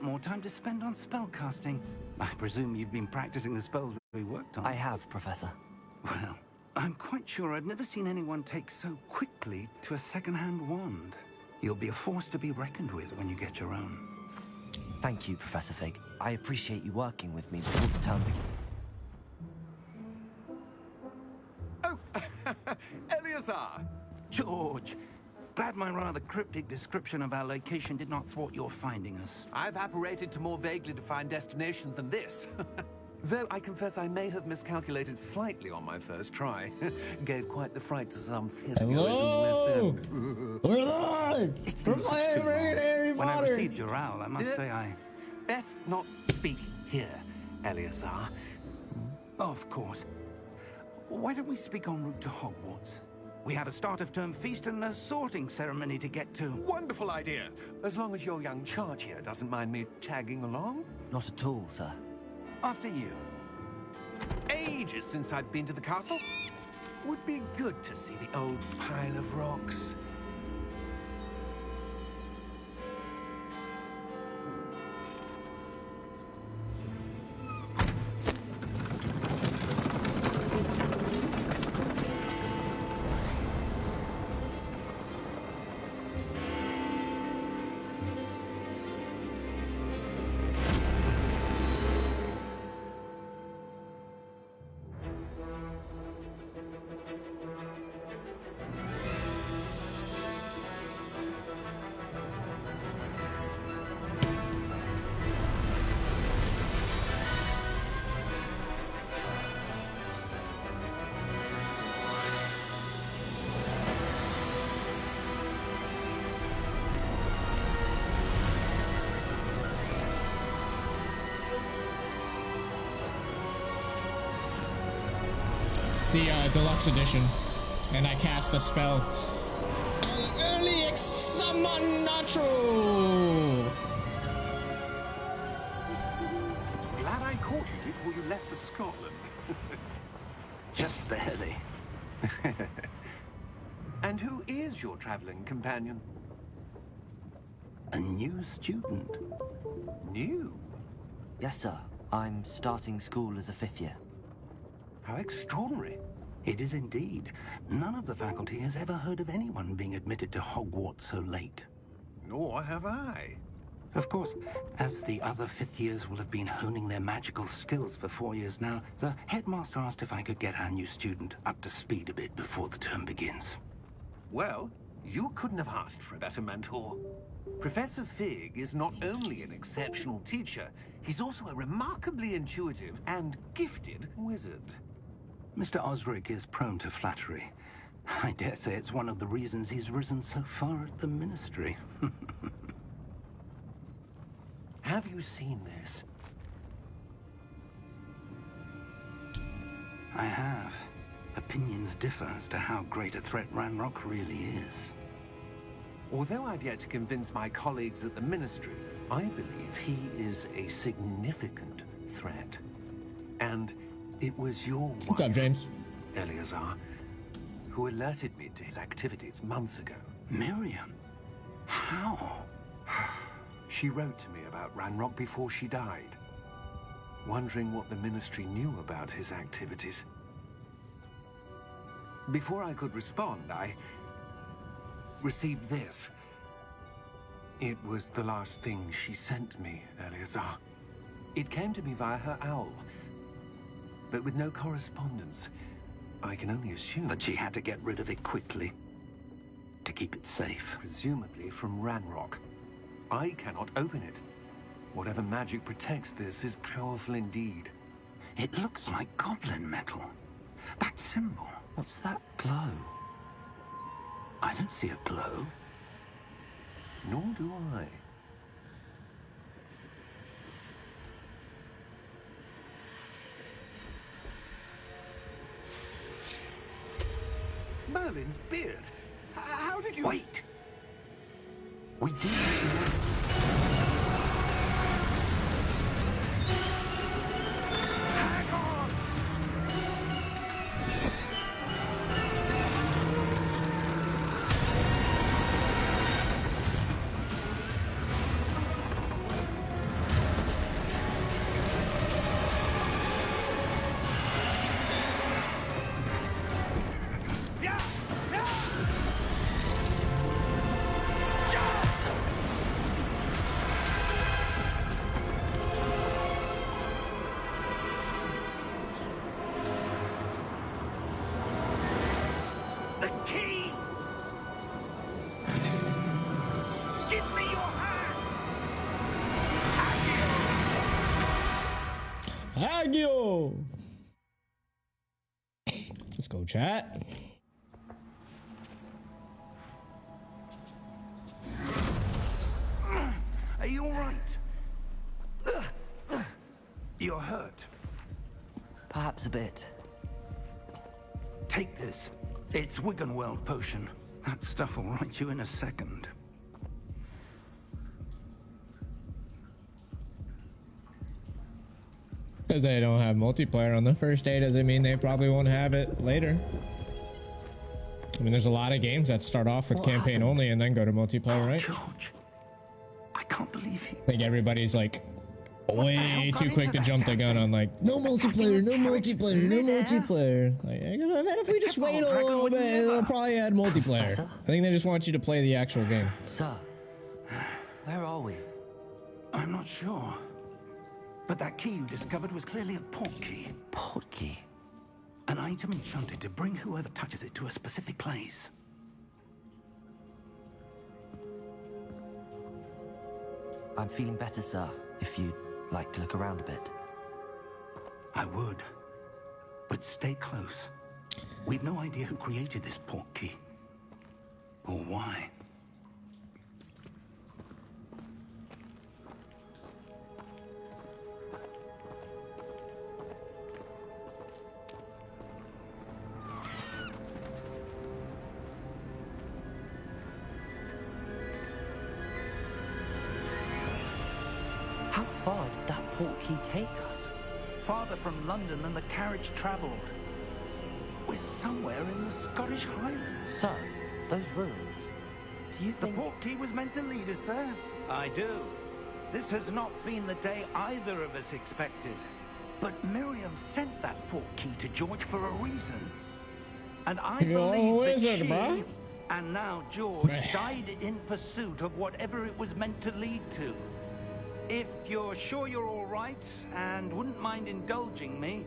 more time to spend on spellcasting. I presume you've been practicing the spells we worked on. I have, Professor. Well, I'm quite sure I've never seen anyone take so quickly to a second-hand wand. You'll be a force to be reckoned with when you get your own. Thank you, Professor Fig. I appreciate you working with me before the term begins. Oh, Eleazar! George! Glad my rather cryptic description of our location did not thwart your finding us. I've apparated to more vaguely defined destinations than this. Though I confess I may have miscalculated slightly on my first try. Gave quite the fright to some theatergoers in the West End. We're live! It's We're been playing too long. Harry When I Potter! received your owl, I must say I... Best not speak here, Eleazar. Of course. Why don't we speak en route to Hogwarts? We have a start-of-term feast and a sorting ceremony to get to. Wonderful idea. As long as your young charge here doesn't mind me tagging along. Not at all, sir. After you. Ages since I've been to the castle. Would be good to see the old pile of rocks. The deluxe edition, and I cast a spell. Early summon natural. Glad I caught you before you left for Scotland. Just barely. And who is your traveling companion? A new student. New? Yes, sir. I'm starting school as a 5th year. How extraordinary. It is indeed. None of the faculty has ever heard of anyone being admitted to Hogwarts so late. Nor have I. Of course, as the other 5th years will have been honing their magical skills for 4 years now, the headmaster asked if I could get our new student up to speed a bit before the term begins. Well, you couldn't have asked for a better mentor. Professor Fig is not only an exceptional teacher, he's also a remarkably intuitive and gifted wizard. Mr. Osric is prone to flattery. I dare say it's one of the reasons he's risen so far at the Ministry. Have you seen this? I have. Opinions differ as to how great a threat Ranrock really is. Although I've yet to convince my colleagues at the Ministry, I believe he is a significant threat. And it was your wife, What's up, James? Eleazar, who alerted me to his activities months ago. Miriam? How? She wrote to me about Ranrock before she died, wondering what the Ministry knew about his activities. Before I could respond, I received this. It was the last thing she sent me, Eleazar. It came to me via her owl, but with no correspondence. I can only assume That she had to get rid of it quickly. To keep it safe. presumably from Ranrock. I cannot open it. Whatever magic protects this is powerful indeed. It looks like goblin metal. That symbol. What's that glow? I don't see a glow. Nor do I. Merlin's beard. How did you... Wait! We did. Hang on! Hagio! Let's go, chat. Are you all right? You're hurt. Perhaps a bit. Take this. It's Wiggenweld potion. That stuff will right you in a second. Because they don't have multiplayer on the first day doesn't mean they probably won't have it later. I mean, there's a lot of games that start off with campaign only and then go to multiplayer, right? George, I can't believe he... I think everybody's like way too quick to jump the gun on like, no multiplayer, no multiplayer, no multiplayer. Like, I bet if we just wait a little bit, they'll probably add multiplayer. I think they just want you to play the actual game. Sir, where are we? I'm not sure. But that key you discovered was clearly a port key. Port key? An item enchanted to bring whoever touches it to a specific place. I'm feeling better, sir, if you'd like to look around a bit. I would. But stay close. We've no idea who created this port key. Or why. How far did that port key take us? Farther from London than the carriage travelled. We're somewhere in the Scottish Highlands. Sir, those ruins. Do you The think... port key was meant to lead us there? I do. This has not been the day either of us expected. But Miriam sent that port key to George for a reason. And I You're a believe that wizard, she, bro. and now George, died in pursuit of whatever it was meant to lead to. If you're sure you're all right and wouldn't mind indulging me,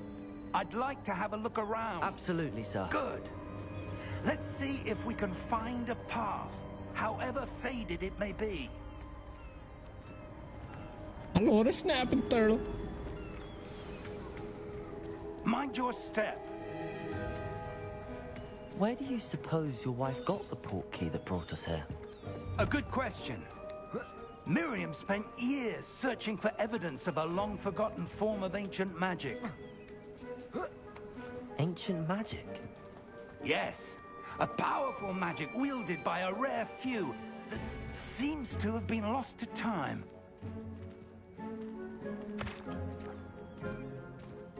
I'd like to have a look around. Absolutely, sir. Good. Let's see if we can find a path, however faded it may be. Hello, the snapping turtle. Mind your step. Where do you suppose your wife got the port key that brought us here? A good question. Miriam spent years searching for evidence of a long-forgotten form of ancient magic. Ancient magic? Yes, a powerful magic wielded by a rare few that seems to have been lost to time.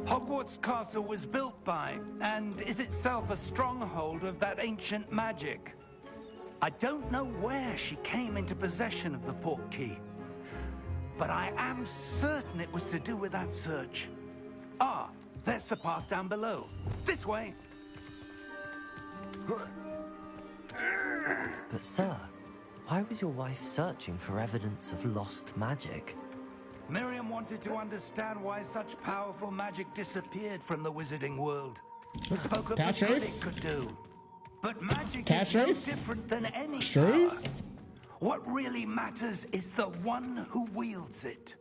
Hogwarts Castle was built by, and is itself a stronghold of that ancient magic. I don't know where she came into possession of the port key, but I am certain it was to do with that search. Ah, there's the path down below. This way. But sir, why was your wife searching for evidence of lost magic? Miriam wanted to understand why such powerful magic disappeared from the wizarding world. Spoke of the good it could do. But magic is no different than any power. What really matters is the one who wields it.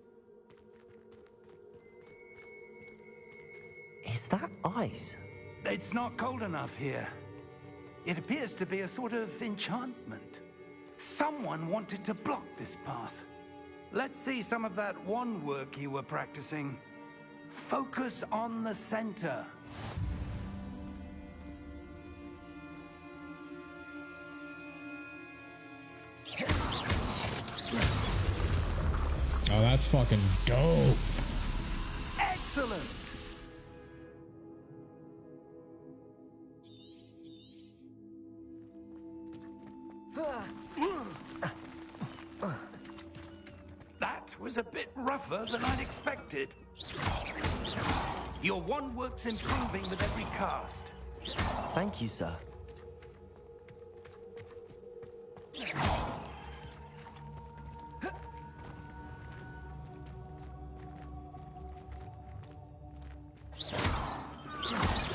Is that ice? It's not cold enough here. It appears to be a sort of enchantment. Someone wanted to block this path. Let's see some of that wand work you were practicing. Focus on the center. Oh, that's fucking dope. Excellent. That was a bit rougher than I'd expected. Your wand work's improving with every cast. Thank you, sir.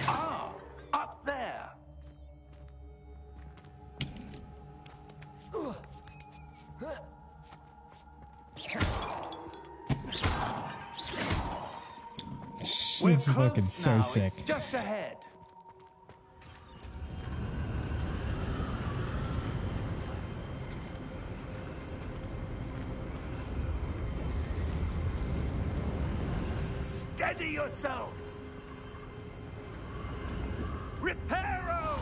Ah, up there. We're It's close fucking so now. sick. It's just ahead. Steady yourself. Reparo!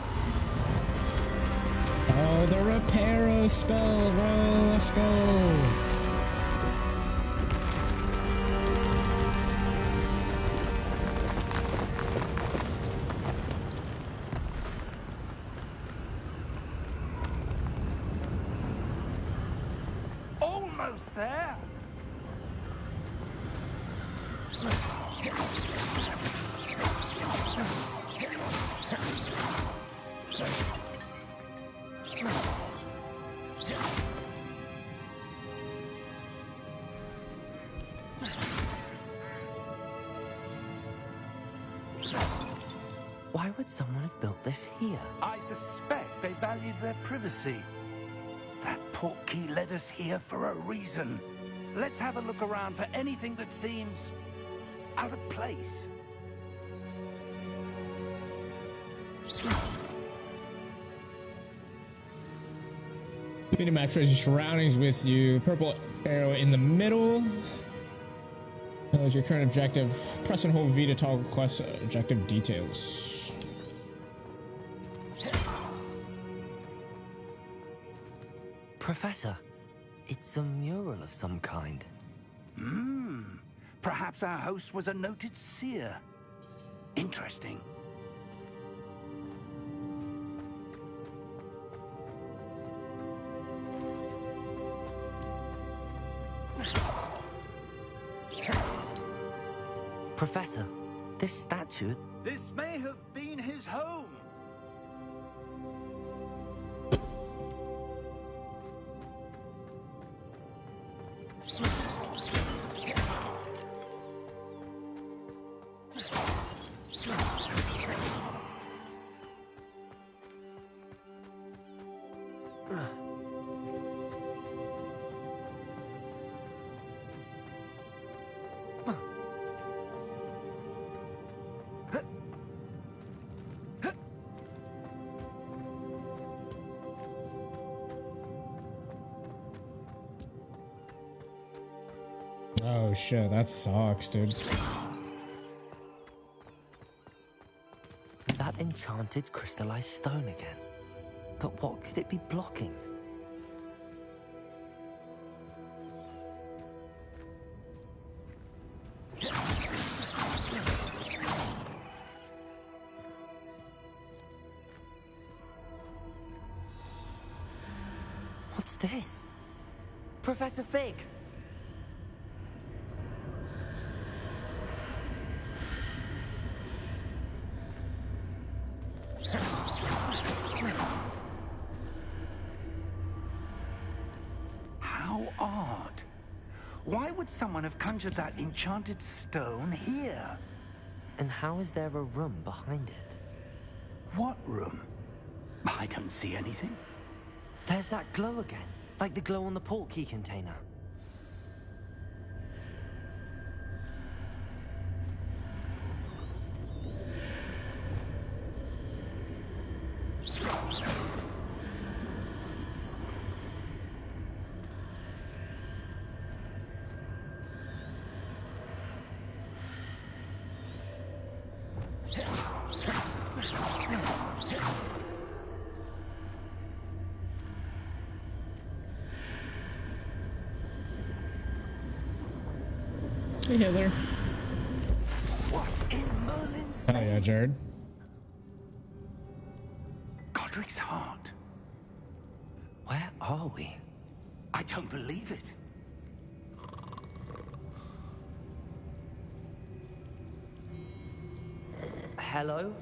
Oh, the Reparo spell, bro. Let's go. Almost there. Why would someone have built this here? I suspect they valued their privacy. That portkey led us here for a reason. Let's have a look around for anything that seems out of place. Minimap shows your surroundings with you. Purple arrow in the middle. That was your current objective. Press and hold V to toggle quest objective details. Professor, it's a mural of some kind. Perhaps our host was a noted seer. Interesting. Professor, this statue... This may have been his home. Oh shit, that sucks, dude. That enchanted crystallized stone again. But what could it be blocking? What's this? Professor Fig! How odd. Why would someone have conjured that enchanted stone here? And how is there a room behind it? What room? I don't see anything. There's that glow again, like the glow on the portkey container. Hey, Heather. What in Merlin's Oh name? yeah, Jared. Godric's heart. Where are we? I don't believe it. Hello?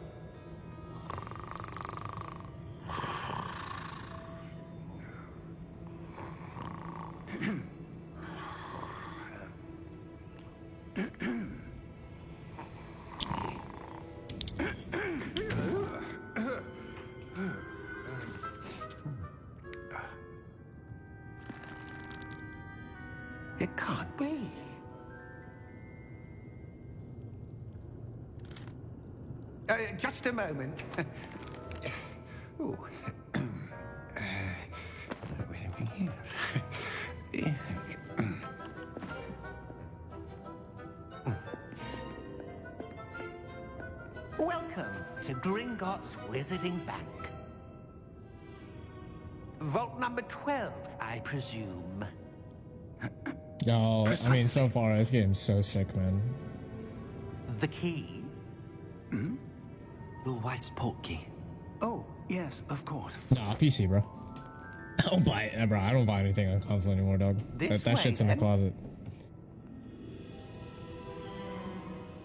It can't be. Just a moment. Ooh. Welcome to Gringotts Wizarding Bank. Vault number 12, I presume. Oh, I mean, so far this game's so sick, man. The key? Your wife's portkey. Oh, yes, of course. Nah, PC, bro. I don't buy it, bro. I don't buy anything on console anymore, dog. This That way, shit's in the then. closet.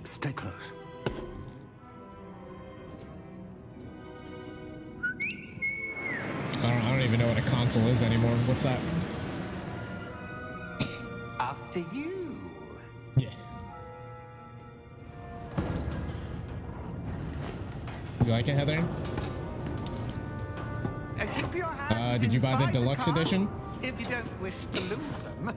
Stay close. I don't even know what a console is anymore. What's that? After you. Yeah. You like it, Heather? Keep your hands Did you buy the inside deluxe car edition? If you don't wish to lose them.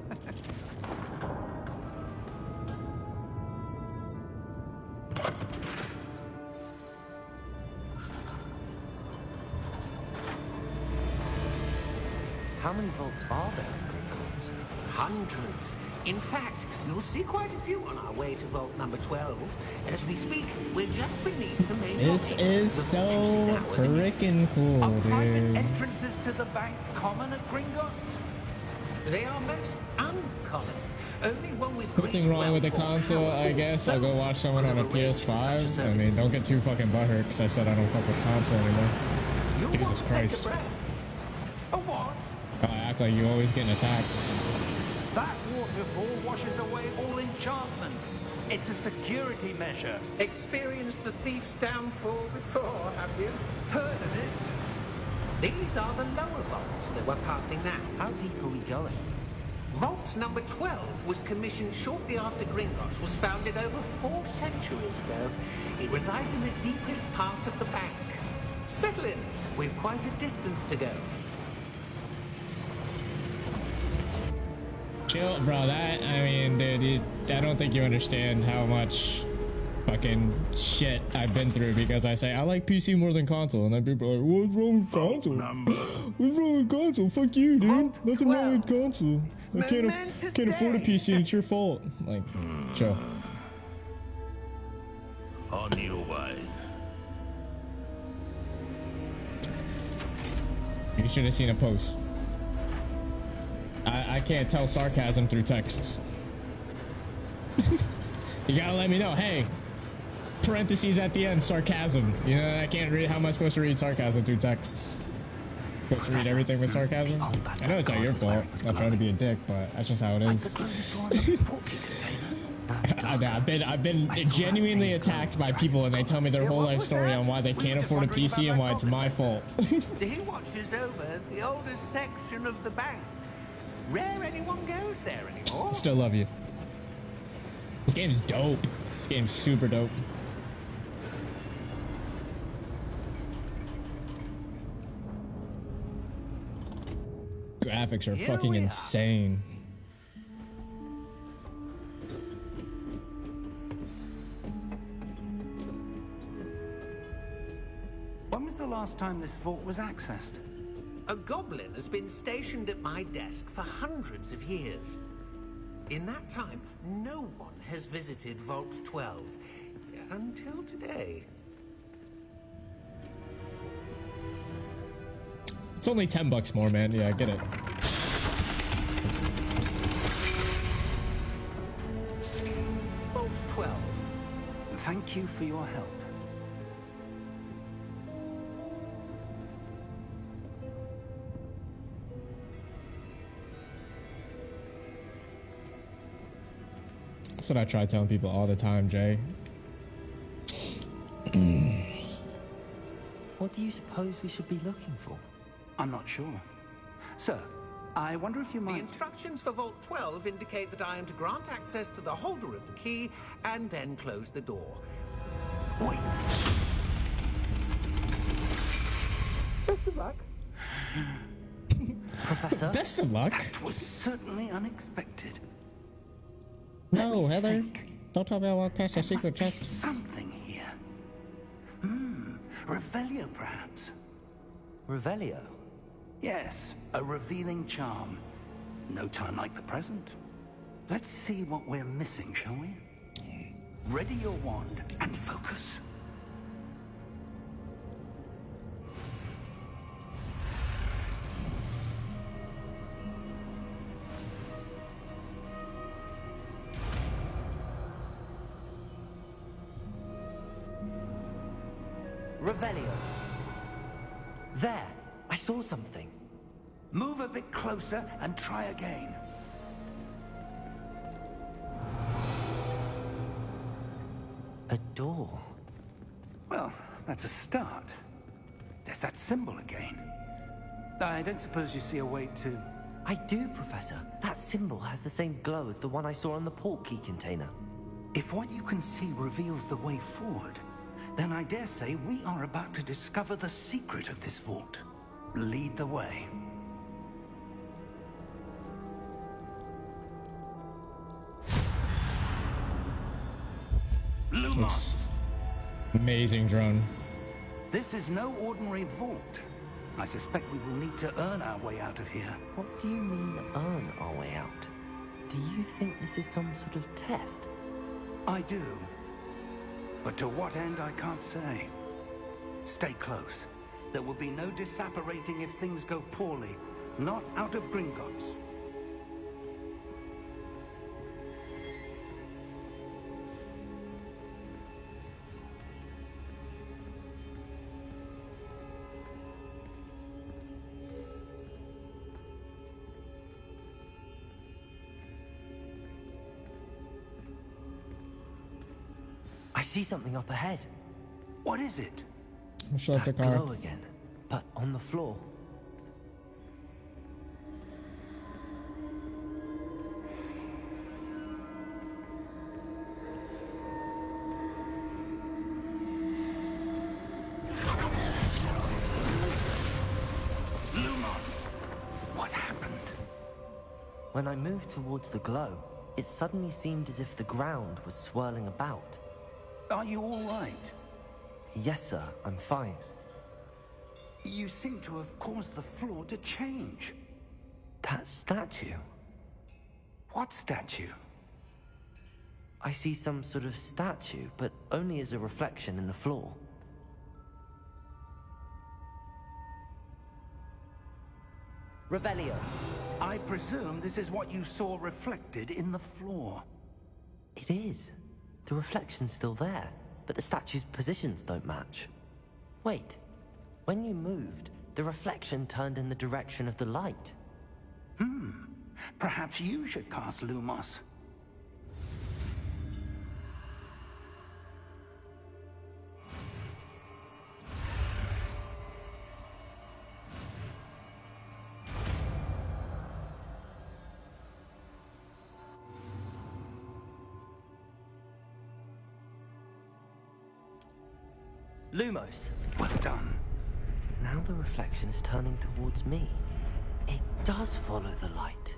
How many vaults are there in Gringotts? Hundreds. In fact, you'll see quite a few on our way to vault number 12. As we speak, we're just beneath the main This lobby. is The so vault is now in the east. freaking cool, Are private dude. entrances to the bank common at Gringotts? They are most uncommon. Only one with Nothing great wrong with the wealth or console, power I or guess. I'll go watch someone on a could arrange for such a PS5. I service. mean, don't get too fucking butthurt because I said I don't fuck with console anymore. You'll Jesus want to Christ. Take a breath. A what? I act like you always getting attacked. That waterfall washes away all enchantments. It's a security measure. Experienced the thief's downfall before, have you? Heard of it? These are the lower vaults that we're passing now. How deep are we going? Vault number 12 was commissioned shortly after Gringotts was founded over 4 centuries ago. It resides in the deepest part of the bank. Settle in. We've quite a distance to go. Chill, bro. That, I mean, dude, I don't think you understand how much fucking shit I've been through because I say I like PC more than console, and then people are like, what's wrong with console? What's wrong with console? Fuck you, dude. Vault Nothing wrong with 12. console. I Momentous can't afford a day. PC, and it's your fault. Like, chill. On your way. You should have seen a post. I can't tell sarcasm through text. You gotta let me know. Hey, parentheses at the end, sarcasm. You know, I can't read. How am I supposed to read sarcasm through text? Supposed to read everything with sarcasm? I know it's not your fault. I'm not trying to be a dick, but that's just how it is. I've been genuinely attacked by people, and they tell me their whole life story on why they can't afford a PC and why it's my fault. He watches over the oldest section of the bank. Rare anyone goes there anymore. Still love you. This game is dope. This game's super dope. Graphics are Here fucking we are. insane. When was the last time this vault was accessed? A goblin has been stationed at my desk for hundreds of years. In that time, no one has visited Vault 12 until today. It's only $10 more, man. Yeah, I get it. Vault 12. Thank you for your help. That's what I try telling people all the time, Jay. What do you suppose we should be looking for? I'm not sure. Sir, I wonder if you The might... instructions for Vault 12 indicate that I am to grant access to the holder of the key and then close the door. Wait! Professor? Best of luck. That was certainly unexpected. No, Heather. Don't tell me I walk past a There secret must be chest. something here. Revelio, perhaps? Revelio? Yes, a revealing charm. No time like the present. Let's see what we're missing, shall we? Ready your wand and focus. Revelio. There, I saw something. Move a bit closer and try again. A door. Well, that's a start. There's that symbol again. I don't suppose you see a way to... I do, Professor. That symbol has the same glow as the one I saw on the port key container. If what you can see reveals the way forward, then I dare say we are about to discover the secret of this vault. Lead the way. Lumos. Amazing drone. This is no ordinary vault. I suspect we will need to earn our way out of here. What do you mean, earn our way out? Do you think this is some sort of test? I do. But to what end, I can't say. Stay close. There will be no disapparating if things go poorly. Not out of Gringotts. I see something up ahead. What is it? Shut the That car. glow again, but on the floor. Lumos! What happened? When I moved towards the glow, it suddenly seemed as if the ground was swirling about. Are you all right? Yes, sir, I'm fine. You seem to have caused the floor to change. That statue. What statue? I see some sort of statue, but only as a reflection in the floor. Revelio. I presume this is what you saw reflected in the floor. It is. The reflection's still there, but the statue's positions don't match. Wait. When you moved, the reflection turned in the direction of the light. Perhaps you should cast Lumos. Lumos. Well done. Now the reflection is turning towards me. It does follow the light.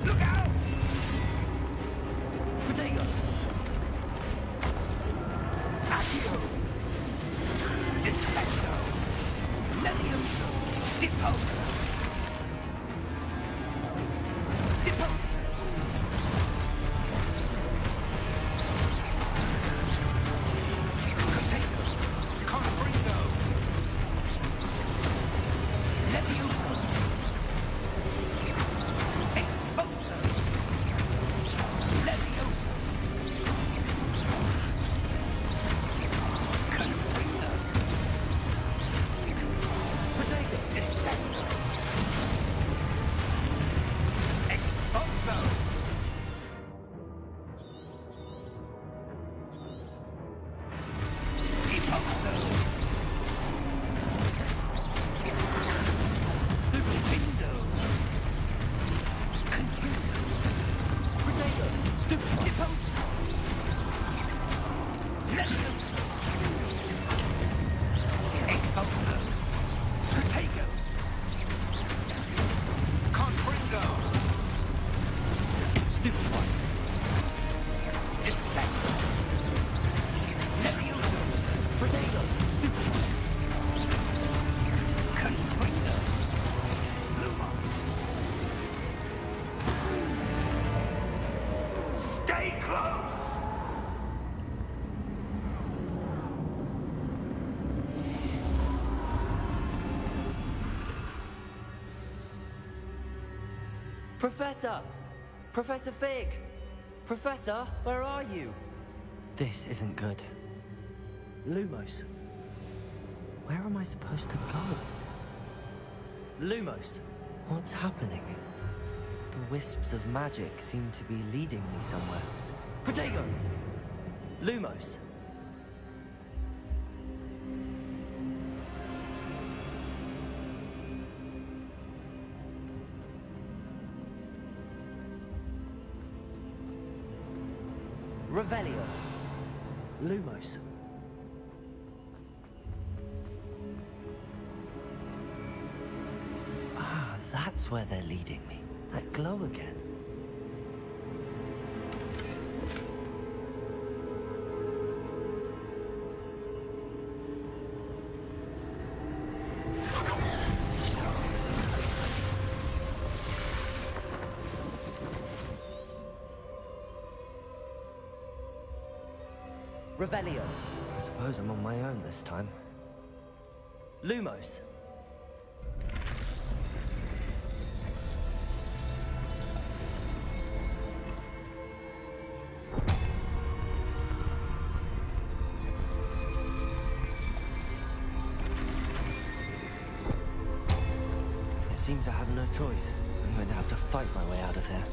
Look out! Protego! Accio! Defecto! Levioso! Deposa! Deposa! Protego! Confringo! Levioso! Exposa! Leviosa! Confringo! Protego! Descendo! Exposo! Deposo! Professor! Professor Fig! Professor, where are you? This isn't good. Lumos. Where am I supposed to go? Lumos. What's happening? The wisps of magic seem to be leading me somewhere. Protego! Lumos. Revelio. Lumos. Ah, that's where they're leading me. That glow again. Revelio. I suppose I'm on my own this time. Lumos. It seems I have no choice. I'm going to have to fight my way out of here.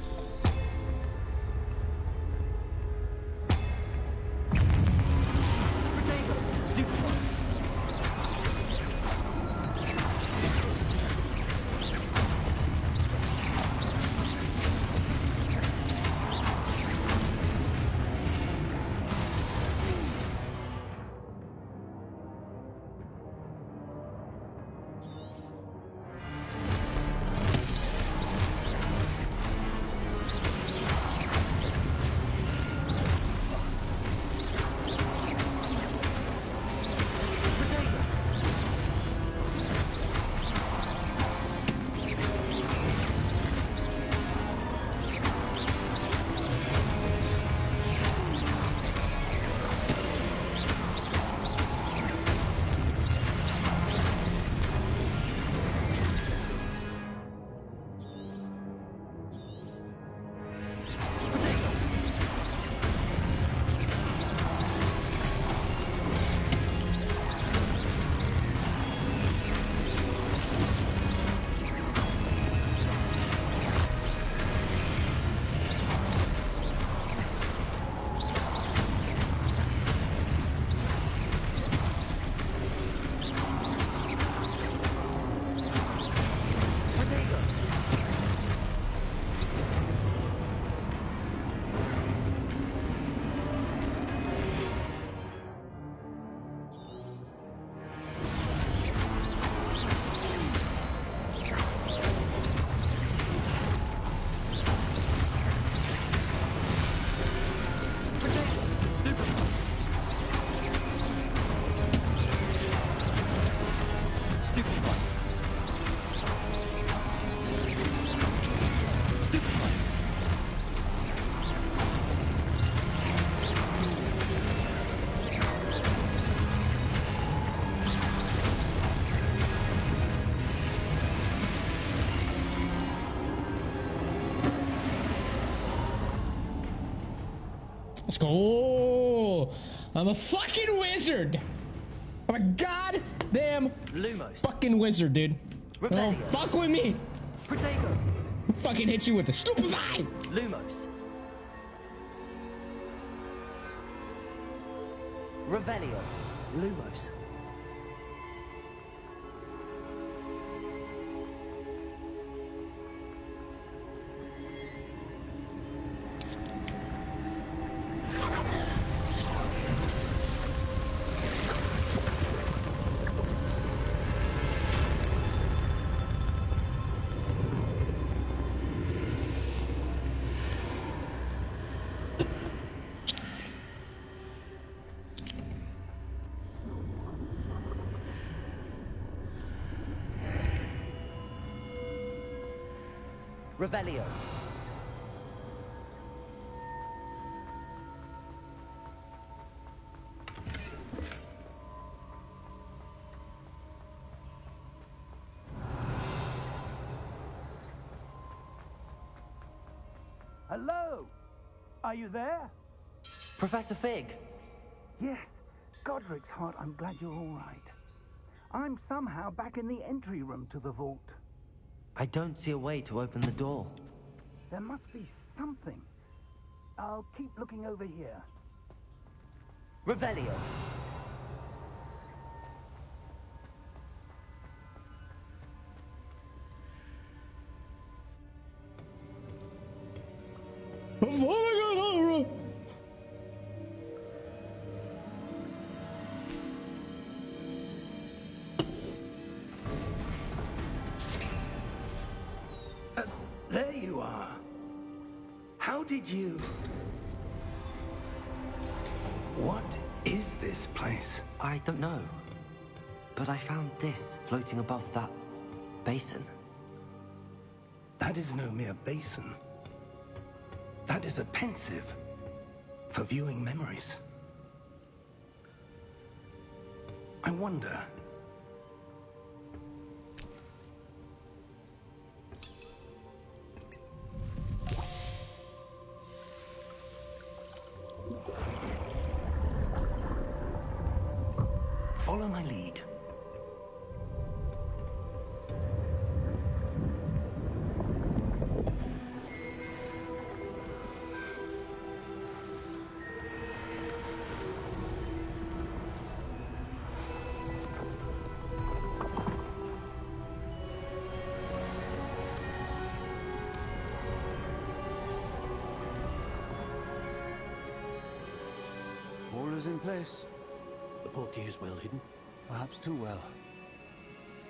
Let's go. I'm a fucking wizard. I'm a goddamn Lumos. fucking wizard, dude. Revelio. Don't fuck with me. Protego. I'll fucking hit you with the stupefy. Lumos. Revelio. Lumos. Revelio. Hello? Are you there? Professor Fig! Yes. Godric's heart, I'm glad you're all right. I'm somehow back in the entry room to the vault. I don't see a way to open the door. There must be something. I'll keep looking over here. Revelio! There you are. How did you... What is this place? I don't know. But I found this floating above that basin. That is no mere basin. That is a pensive for viewing memories. I wonder... Follow my lead. All is in place. The portkey is well hidden. Perhaps too well.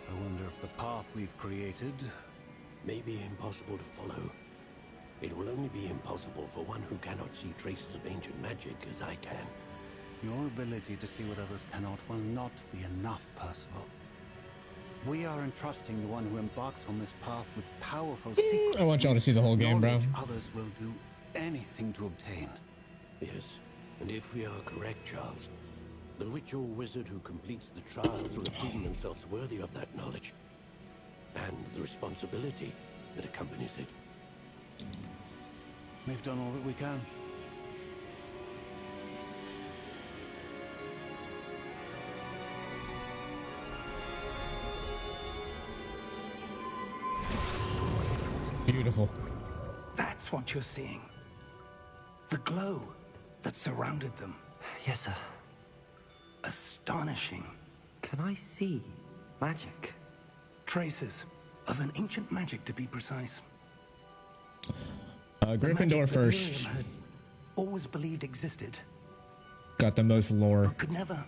I wonder if the path we've created... May be impossible to follow. It will only be impossible for one who cannot see traces of ancient magic as I can. Your ability to see what others cannot will not be enough, Percival. We are entrusting the one who embarks on this path with powerful secrets. I want y'all to see the whole game, bro. Knowledge others will do anything to obtain. Yes, and if we are correct, Charles, the ritual wizard who completes the trials will have proven themselves worthy of that knowledge. And the responsibility that accompanies it. We've done all that we can. Beautiful. That's what you're seeing. The glow that surrounded them. Yes, sir. Astonishing. Can I see magic? Traces of an ancient magic, to be precise. Gryffindor Magic that first. Miriam had always believed existed, Got the most lore. but could never.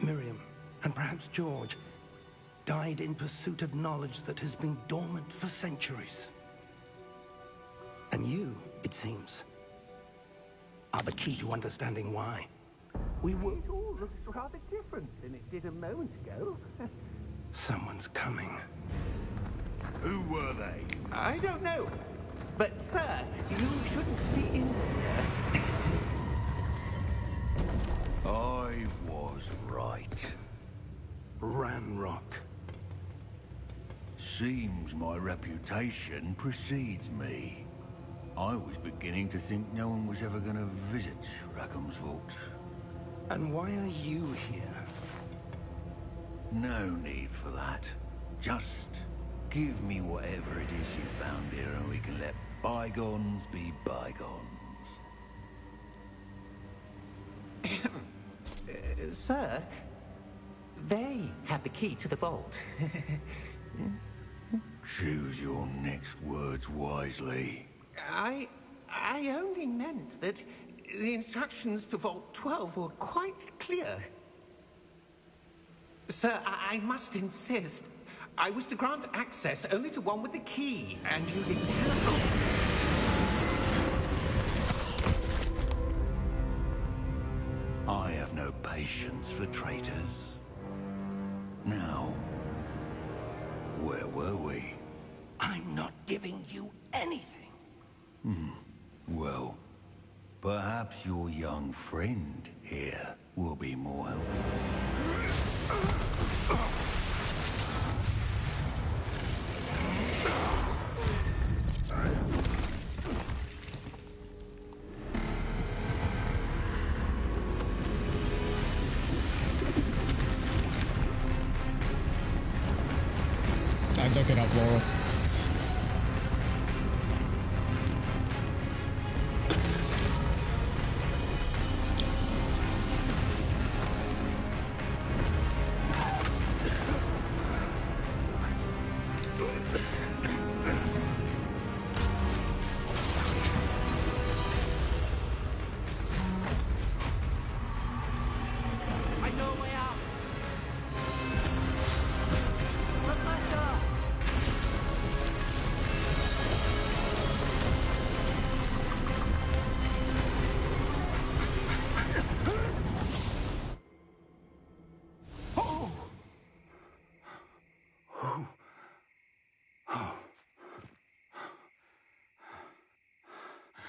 Miriam, and perhaps George, died in pursuit of knowledge that has been dormant for centuries. And you, it seems, are the key to understanding why. We were... It all looks rather different than it did a moment ago. Someone's coming. Who were they? I don't know. But, sir, you shouldn't be in here. I was right. Ranrock. Seems my reputation precedes me. I was beginning to think no one was ever going to visit Rackham's vault. And why are you here? No need for that. Just give me whatever it is you found here and we can let bygones be bygones. Sir, they have the key to the vault. Choose your next words wisely. I only meant that the instructions to Vault 12 were quite clear. Sir, I must insist. I was to grant access only to one with the key, and you didn't have... I have no patience for traitors. Now, where were we? I'm not giving you anything. Well, perhaps your young friend here will be more helpful. I took it up, Laurel.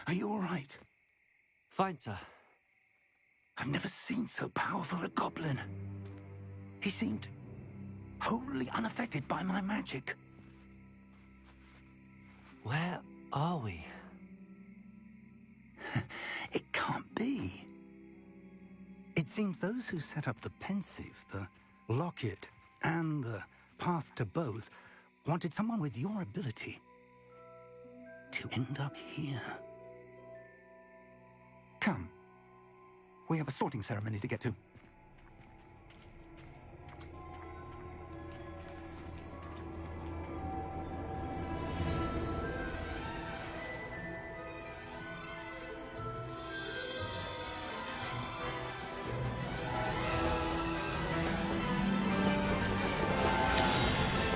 Are you all right? Fine, sir. I've never seen so powerful a goblin. He seemed wholly unaffected by my magic. Where are we? It can't be. It seems those who set up the pensive, the locket, and the path to both wanted someone with your ability to end up here. Come. We have a sorting ceremony to get to.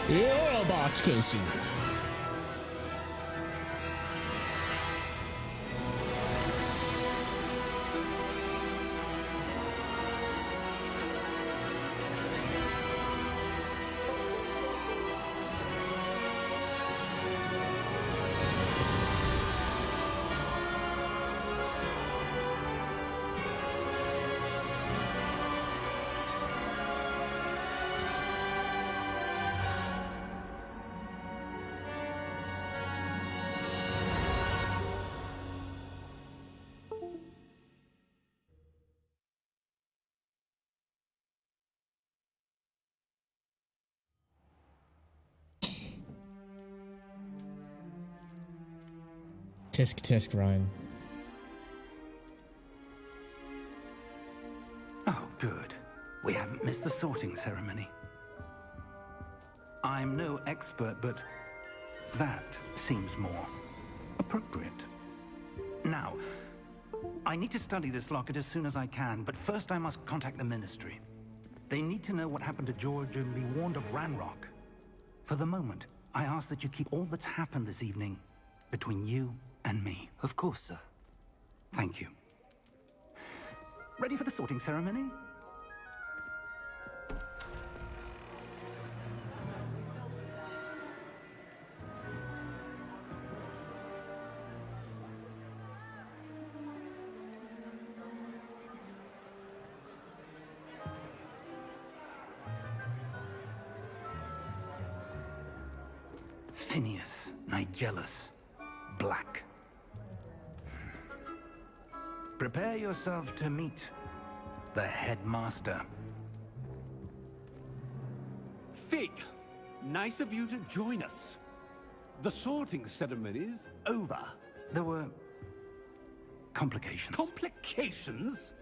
You're a box, Casey. Tisk tisk, Ryan. Oh, good. We haven't missed the sorting ceremony. I'm no expert, but that seems more appropriate. Now, I need to study this locket as soon as I can, but first I must contact the Ministry. They need to know what happened to George and be warned of Ranrock. For the moment, I ask that you keep all that's happened this evening between you and me. Of course, sir. Thank you. Ready for the sorting ceremony? Phineas, Nigellus, Black. Prepare yourself to meet the headmaster. Fig, nice of you to join us. The sorting ceremony's over. There were complications. Complications?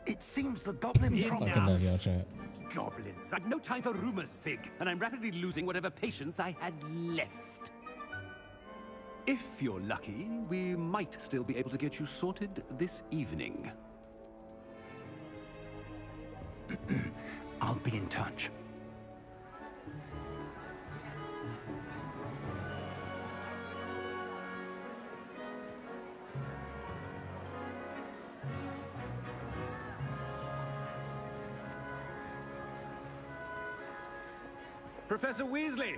It seems the goblin Enough. Fucking love y'all, chat. Goblins. I've no time for rumors, Fig, and I'm rapidly losing whatever patience I had left. If you're lucky, we might still be able to get you sorted this evening. I'll be in touch. Professor Weasley,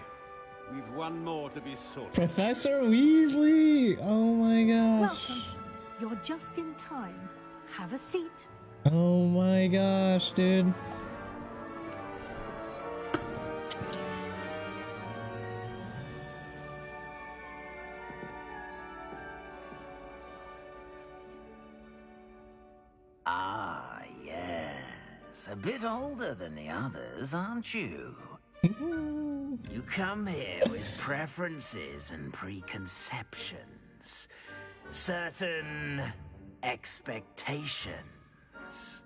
we've one more to be sorted. Professor Weasley! Oh my gosh. Welcome. You're just in time. Have a seat. Oh my gosh, dude. Ah, yes. A bit older than the others, aren't you? You come here with preferences and preconceptions. Certain expectations.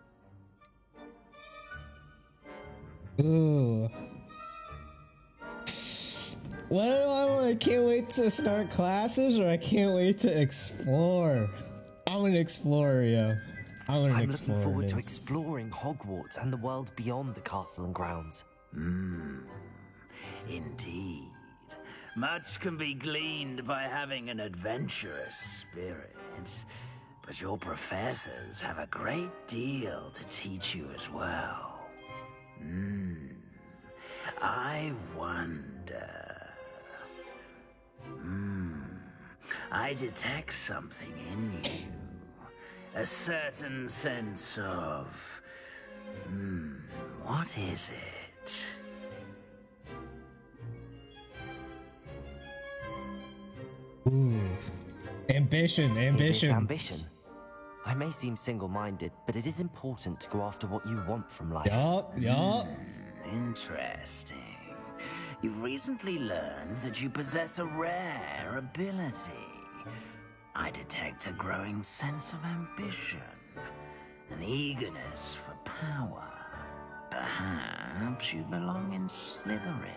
Ooh. What do I want? I can't wait to start classes, or I can't wait to explore. I'm an explorer, yo. I'm looking forward to exploring Hogwarts and the world beyond the castle and grounds. Indeed. Much can be gleaned by having an adventurous spirit. But your professors have a great deal to teach you as well. I wonder... I detect something in you. A certain sense of... what is it? Ooh. Ambition. Is it ambition? I may seem single-minded, but it is important to go after what you want from life. Yup. Interesting. You've recently learned that you possess a rare ability. I detect a growing sense of ambition, an eagerness for power. Perhaps you belong in Slytherin.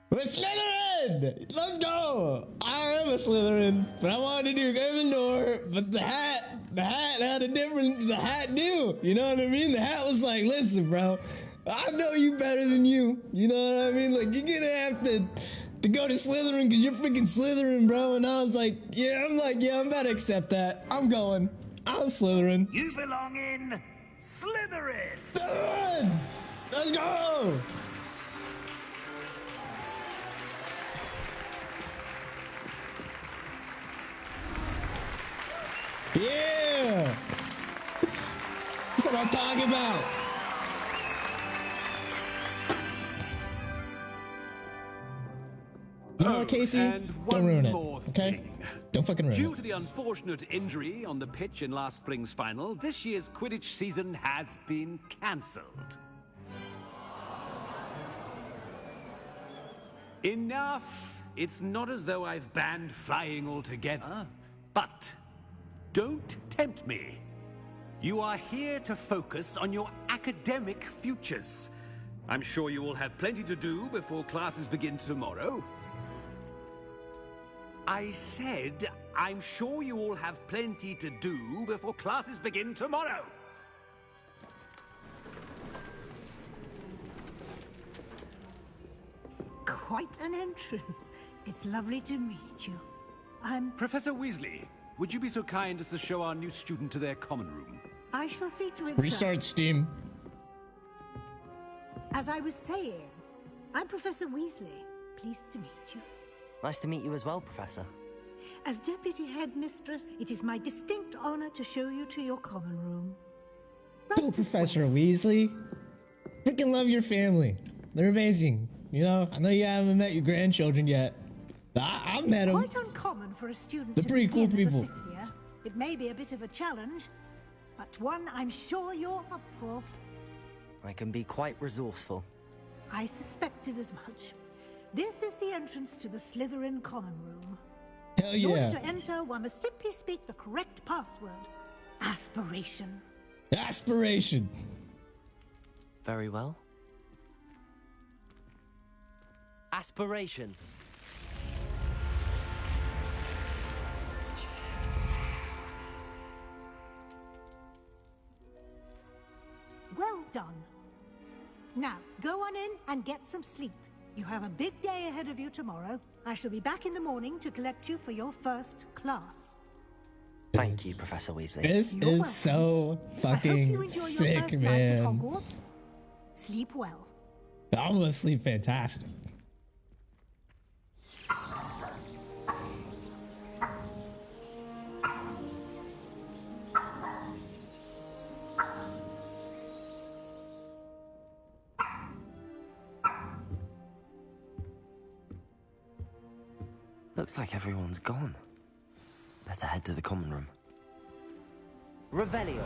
We're Slytherin! Let's go! I am a Slytherin, but I wanted to do Gryffindor, but the hat had a different, the hat knew, you know what I mean? The hat was like, listen, bro, I know you better than you, you know what I mean? Like, you're gonna have to go to Slytherin because you're freaking Slytherin, bro. And I was like, I'm about to accept that. I'm going. I'm Slytherin. You belong in Slytherin! Slytherin! Let's go! Yeah! That's what I'm talking about. You know what, Casey? And Don't ruin it, more okay? thing. Don't fucking ruin Due it. to the unfortunate injury on the pitch in last spring's final, this year's Quidditch season has been cancelled. Enough! It's not as though I've banned flying altogether, but don't tempt me. You are here to focus on your academic futures. I'm sure you will have plenty to do before classes begin tomorrow. I said, I'm sure you all have plenty to do before classes begin tomorrow. Quite an entrance. It's lovely to meet you. Professor Weasley, would you be so kind as to show our new student to their common room? I shall see to it, sir. Restart Steam. As I was saying, I'm Professor Weasley. Pleased to meet you. Nice to meet you as well, Professor. As Deputy Headmistress, it is my distinct honor to show you to your common room. Cool, Professor Weasley. Freaking love your family. They're amazing. You know, I know you haven't met your grandchildren yet. I've met them. Quite uncommon for a student They're to pretty cool begin as a people. fifth year. It may be a bit of a challenge, but one I'm sure you're up for. I can be quite resourceful. I suspected as much. This is the entrance to the Slytherin common room. Hell In order yeah. to enter, one must simply speak the correct password. Aspiration. Aspiration. Very well. Aspiration. Well done. Now, go on in and get some sleep. You have a big day ahead of you tomorrow. I shall be back in the morning to collect you for your first class. Thank you, Professor Weasley. This You're welcome. is so I hope you fucking enjoy your sick, first night at man. Hogwarts. Sleep well. I'm gonna sleep fantastic. Looks like everyone's gone. Better head to the common room. Revelio.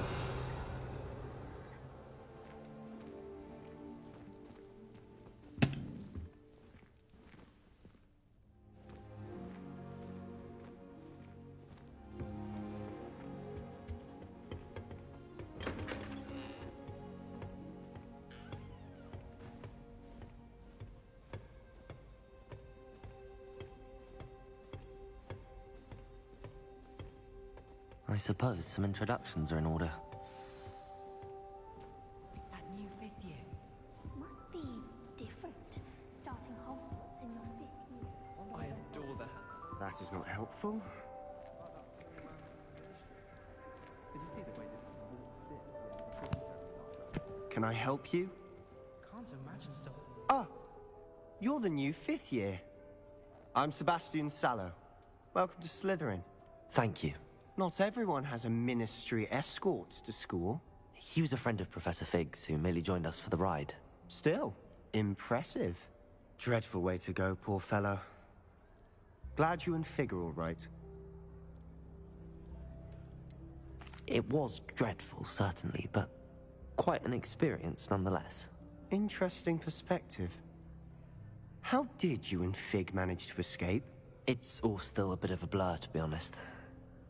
I suppose some introductions are in order. That new 5th year. Must be different, starting Hogwarts in your 5th year. I adore that. That is not helpful. Can I help you? Can't imagine stuff. Ah, you're the new 5th year. I'm Sebastian Sallow. Welcome to Slytherin. Thank you. Not everyone has a ministry escort to school. He was a friend of Professor Fig's who merely joined us for the ride. Still, impressive. Dreadful way to go, poor fellow. Glad you and Fig are all right. It was dreadful, certainly, but quite an experience nonetheless. Interesting perspective. How did you and Fig manage to escape? It's all still a bit of a blur, to be honest.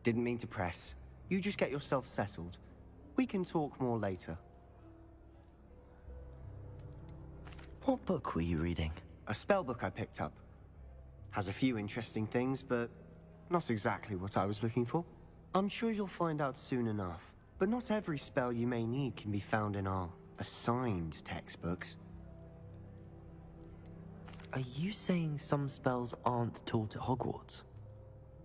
Didn't mean to press. You just get yourself settled. We can talk more later. What book were you reading? A spell book I picked up. Has a few interesting things, but not exactly what I was looking for. I'm sure you'll find out soon enough. But not every spell you may need can be found in our assigned textbooks. Are you saying some spells aren't taught at Hogwarts?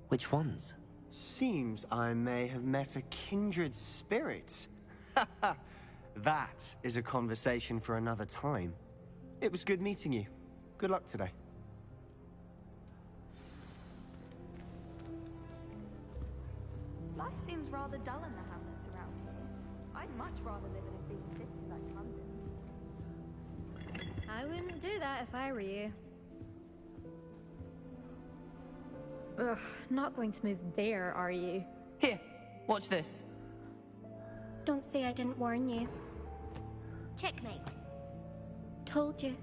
Which ones? Seems I may have met a kindred spirit. That is a conversation for another time. It was good meeting you. Good luck today. Life seems rather dull in the hamlets around here. I'd much rather live in a big city like London. I wouldn't do that if I were you. Ugh, not going to move there, are you? Here, watch this. Don't say I didn't warn you. Checkmate. Told you.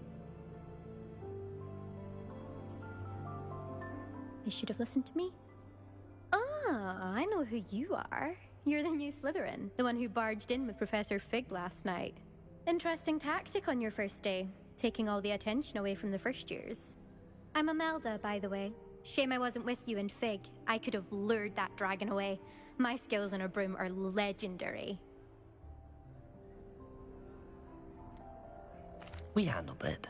You should have listened to me. Ah, I know who you are. You're the new Slytherin, the one who barged in with Professor Fig last night. Interesting tactic on your first day, taking all the attention away from the first years. I'm Imelda, by the way. Shame I wasn't with you in Fig. I could have lured that dragon away. My skills on a broom are legendary. We handled it.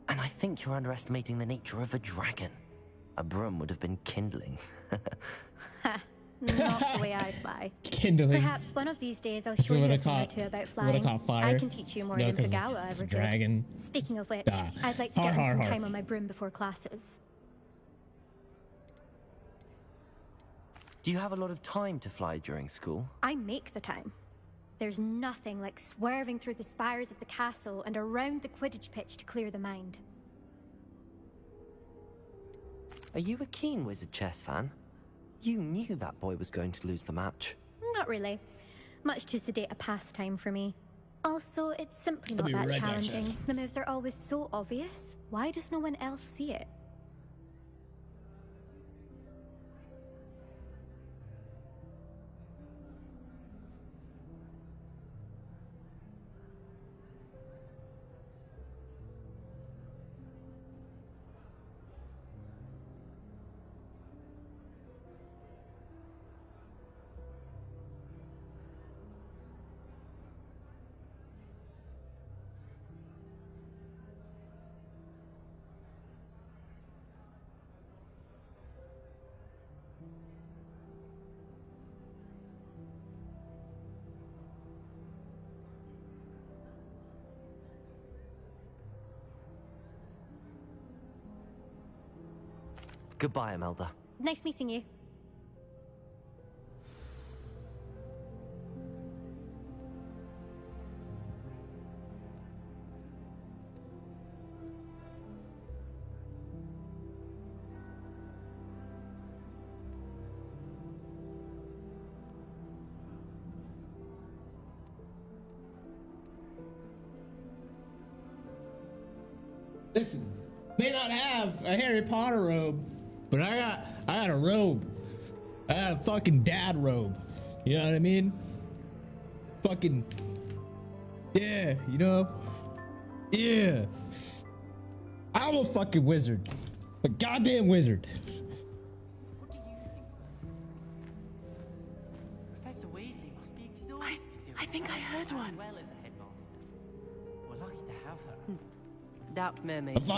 And I think you're underestimating the nature of a dragon. A broom would have been kindling. Ha, not the way I fly. Kindling. Perhaps one of these days I'll show you a thing or two about flying. I can teach you more than Kagawa ever did. Dragon. Speaking of which, I'd like to get in some time on my broom before classes. Do you have a lot of time to fly during school? I make the time. There's nothing like swerving through the spires of the castle and around the Quidditch pitch to clear the mind. Are you a keen Wizard chess fan? You knew that boy was going to lose the match. Not really. Much too sedate a pastime for me. Also, it's simply not that challenging. The moves are always so obvious. Why does no one else see it? Goodbye, Imelda. Nice meeting you. Listen, may not have a Harry Potter robe, but I got a robe. I got a fucking dad robe. You know what I mean? Fucking, yeah, you know? Yeah. I'm a fucking wizard. A goddamn wizard. good one. Well as the headmasters. We're lucky to have her. Doubt mermaids.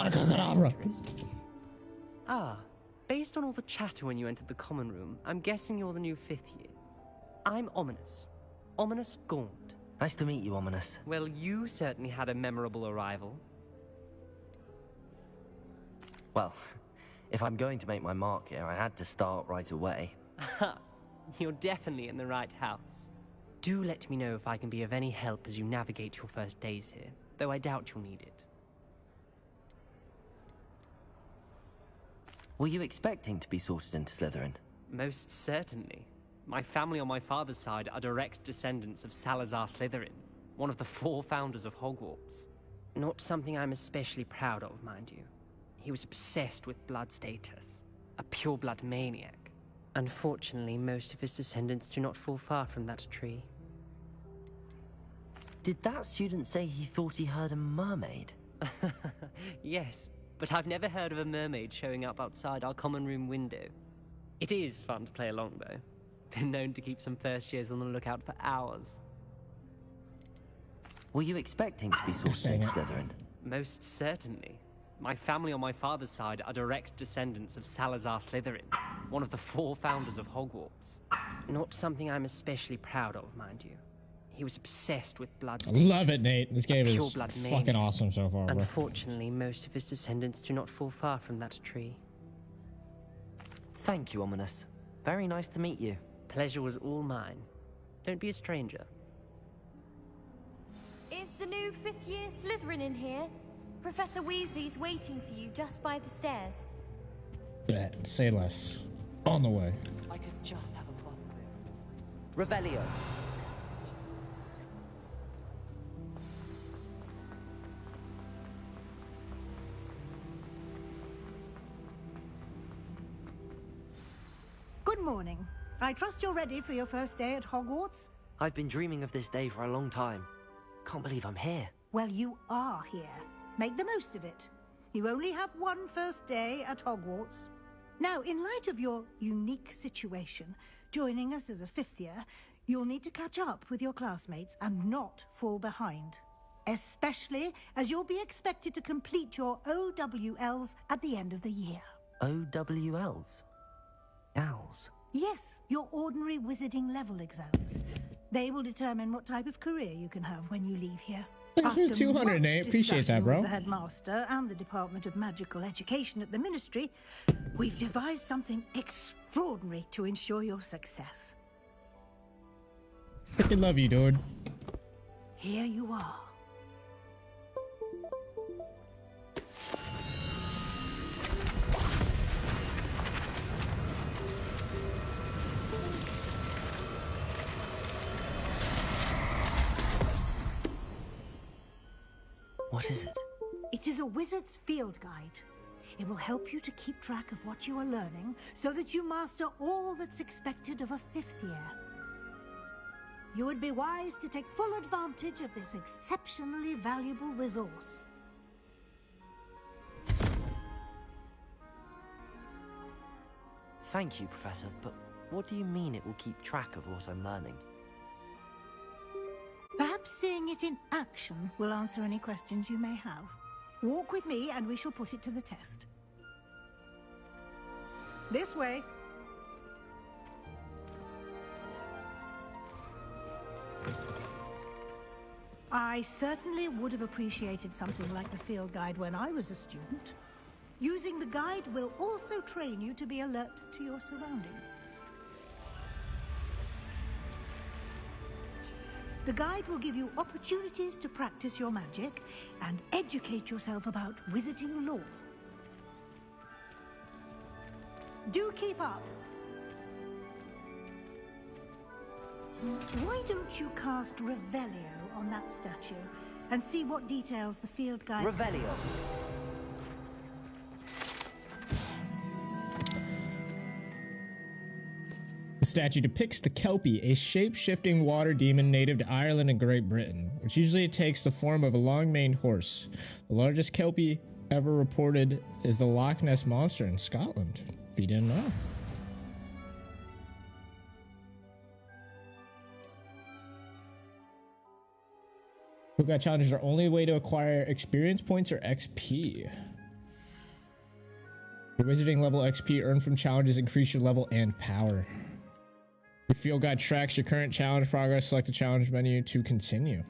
Ah, based on all the chatter when you entered the common room, I'm guessing you're the new 5th year. I'm Ominous. Ominous Gaunt. Nice to meet you, Ominous. Well, you certainly had a memorable arrival. Well, if I'm going to make my mark here, I had to start right away. You're definitely in the right house. Do let me know if I can be of any help as you navigate your first days here, though I doubt you'll need it. Were you expecting to be sorted into Slytherin? Most certainly. My family on my father's side are direct descendants of Salazar Slytherin, one of the 4 founders of Hogwarts. Not something I'm especially proud of, mind you. He was obsessed with blood status, a pure-blood maniac. Unfortunately, most of his descendants do not fall far from that tree. Did that student say he thought he heard a mermaid? Yes, but I've never heard of a mermaid showing up outside our common room window. It is fun to play along, though. Been known to keep some first years on the lookout for hours. Were you expecting to be sorted into Slytherin? Most certainly. My family on my father's side are direct descendants of Salazar Slytherin, one of the 4 founders of Hogwarts. Not something I'm especially proud of, mind you. He was obsessed with blood status. Love it, Nate. This game is fucking awesome so far, bro. Unfortunately, most of his descendants do not fall far from that tree. Thank you, Ominous. Very nice to meet you. Pleasure was all mine. Don't be a stranger. Is the new 5th year Slytherin in here? Professor Weasley's waiting for you just by the stairs. Bet. Say less. On the way. I could just have a button Revelio. Good morning. I trust you're ready for your first day at Hogwarts? I've been dreaming of this day for a long time. Can't believe I'm here. Well, you are here. Make the most of it. You only have one first day at Hogwarts. Now, in light of your unique situation, joining us as a 5th year, you'll need to catch up with your classmates and not fall behind. Especially as you'll be expected to complete your OWLs at the end of the year. OWLs? Owls? Yes, your ordinary wizarding level exams. They will determine what type of career you can have when you leave here. Thanks for 200, Nate. Appreciate that, bro. With the headmaster and the Department of Magical Education at the Ministry, we've devised something extraordinary to ensure your success. Freaking love you, dude. Here you are. What is it? It is a wizard's field guide. It will help you to keep track of what you are learning so that you master all that's expected of a 5th year. You would be wise to take full advantage of this exceptionally valuable resource. Thank you, Professor, but what do you mean it will keep track of what I'm learning? Perhaps seeing it in action will answer any questions you may have. Walk with me and we shall put it to the test. This way. I certainly would have appreciated something like the field guide when I was a student. Using the guide will also train you to be alert to your surroundings. The guide will give you opportunities to practice your magic and educate yourself about wizarding lore. Do keep up. Why don't you cast Revelio on that statue and see what details the field guide... Revelio. The statue depicts the Kelpie, a shape-shifting water demon native to Ireland and Great Britain, which usually takes the form of a long-maned horse. The largest Kelpie ever reported is the Loch Ness Monster in Scotland, if you didn't know. Field guide challenges are only a way to acquire experience points or XP. Your wizarding level XP earned from challenges increase your level and power. Your field guide tracks your current challenge progress. Select the challenge menu to continue.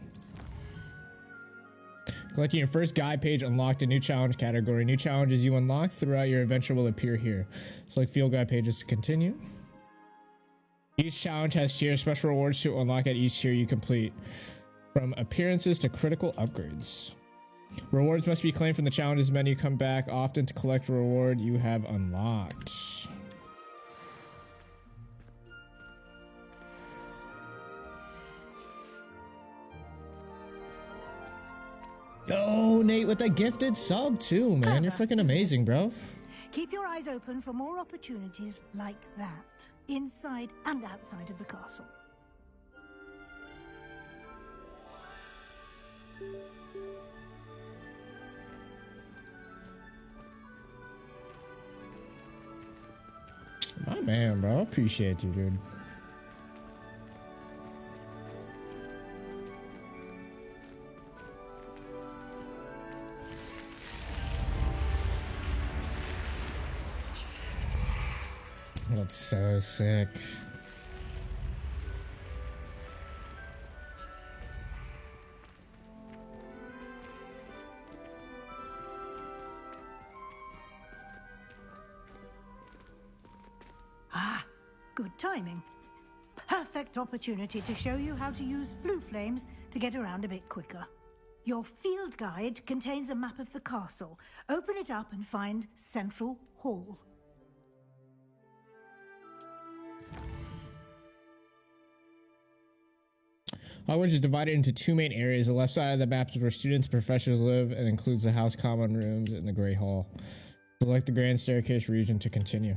Collecting your first guide page unlocked a new challenge category. New challenges you unlock throughout your adventure will appear here. Select field guide pages to continue. Each challenge has tiers. Special rewards to unlock at each tier you complete, from appearances to critical upgrades. Rewards must be claimed from the challenges menu. Come back often to collect a reward you have unlocked. Oh, Nate with the gifted sub too, man. You're freaking amazing, bro. Keep your eyes open for more opportunities like that, inside and outside of the castle. My man, bro. I appreciate you, dude. That's so sick. Ah, good timing. Perfect opportunity to show you how to use flue flames to get around a bit quicker. Your field guide contains a map of the castle. Open it up and find Central Hall. Hogwarts is divided into two main areas. The left side of the map is where students and professors live and includes the house common rooms and the Great Hall. Select the Grand Staircase region to continue.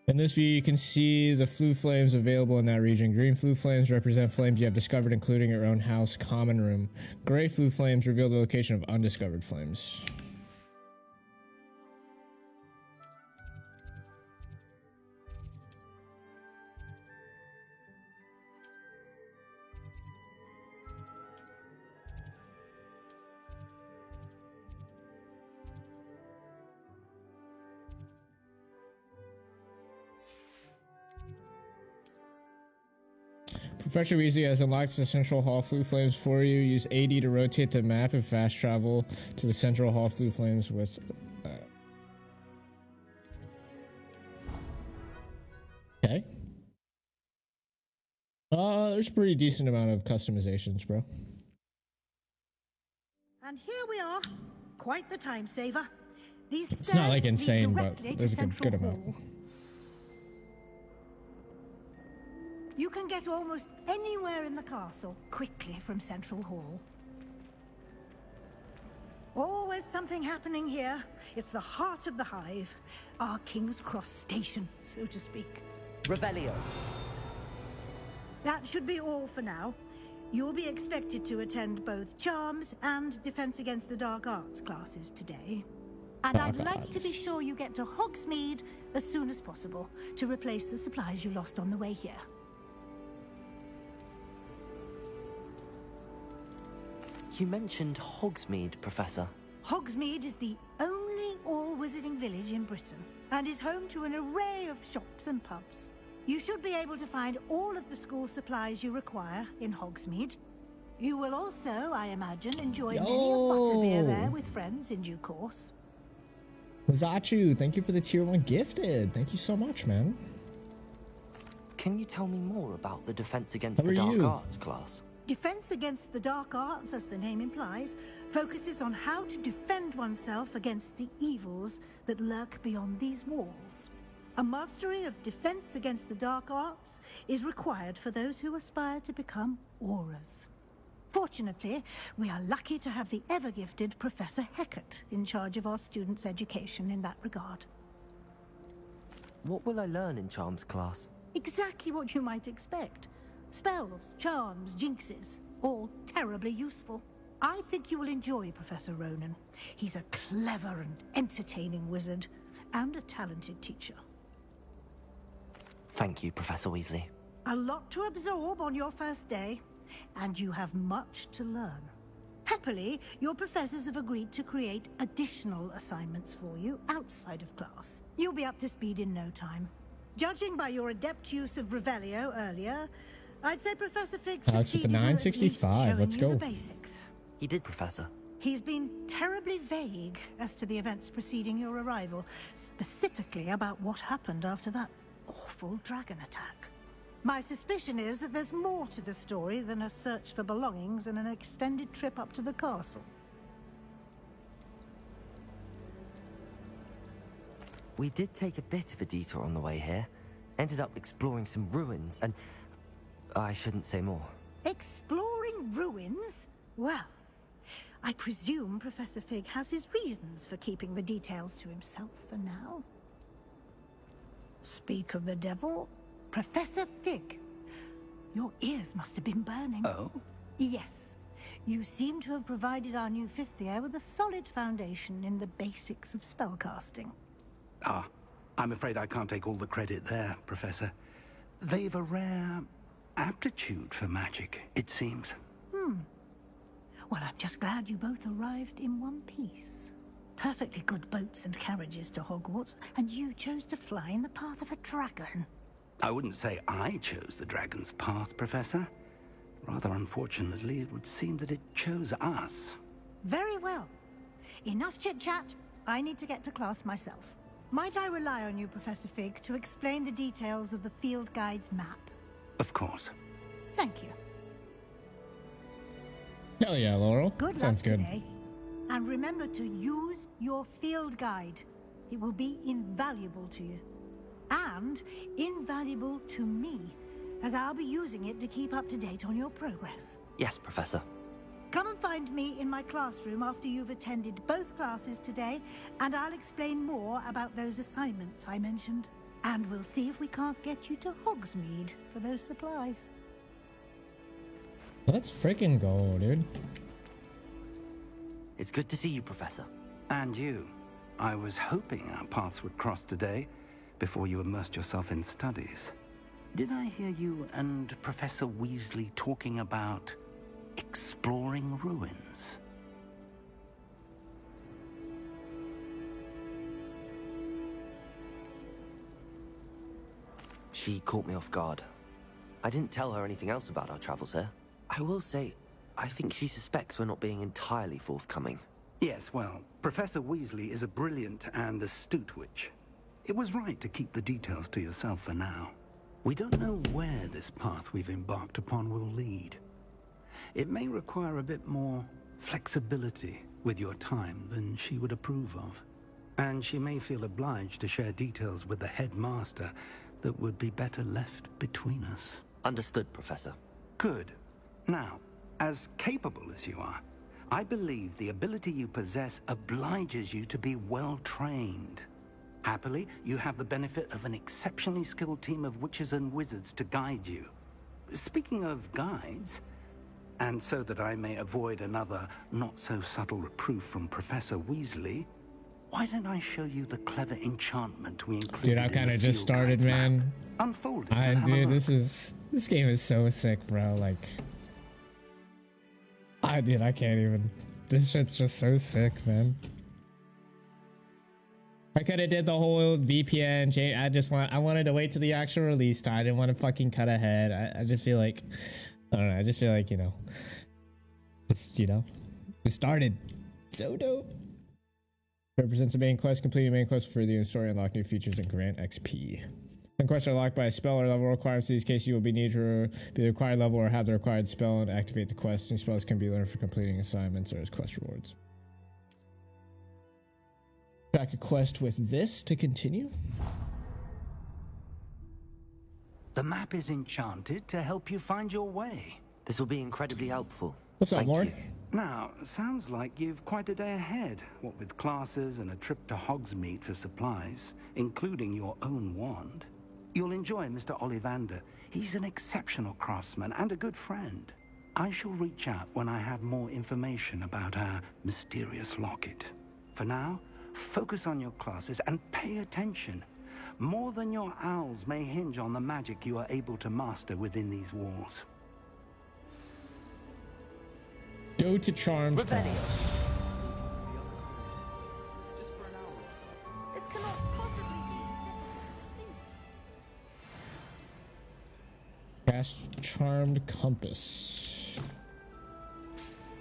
In this view, you can see the flue flames available in that region. Green flue flames represent flames you have discovered, including your own house common room. Gray flue flames reveal the location of undiscovered flames. Professor Weasley has unlocked the Central Hall flue flames for you. Use AD to rotate the map and fast travel to the Central Hall flue flames with... Okay. There's a pretty decent amount of customizations, bro. And here we are. Quite the time saver. These It's not like stairs lead insane, but directly to there's a Central good amount. Hall. You can get almost anywhere in the castle quickly from Central Hall. Always something happening here. It's the heart of the hive, our King's Cross station, so to speak. Revelio. That should be all for now. You'll be expected to attend both Charms and Defense Against the Dark Arts classes today. And I'd like to be sure you get to Hogsmeade as soon as possible to replace the supplies you lost on the way here. You mentioned Hogsmeade, Professor. Hogsmeade is the only all-wizarding village in Britain and is home to an array of shops and pubs. You should be able to find all of the school supplies you require in Hogsmeade. You will also, I imagine, enjoy many a butterbeer there with friends in due course. Zachu, thank you for the tier 1 gifted. Thank you so much, man. Can you tell me more about the Defense Against the Dark Arts class? Defense Against the Dark Arts, as the name implies, focuses on how to defend oneself against the evils that lurk beyond these walls. A mastery of Defense Against the Dark Arts is required for those who aspire to become Aurors. Fortunately, we are lucky to have the ever-gifted Professor Hecat in charge of our students' education in that regard. What will I learn in Charms class? Exactly what you might expect. Spells, charms, jinxes, all terribly useful. I think you will enjoy Professor Ronan. He's a clever and entertaining wizard, and a talented teacher. Thank you, Professor Weasley. A lot to absorb on your first day. and you have much to learn. Happily, your professors have agreed to create additional assignments for you outside of class. You'll be up to speed in no time. Judging by your adept use of Revelio earlier, I'd say Professor Fig Alex with the succeeded in at least 965. showing Let's you go. the basics. He did, Professor. He's been terribly vague as to the events preceding your arrival, specifically about what happened after that awful dragon attack. My suspicion is that there's more to the story than a search for belongings and an extended trip up to the castle. We did take a bit of a detour on the way here. Ended up exploring some ruins and... I shouldn't say more. Exploring ruins? Well, I presume Professor Fig has his reasons for keeping the details to himself for now. Speak of the devil, Professor Fig. Your ears must have been burning. Oh? Yes. You seem to have provided our new fifth year with a solid foundation in the basics of spellcasting. Ah, I'm afraid I can't take all the credit there, Professor. They've a rare aptitude for magic, it seems. Well, I'm just glad you both arrived in one piece. Perfectly good boats and carriages to Hogwarts, and you chose to fly in the path of a dragon. I wouldn't say I chose the dragon's path, Professor. Rather unfortunately, it would seem that it chose us. Very well. Enough chit-chat. I need to get to class myself. Might I rely on you, Professor Fig, to explain the details of the field guide's map? Of course. Thank you. Hell yeah, Laurel. Good luck Sounds good. today. And remember to use your field guide. It will be invaluable to you. And invaluable to me, as I'll be using it to keep up to date on your progress. Yes, Professor. Come and find me in my classroom after you've attended both classes today, and I'll explain more about those assignments I mentioned. And we'll see if we can't get you to Hogsmeade for those supplies. Let's freaking go, dude. It's good to see you, Professor. And you. I was hoping our paths would cross today, before you immersed yourself in studies. Did I hear you and Professor Weasley talking about exploring ruins? She caught me off guard. I didn't tell her anything else about our travels here. I will say, I think she suspects we're not being entirely forthcoming. Yes, well, Professor Weasley is a brilliant and astute witch. It was right to keep the details to yourself for now. We don't know where this path we've embarked upon will lead. It may require a bit more flexibility with your time than she would approve of. And she may feel obliged to share details with the headmaster that would be better left between us. Understood, Professor. Good. Now, as capable as you are, I believe the ability you possess obliges you to be well trained. Happily, you have the benefit of an exceptionally skilled team of witches and wizards to guide you. Speaking of guides, and so that I may avoid another not-so-subtle reproof from Professor Weasley, why don't I show you the clever enchantment we included? Dude, I kind of just started, man. Unfold it and have a Dude, look. this game is so sick, bro. Like, I can't even. This shit's just so sick, man. I could have did the whole VPN change. I wanted to wait till the actual release time. I didn't want to fucking cut ahead. I just feel like, I don't know. I just feel like, it started. So dope. Represents a main quest. Completing main quest for the story, unlock new features and grant XP. Some quests are locked by a spell or level requirements. In these cases, you will be need to be the required level or have the required spell and activate the quest. New spells can be learned for completing assignments or as quest rewards. Track a quest with this to continue. The map is enchanted to help you find your way. This will be incredibly helpful. What's up, Thank Mort? you. Now, sounds like you've quite a day ahead, what with classes and a trip to Hogsmeade for supplies, including your own wand. You'll enjoy Mr. Ollivander. He's an exceptional craftsman and a good friend. I shall reach out when I have more information about our mysterious locket. For now, focus on your classes and pay attention. More than your owls may hinge on the magic you are able to master within these walls. Go to Charms class. This cannot possibly be. Cast Charmed Compass.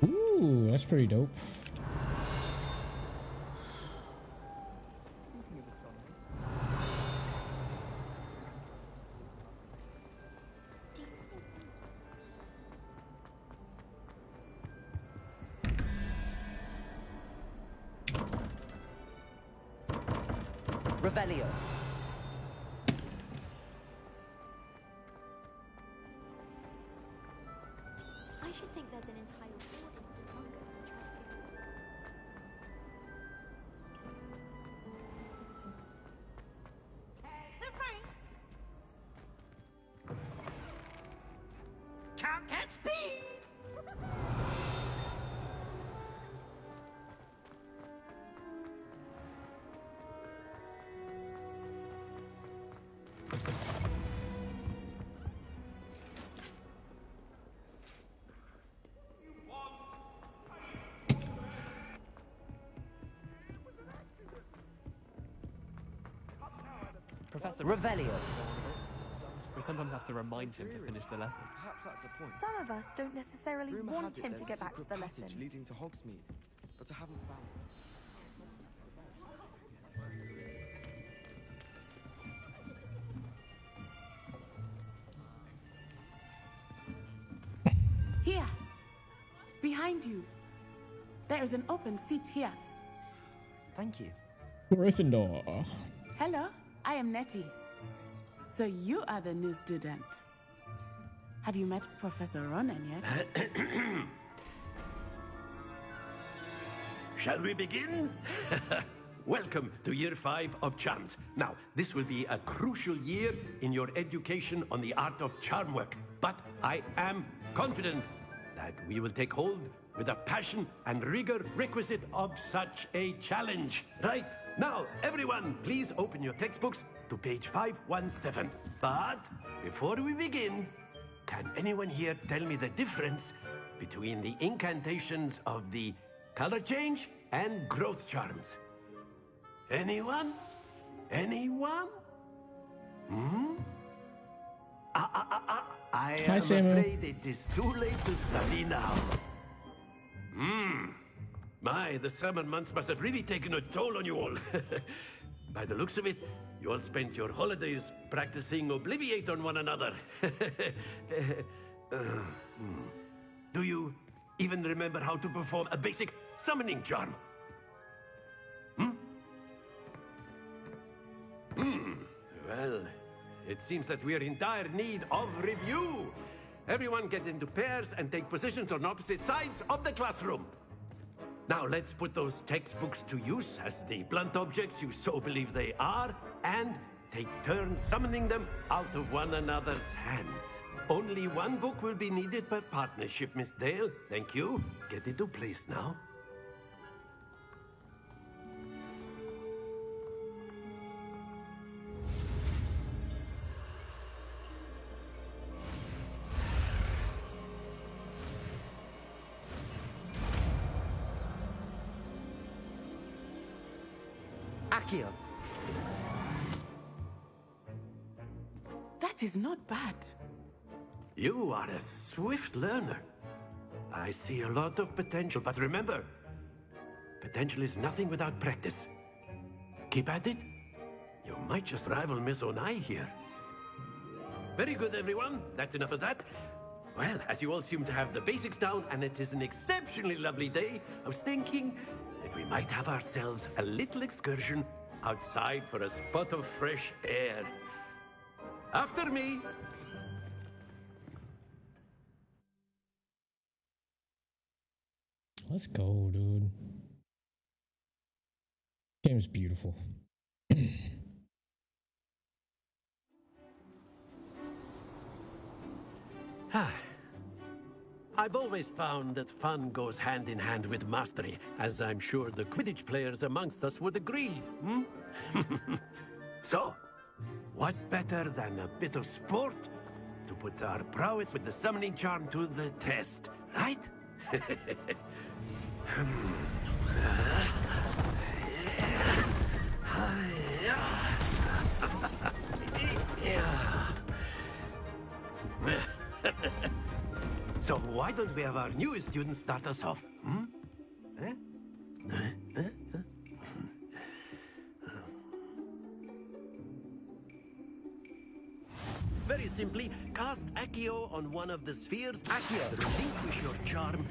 Ooh, that's pretty dope. Revelio. I should think there's an entire war in Sisonga The race. Can't catch me. Professor Revelio. We sometimes have to remind him to finish the lesson. Perhaps that's the point. Some of us don't necessarily Rumor want has it him there's to a get back to secret the passage lesson. leading to Hogsmeade, but I haven't found it. Here, behind you. There is an open seat here. Thank you. Gryffindor. Hello, I am Nettie. So you are the new student. Have you met Professor Ronan yet? Shall we begin? Welcome to Year 5 of Charms. Now, this will be a crucial year in your education on the art of charm work. But I am confident that we will take hold with the passion and rigor requisite of such a challenge. Right, now, everyone, please open your textbooks to page 517. But before we begin, can anyone here tell me the difference between the incantations of the color change and growth charms? Anyone? Anyone? Hmm? I am afraid it is too late to study now. My, the summer months must have really taken a toll on you all. By the looks of it, you all spent your holidays practicing Obliviate on one another. Do you even remember how to perform a basic summoning charm? Well, it seems that we are in dire need of review. Everyone get into pairs and take positions on opposite sides of the classroom. Now let's put those textbooks to use as the blunt objects you so believe they are, and take turns summoning them out of one another's hands. Only one book will be needed per partnership, Miss Dale. Thank you. Get into place now. Accio. That is not bad. You are a swift learner. I see a lot of potential, but remember, potential is nothing without practice. Keep at it. You might just rival Miss Onai here. Very good, everyone. That's enough of that. Well, as you all seem to have the basics down, and it is an exceptionally lovely day, I was thinking that we might have ourselves a little excursion outside for a spot of fresh air. After me. Let's go, dude. Game is beautiful. I've always found that fun goes hand in hand with mastery, as I'm sure the Quidditch players amongst us would agree. So, what better than a bit of sport to put our prowess with the summoning charm to the test, right? So why don't we have our newest student start us off? Hmm? Eh? Very simply, cast Accio on one of the spheres. Accio, relinquish your charm.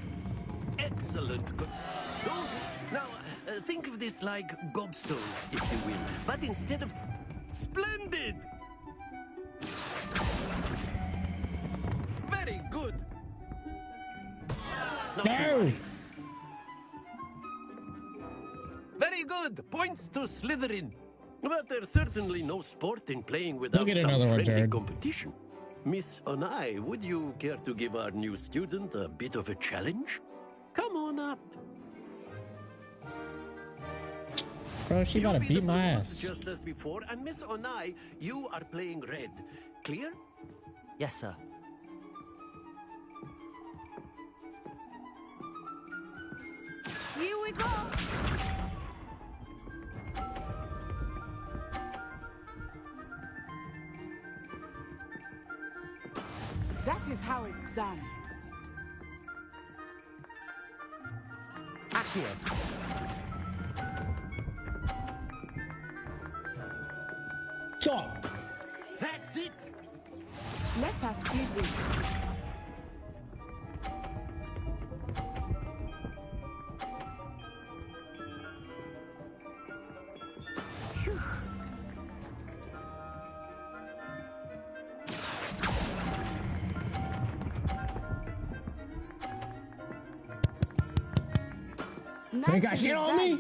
Excellent. Don't. Now, think of this like gobstones, if you will. But instead of... Splendid! Very good. No! Very good. Points to Slytherin. But there's certainly no sport in playing without We'll get some another one, friendly Jared. competition. Miss Onai, would you care to give our new student a bit of a challenge? Come on up. Bro, she about to beat my Blues, ass. just as before, and Miss Onai, you are playing red. Clear? Yes, sir. Here we go. That is how it's done. Accio. Talk. That's it. Let us see this. Phew. You ain't got shit on me?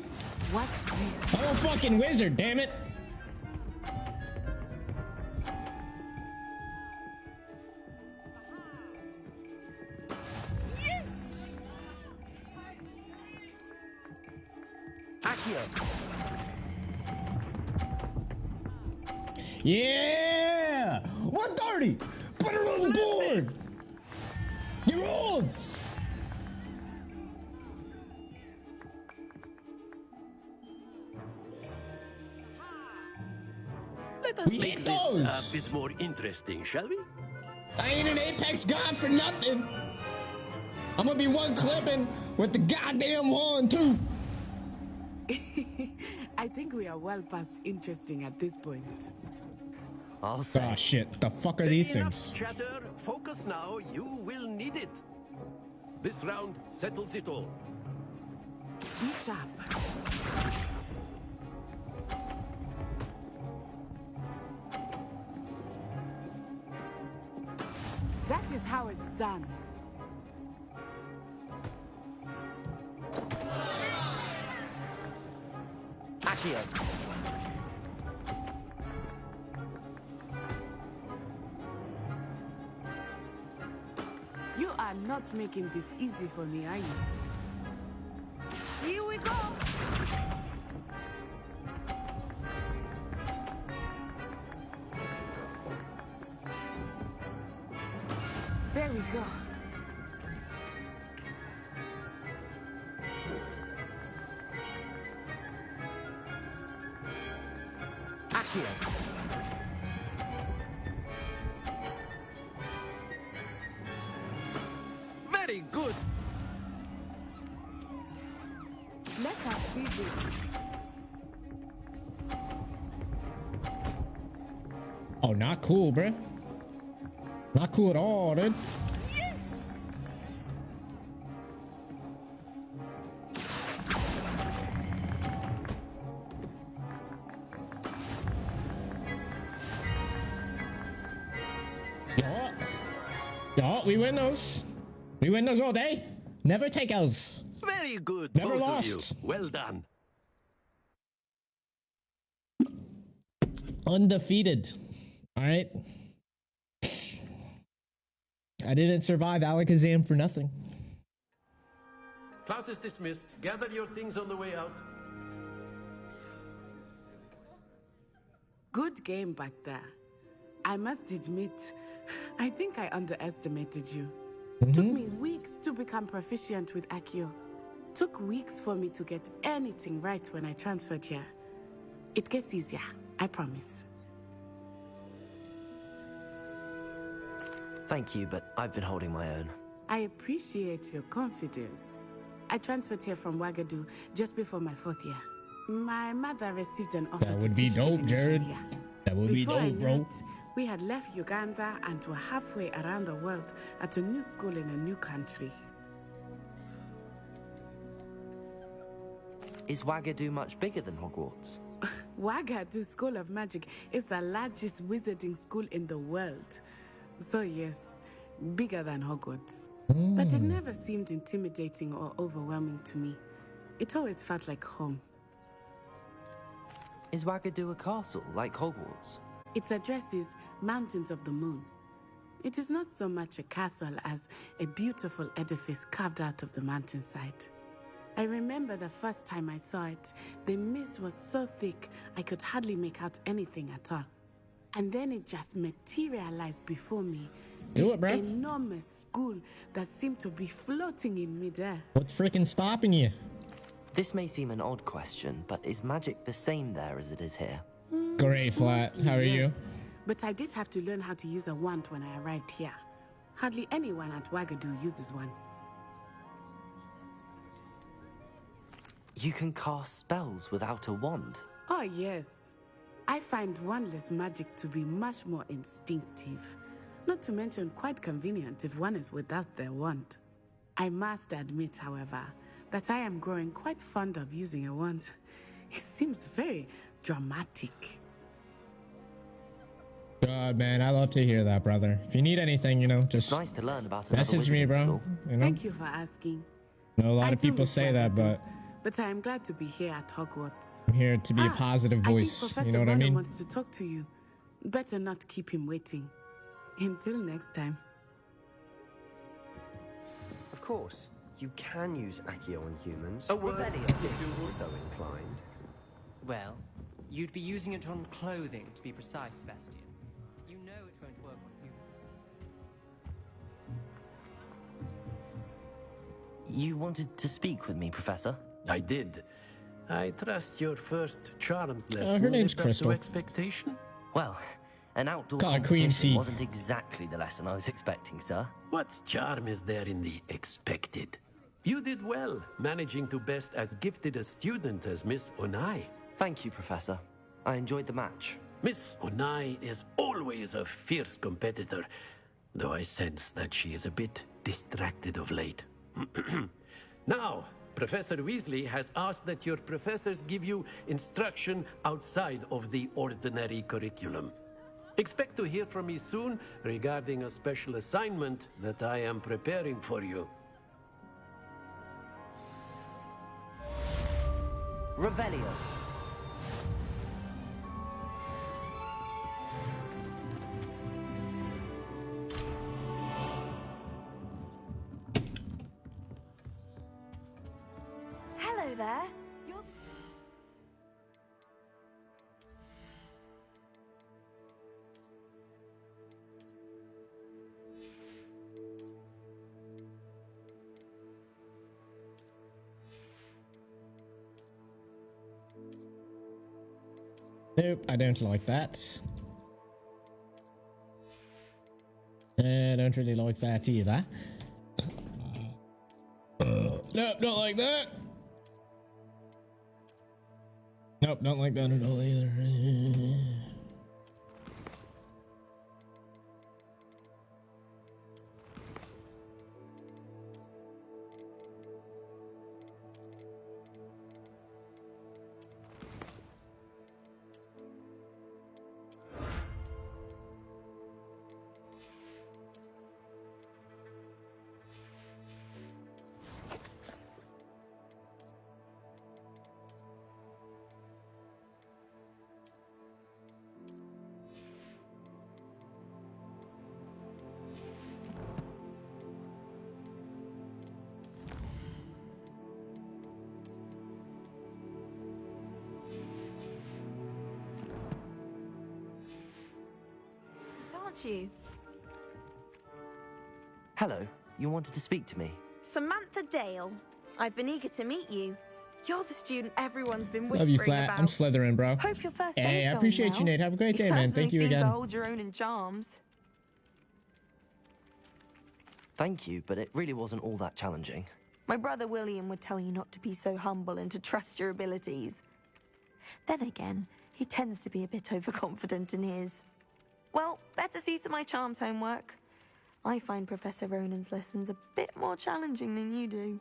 Watch this. I'm a fucking wizard, damn it. Accio. Yeah! 130! Put it on the board! You're old! Let us We make hit this those. a bit more interesting, shall we? I ain't an Apex god for nothing. I'm gonna be one clipping with the goddamn wand too. I think we are well past interesting at this point. I'll say. Oh shit, the fuck are these Enough things? chatter. Focus now. You will need it. This round settles it all. Be sharp. That is how it's done. Accio. You are not making this easy for me, are you? Here we go. There we go. Accio. Very good. Let us see this. Oh, not cool, bruh. Not cool at all, dude. Yeah, we win those. We win those all day. Never take L's. Very good. Never both lost. Of you. Well done. Undefeated. All right. I didn't survive Alakazam for nothing. Class is dismissed. Gather your things on the way out. Good game back there. I must admit, I think I underestimated you. Took me weeks to become proficient with Accio. Took weeks for me to get anything right when I transferred here. It gets easier, I promise. Thank you, but I've been holding my own. I appreciate your confidence. I transferred here from Wagadu just before my 4th year. My mother received an offer That to would be teach dope, divination Jared. here. That would be Before I dope, knew bro. it, we had left Uganda and were halfway around the world at a new school in a new country. Is Wagadu much bigger than Hogwarts? Wagadu School of Magic is the largest wizarding school in the world. So yes, bigger than Hogwarts. But it never seemed intimidating or overwhelming to me. It always felt like home. Is Wagadu a castle, like Hogwarts? Its address is Mountains of the Moon. It is not so much a castle as a beautiful edifice carved out of the mountainside. I remember the first time I saw it, the mist was so thick I could hardly make out anything at all. And then it just materialized before me. Do it, bro. This enormous school that seemed to be floating in midair. What's freaking stopping you? This may seem an odd question, but is magic the same there as it is here? Great, Flat. How are you? Yes, but I did have to learn how to use a wand when I arrived here. Hardly anyone at Wagadu uses one. You can cast spells without a wand? Oh, yes. I find wandless magic to be much more instinctive. Not to mention quite convenient if one is without their wand. I must admit, however, that I am growing quite fond of using a wand. It seems very dramatic. God, man, I love to hear that, brother. If you need anything, you know, just Nice to learn about message me, bro. You know? Thank you for asking. I know a lot I of do people miss say that, Wagadu, but I am glad to be here at Hogwarts. I'm here to be a positive voice. I think Professor You know what I Vernon mean? wants to talk to you. Better not keep him waiting. Until next time. Of course, you can use Accio on humans. A word, if you're so inclined. Well, you'd be using it on clothing, to be precise, Sebastian. You know it won't work on humans. You wanted to speak with me, Professor? I did. I trust your first charms her lesson name's lived up Crystal. to expectation. Well, an outdoor God, Queen competition C. wasn't exactly the lesson I was expecting, sir. What charm is there in the expected? You did well, managing to best as gifted a student as Miss Onai. Thank you, Professor. I enjoyed the match. Miss Onai is always a fierce competitor, though I sense that she is a bit distracted of late. Now, Professor Weasley has asked that your professors give you instruction outside of the ordinary curriculum. Expect to hear from me soon regarding a special assignment that I am preparing for you. Revelio. Hello there. You're... Nope, I don't like that. I don't really like that either. Nope, don't like that. Nope, don't like that at all either. Aren't you? Hello. you wanted to speak to me? Samantha Dale. I've been eager to meet you. You're the student everyone's been Love whispering you, Flat. about. I'm Slytherin, bro. Hope your first Hey, day's I going appreciate well. you, Nate. Have a great day, man. Thank you certainly again. seem to hold your own in charms. Thank you, but it really wasn't all that challenging. My brother William would tell you not to be so humble and to trust your abilities. Then again, he tends to be a bit overconfident in his. Well, better see to my charms homework. I find Professor Ronan's lessons a bit more challenging than you do.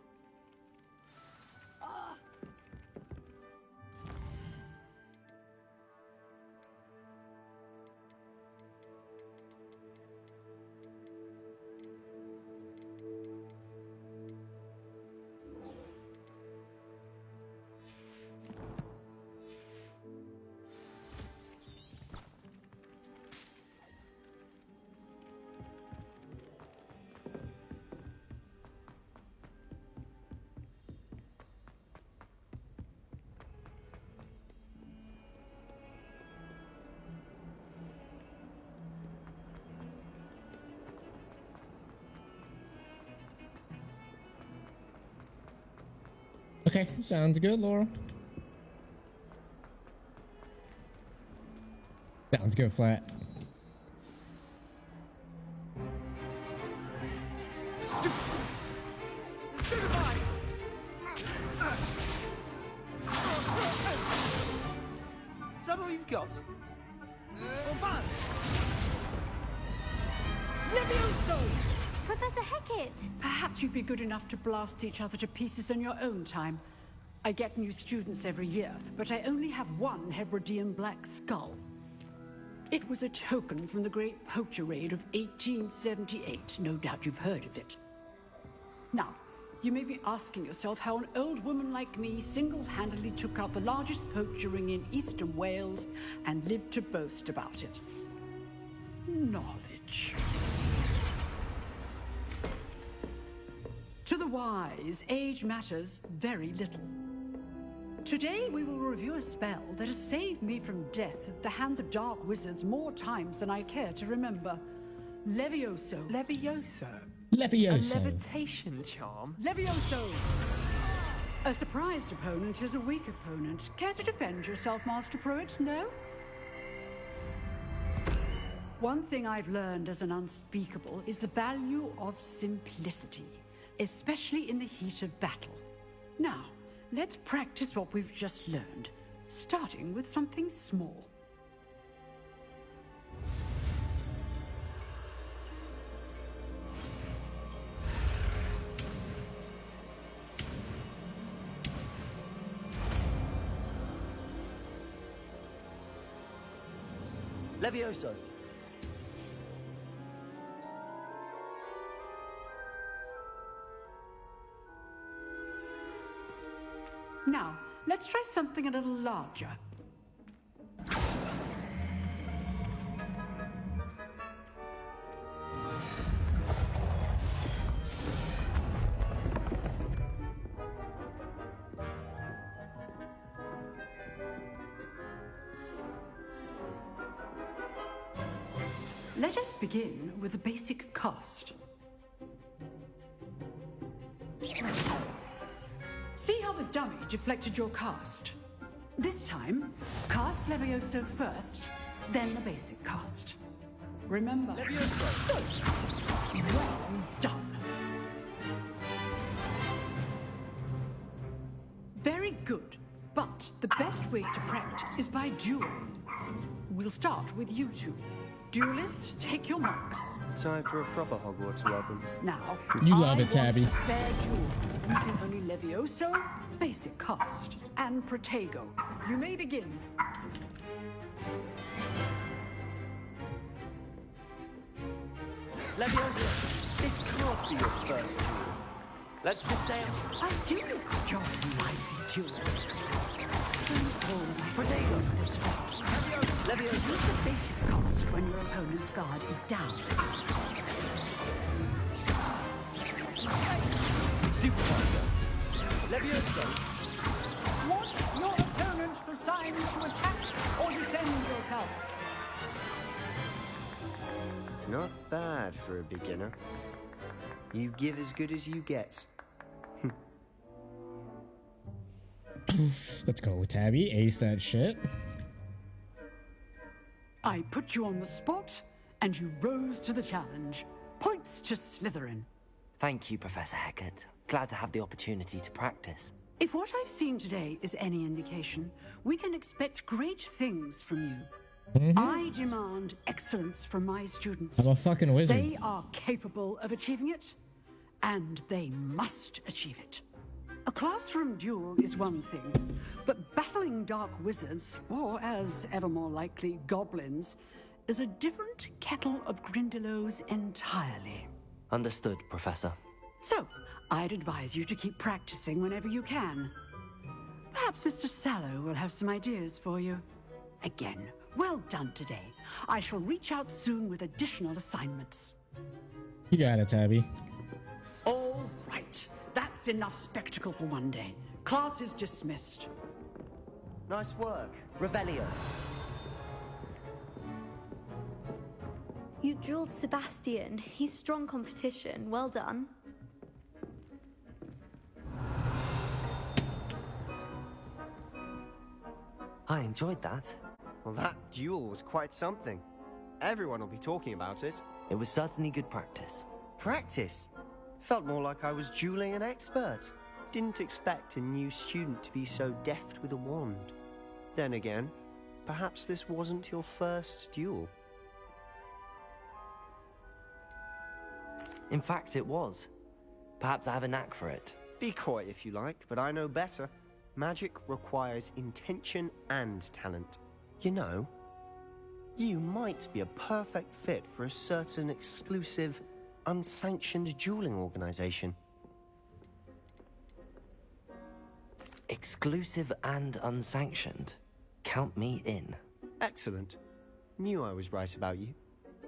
Okay, sounds good, Laura. Sounds good, Flat. Is that all you've got? Levioso! Professor Hecat! Perhaps you'd be good enough to blast each other to pieces in your own time. I get new students every year, but I only have one Hebridean black skull. It was a token from the Great Poacher Raid of 1878. No doubt you've heard of it. Now, you may be asking yourself how an old woman like me single-handedly took out the largest poacher ring in eastern Wales and lived to boast about it. Knowledge. To the wise, age matters very little. Today we will review a spell that has saved me from death at the hands of dark wizards more times than I care to remember. Levioso. Levioso? Levioso. A levitation charm? Levioso! A surprised opponent is a weak opponent. Care to defend yourself, Master Pruitt? No? One thing I've learned as an unspeakable is the value of simplicity, especially in the heat of battle. Now, let's practice what we've just learned, starting with something small. Levioso! Now, let's try something a little larger. Let us begin with the basic cast. See how the dummy deflected your cast? This time, cast Levioso first, then the basic cast. Remember, Levioso. Well done. Very good, but the best way to practice is by duel. We'll start with you two. Duelists, take your marks. Time for a proper Hogwarts weapon. Now, You love it, I want Tabby. a fair duel, using only Levioso, basic cast, and Protego. You may begin. Levioso, this can't be your first duel. Let's just say I do enjoy my duel. Protego. Levioso, use the basic cast when your opponent's guard is down. Stupid Tiger. Levioso. Watch your opponent for signs to attack or defend yourself. Not bad for a beginner. You give as good as you get. Let's go, Tabby. Ace that shit. I put you on the spot, and you rose to the challenge. Points to Slytherin. Thank you, Professor Hecat. Glad to have the opportunity to practice. If what I've seen today is any indication, we can expect great things from you. I demand excellence from my students. I'm a fucking wizard. They are capable of achieving it, and they must achieve it. A classroom duel is one thing, but battling dark wizards, or as ever more likely, goblins, is a different kettle of Grindylows entirely. Understood, Professor. So, I'd advise you to keep practicing whenever you can. Perhaps Mr. Sallow will have some ideas for you. Again, well done today. I shall reach out soon with additional assignments. You got it, Tabby. All right. That's enough spectacle for one day. Class is dismissed. Nice work. Revelio. You drilled Sebastian. He's strong competition. Well done. I enjoyed that. Well, that duel was quite something. Everyone will be talking about it. It was certainly good practice. Practice? Felt more like I was dueling an expert. Didn't expect a new student to be so deft with a wand. Then again, perhaps this wasn't your first duel. In fact, it was. Perhaps I have a knack for it. Be coy if you like, but I know better. Magic requires intention and talent. You know, you might be a perfect fit for a certain exclusive, unsanctioned dueling organization. Exclusive and unsanctioned. Count me in. Excellent. Knew I was right about you.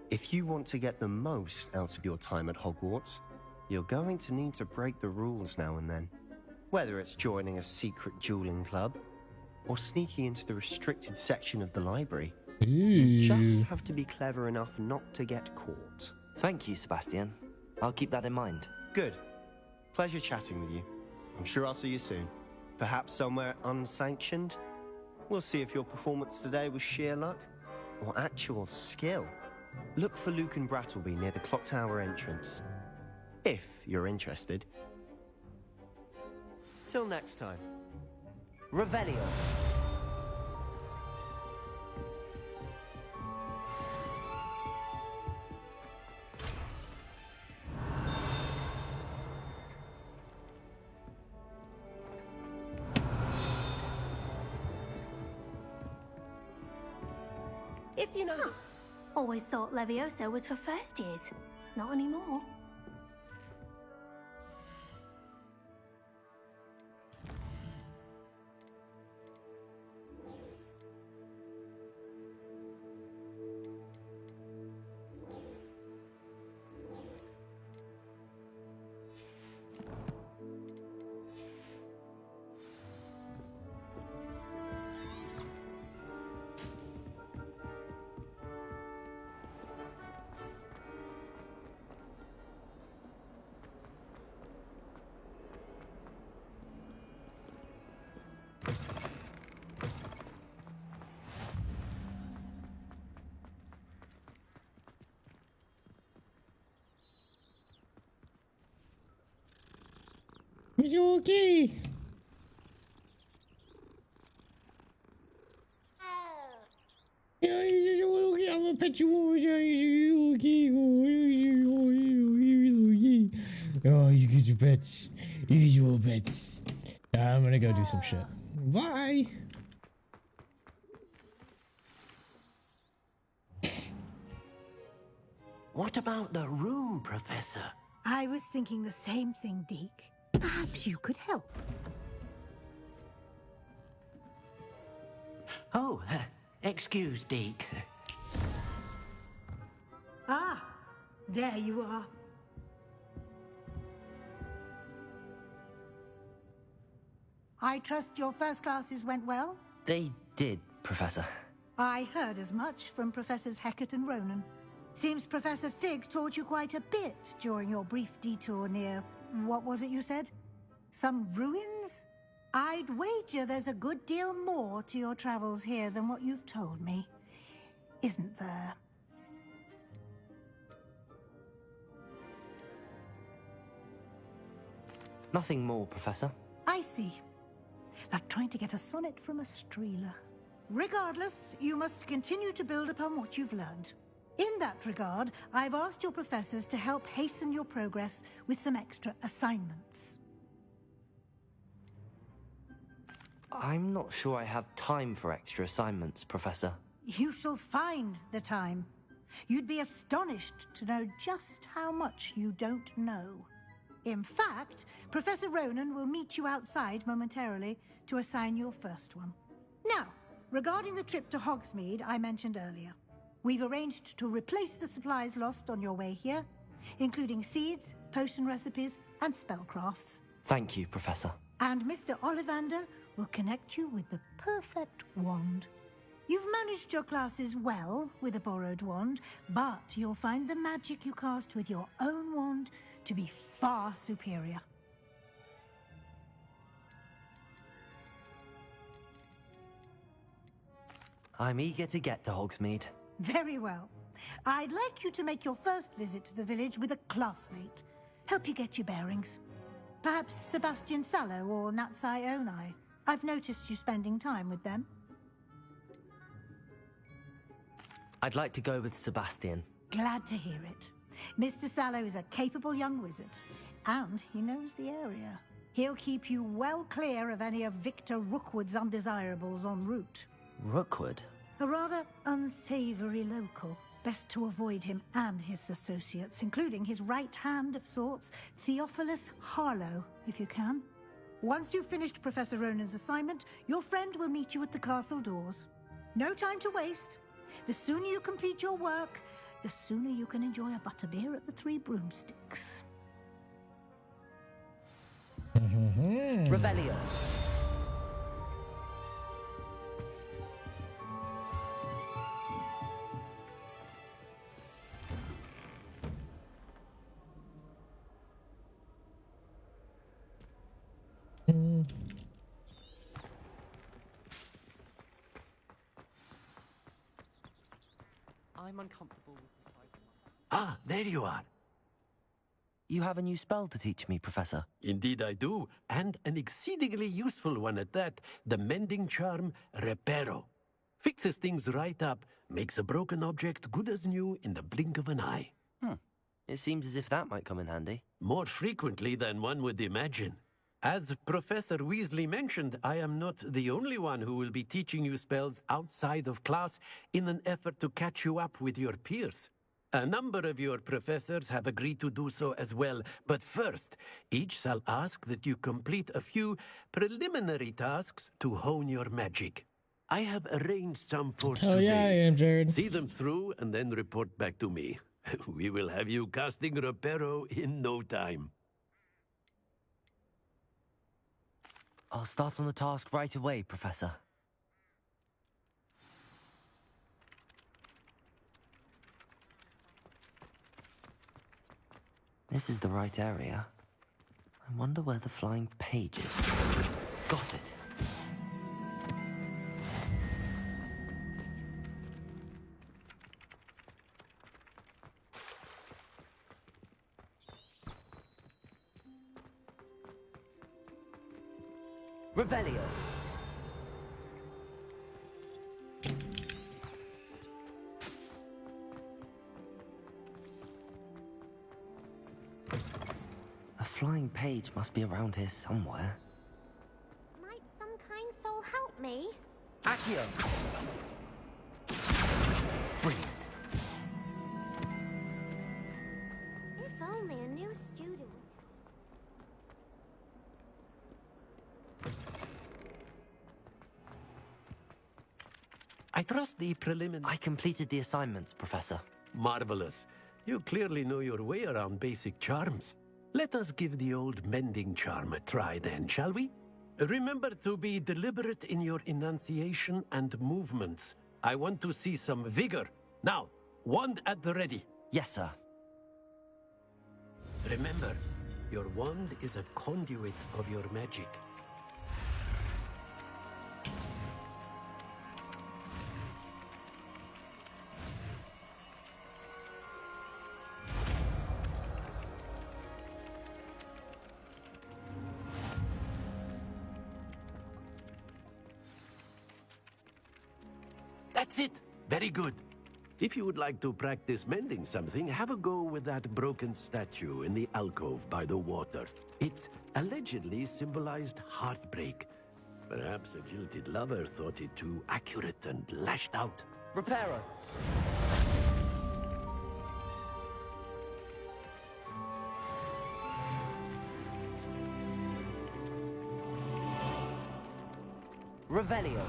If you want to get the most out of your time at Hogwarts, you're going to need to break the rules now and then. Whether it's joining a secret dueling club, or sneaking into the restricted section of the library. You just have to be clever enough not to get caught. Thank you, Sebastian. I'll keep that in mind. Good. Pleasure chatting with you. I'm sure I'll see you soon. Perhaps somewhere unsanctioned? We'll see if your performance today was sheer luck, or actual skill. Look for Luke and Brattleby near the clock tower entrance. If you're interested. Till next time. Revelio. If you know... Always thought Levioso was for first years. Not anymore. Is you okay? Yeah, is you okay? I'm gonna pet you over there. Is you okay? Oh, you get your pets. You get your pets. I'm gonna go do some shit. Bye. What about the room, Professor? I was thinking the same thing, Deke. Perhaps you could help. Oh, excuse, Deke. Ah, there you are. I trust your first classes went well? They did, Professor. I heard as much from Professors Hecat and Ronan. Seems Professor Fig taught you quite a bit during your brief detour near... what was it you said? Some ruins? I'd wager there's a good deal more to your travels here than what you've told me. Isn't there? Nothing more, Professor. I see. Like trying to get a sonnet from a streeler. Regardless, you must continue to build upon what you've learned. In that regard, I've asked your professors to help hasten your progress with some extra assignments. I'm not sure I have time for extra assignments, Professor. You shall find the time. You'd be astonished to know just how much you don't know. In fact, Professor Ronan will meet you outside momentarily to assign your first one. Now, regarding the trip to Hogsmeade I mentioned earlier, we've arranged to replace the supplies lost on your way here, including seeds, potion recipes, and spellcrafts. Thank you, Professor. And Mr. Ollivander will connect you with the perfect wand. You've managed your classes well with a borrowed wand, but you'll find the magic you cast with your own wand to be far superior. I'm eager to get to Hogsmeade. Very well. I'd like you to make your first visit to the village with a classmate. Help you get your bearings. Perhaps Sebastian Sallow or Natsai Onai. I've noticed you spending time with them. I'd like to go with Sebastian. Glad to hear it. Mr. Sallow is a capable young wizard, and he knows the area. He'll keep you well clear of any of Victor Rookwood's undesirables en route. Rookwood? A rather unsavory local. Best to avoid him and his associates, including his right hand of sorts, Theophilus Harlow, if you can. Once you've finished Professor Ronan's assignment, your friend will meet you at the castle doors. No time to waste. The sooner you complete your work, the sooner you can enjoy a butterbeer at the Three Broomsticks. Revelio. I'm uncomfortable with the sight of my... Ah, there you are. You have a new spell to teach me, Professor. Indeed I do, and an exceedingly useful one at that. The mending charm, Reparo. Fixes things right up, makes a broken object good as new in the blink of an eye. It seems as if that might come in handy. More frequently than one would imagine. As Professor Weasley mentioned, I am not the only one who will be teaching you spells outside of class in an effort to catch you up with your peers. A number of your professors have agreed to do so as well, but first, each shall ask that you complete a few preliminary tasks to hone your magic. I have arranged some for today. Oh yeah, I am, Jared. See them through and then report back to me. We will have you casting Reparo in no time. I'll start on the task right away, Professor. This is the right area. I wonder where the flying page is. Got it. Revelio. A flying page must be around here somewhere. Might some kind soul help me? Accio! Brilliant. If only a new student. I trust the preliminary... I completed the assignments, Professor. Marvelous. You clearly know your way around basic charms. Let us give the old mending charm a try then, shall we? Remember to be deliberate in your enunciation and movements. I want to see some vigor. Now, Wand at the ready. Yes, sir. Remember, your wand is a conduit of your magic. That's it. Very good. If you would like to practice mending something, have a go with that broken statue in the alcove by the water. It allegedly symbolized heartbreak. Perhaps a jilted lover thought it too accurate and lashed out. Reparo. Revelio.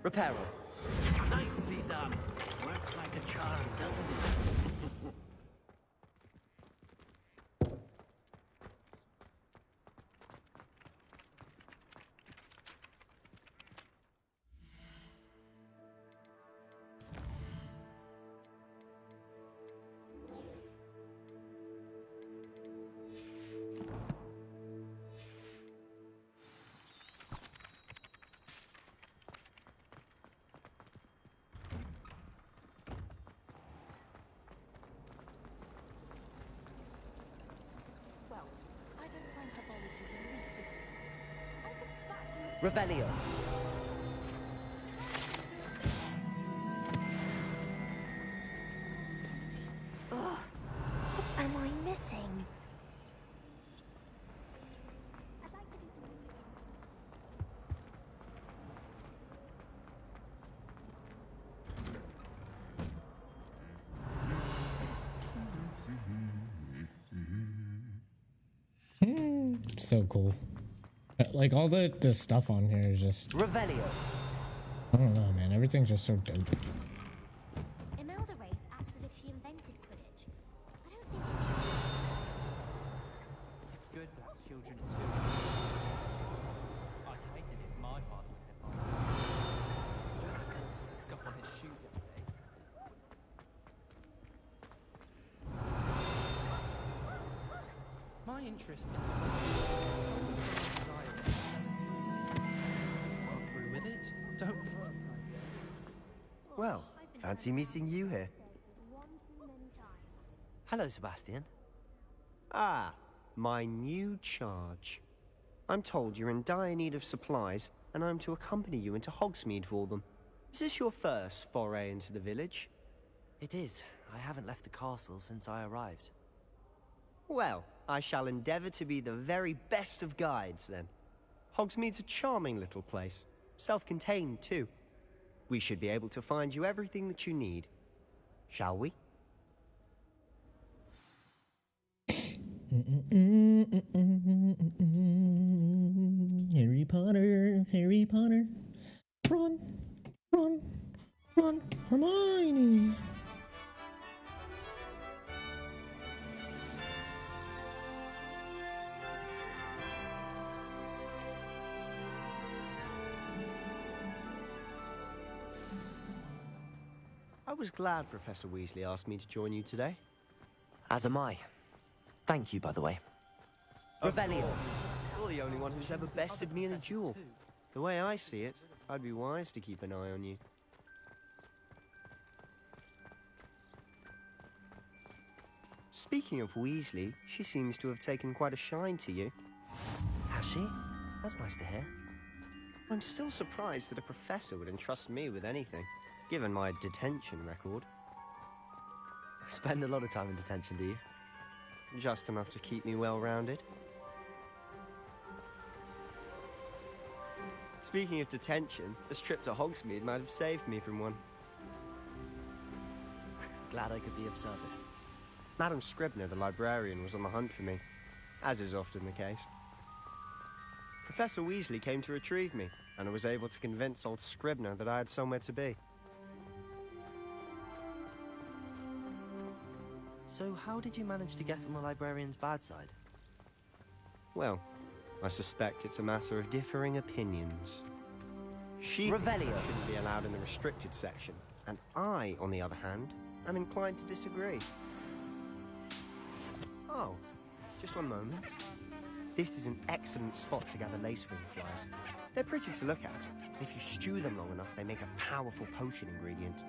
Reparo. Nicely done. Works like a charm, doesn't it? Revelio. Ugh, what am I missing? So cool. Like all the stuff on here is just Revelio. I don't know, man. Everything's just so dope. Imelda Race acts as if she invented Quidditch. I don't think she... It's good to have children at school. I'd hate it if my father was their father. I noticed the scuff on his shoe the other day. My interest in with it. Don't work. Well, fancy meeting you here. Hello, Sebastian. Ah, my new charge. I'm told you're in dire need of supplies, and I'm to accompany you into Hogsmeade for them. Is this your first foray into the village? It is. I haven't left the castle since I arrived. Well, I shall endeavor to be the very best of guides, then. Hogsmeade's a charming little place. Self-contained, too. We should be able to find you everything that you need. Shall we? Harry Potter, Harry Potter. Run, run, run, Hermione. I was glad Professor Weasley asked me to join you today. As am I. Thank you, by the way. Revelio. You're the only one who's ever bested me in a duel. The way I see it, I'd be wise to keep an eye on you. Speaking of Weasley, she seems to have taken quite a shine to you. Has she? That's nice to hear. I'm still surprised that a professor would entrust me with anything, given my detention record. Spend a lot of time in detention, do you? Just enough to keep me well-rounded. Speaking of detention, this trip to Hogsmeade might have saved me from one. Glad I could be of service. Madam Scribner, the librarian, was on the hunt for me, as is often the case. Professor Weasley came to retrieve me, and I was able to convince old Scribner that I had somewhere to be. So how did you manage to get on the librarian's bad side? Well, I suspect it's a matter of differing opinions. She thinks I shouldn't be allowed in the restricted section, and I, on the other hand, am inclined to disagree. Oh, just one moment. This is an excellent spot to gather lacewing flies. They're pretty to look at. If you stew them long enough, they make a powerful potion ingredient.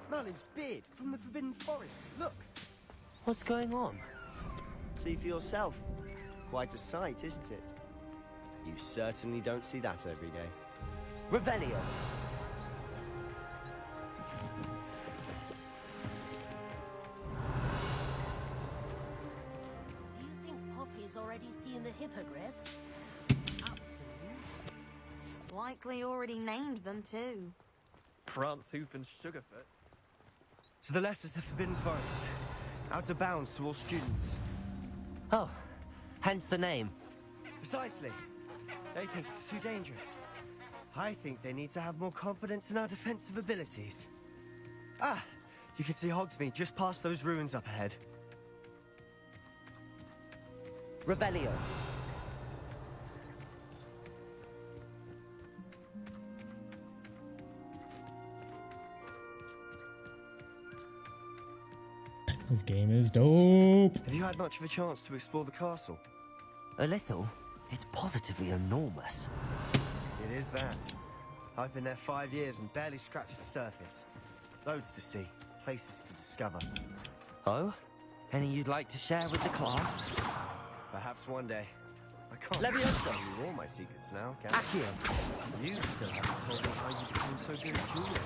Merlin's beard from the Forbidden Forest. Look! What's going on? See for yourself. Quite a sight, isn't it? You certainly don't see that every day. Revelio! Do you think Poppy's already seen the hippogriffs? Likely already named them too. Prance, Hoof, and Sugarfoot. To the left is the Forbidden Forest. Out of bounds to all students. Oh, hence the name. Precisely. They think it's too dangerous. I think they need to have more confidence in our defensive abilities. Ah, you can see Hogsmeade just past those ruins up ahead. Revelio. This game is dope. Have you had much of a chance to explore the castle? A little. It's positively enormous. It is that. I've been there 5 years and barely scratched the surface. Loads to see, places to discover. Oh? Any you'd like to share with the class? Perhaps one day. I can't Leviosa. tell you all my secrets now, can I? Accio. You still haven't told me how you became so good at judo.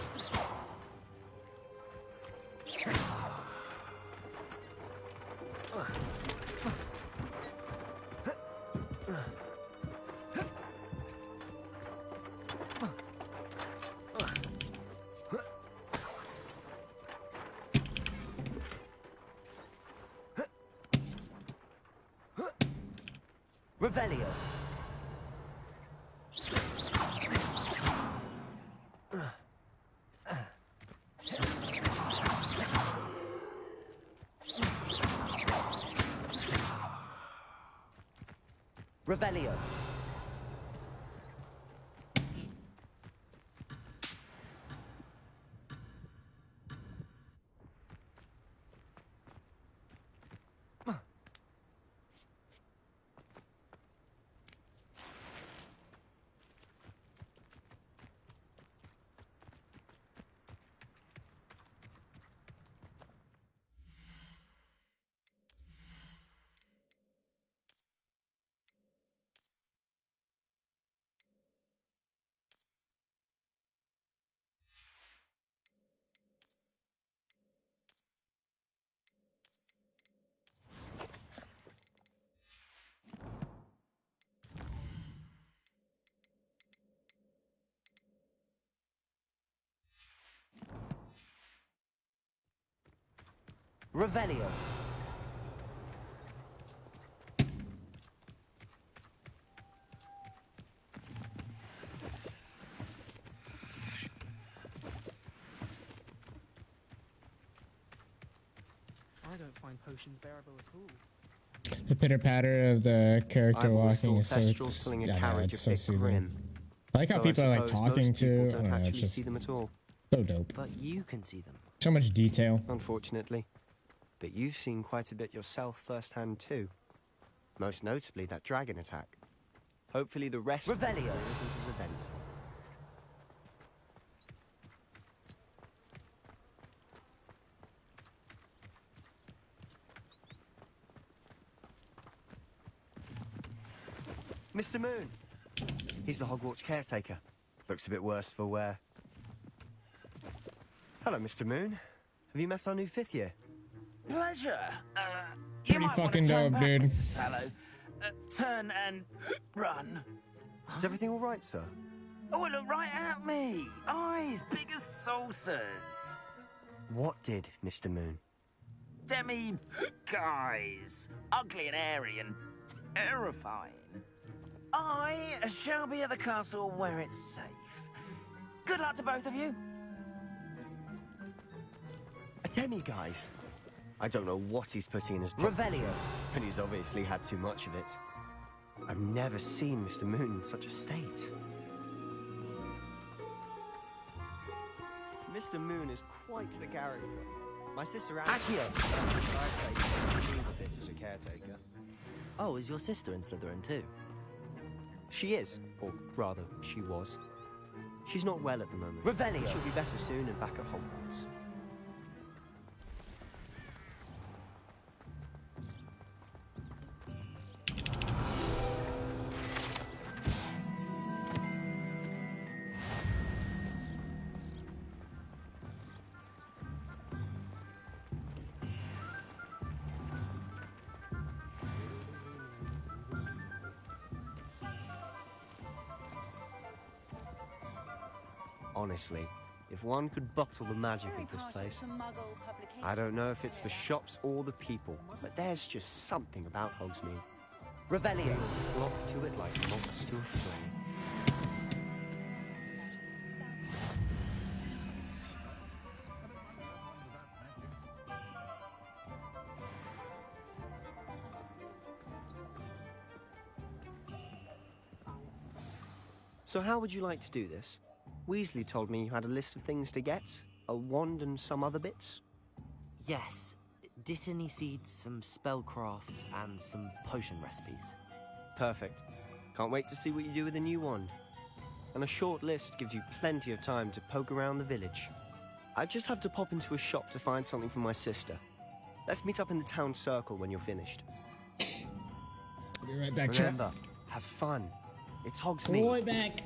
Revelio. Revelio. Revelio. I don't find potions bearable at all. The pitter patter of the character I've always walking is thought so. Thestrals pulling a Yeah, no, carriage it's a so bit soothing. grim. I like how Though people are like suppose talking most people to. I don't don't know, it's actually just see them at all. so dope. But you can see them. So much detail. Unfortunately. But you've seen quite a bit yourself firsthand too. Most notably that dragon attack. Hopefully the rest of the Revelio. isn't as eventful. Mr. Moon. He's the Hogwarts caretaker. Looks a bit worse for wear. Hello, Mr. Moon. Have you met our new 5th year? Pleasure. You Pretty might want to fucking turn dope, back, dude. Mr. Sallow. Turn and run. Is everything all right, sir? Oh, look right at me! Eyes big as saucers! What did, Mr. Moon? Guys, ugly and hairy and terrifying. I shall be at the castle where it's safe. Good luck to both of you. A demi-guise? I don't know what he's putting in his pocket. Revelio. And he's obviously had too much of it. I've never seen Mr. Moon in such a state. Mr. Moon is quite the character. My sister Accio! I'd say he's a bit as a caretaker. Oh, is your sister in Slytherin too? She is, or rather, she was. She's not well at the moment. Revelio. She'll be better soon and back at Hogwarts. Honestly, if one could bottle the magic of this place. I don't know if it's the shops or the people, but there's just something about Hogsmeade. Revelio. Flock to it like moths to a flame. So how would you like to do this? Weasley told me you had a list of things to get. A wand and some other bits. Yes. Dittany seeds, some spellcrafts, and some potion recipes. Perfect. Can't wait to see what you do with the new wand. And a short list gives you plenty of time to poke around the village. I just have to pop into a shop to find something for my sister. Let's meet up in the town circle when you're finished. I'll be right back, chat. Remember, have fun. It's Hogsmeade. Right back.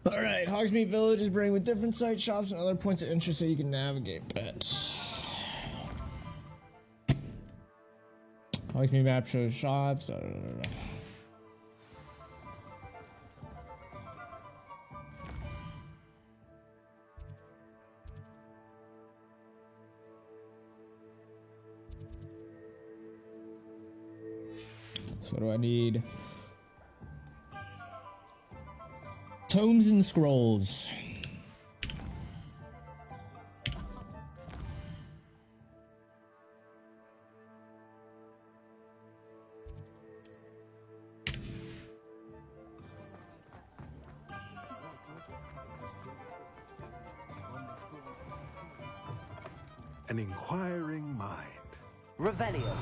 Alright, Hogsmeade Village is bringing with different site shops and other points of interest so you can navigate pets. Hogsmeade map shows shops. So what do I need? Tomes and scrolls. An inquiring mind. Revelio.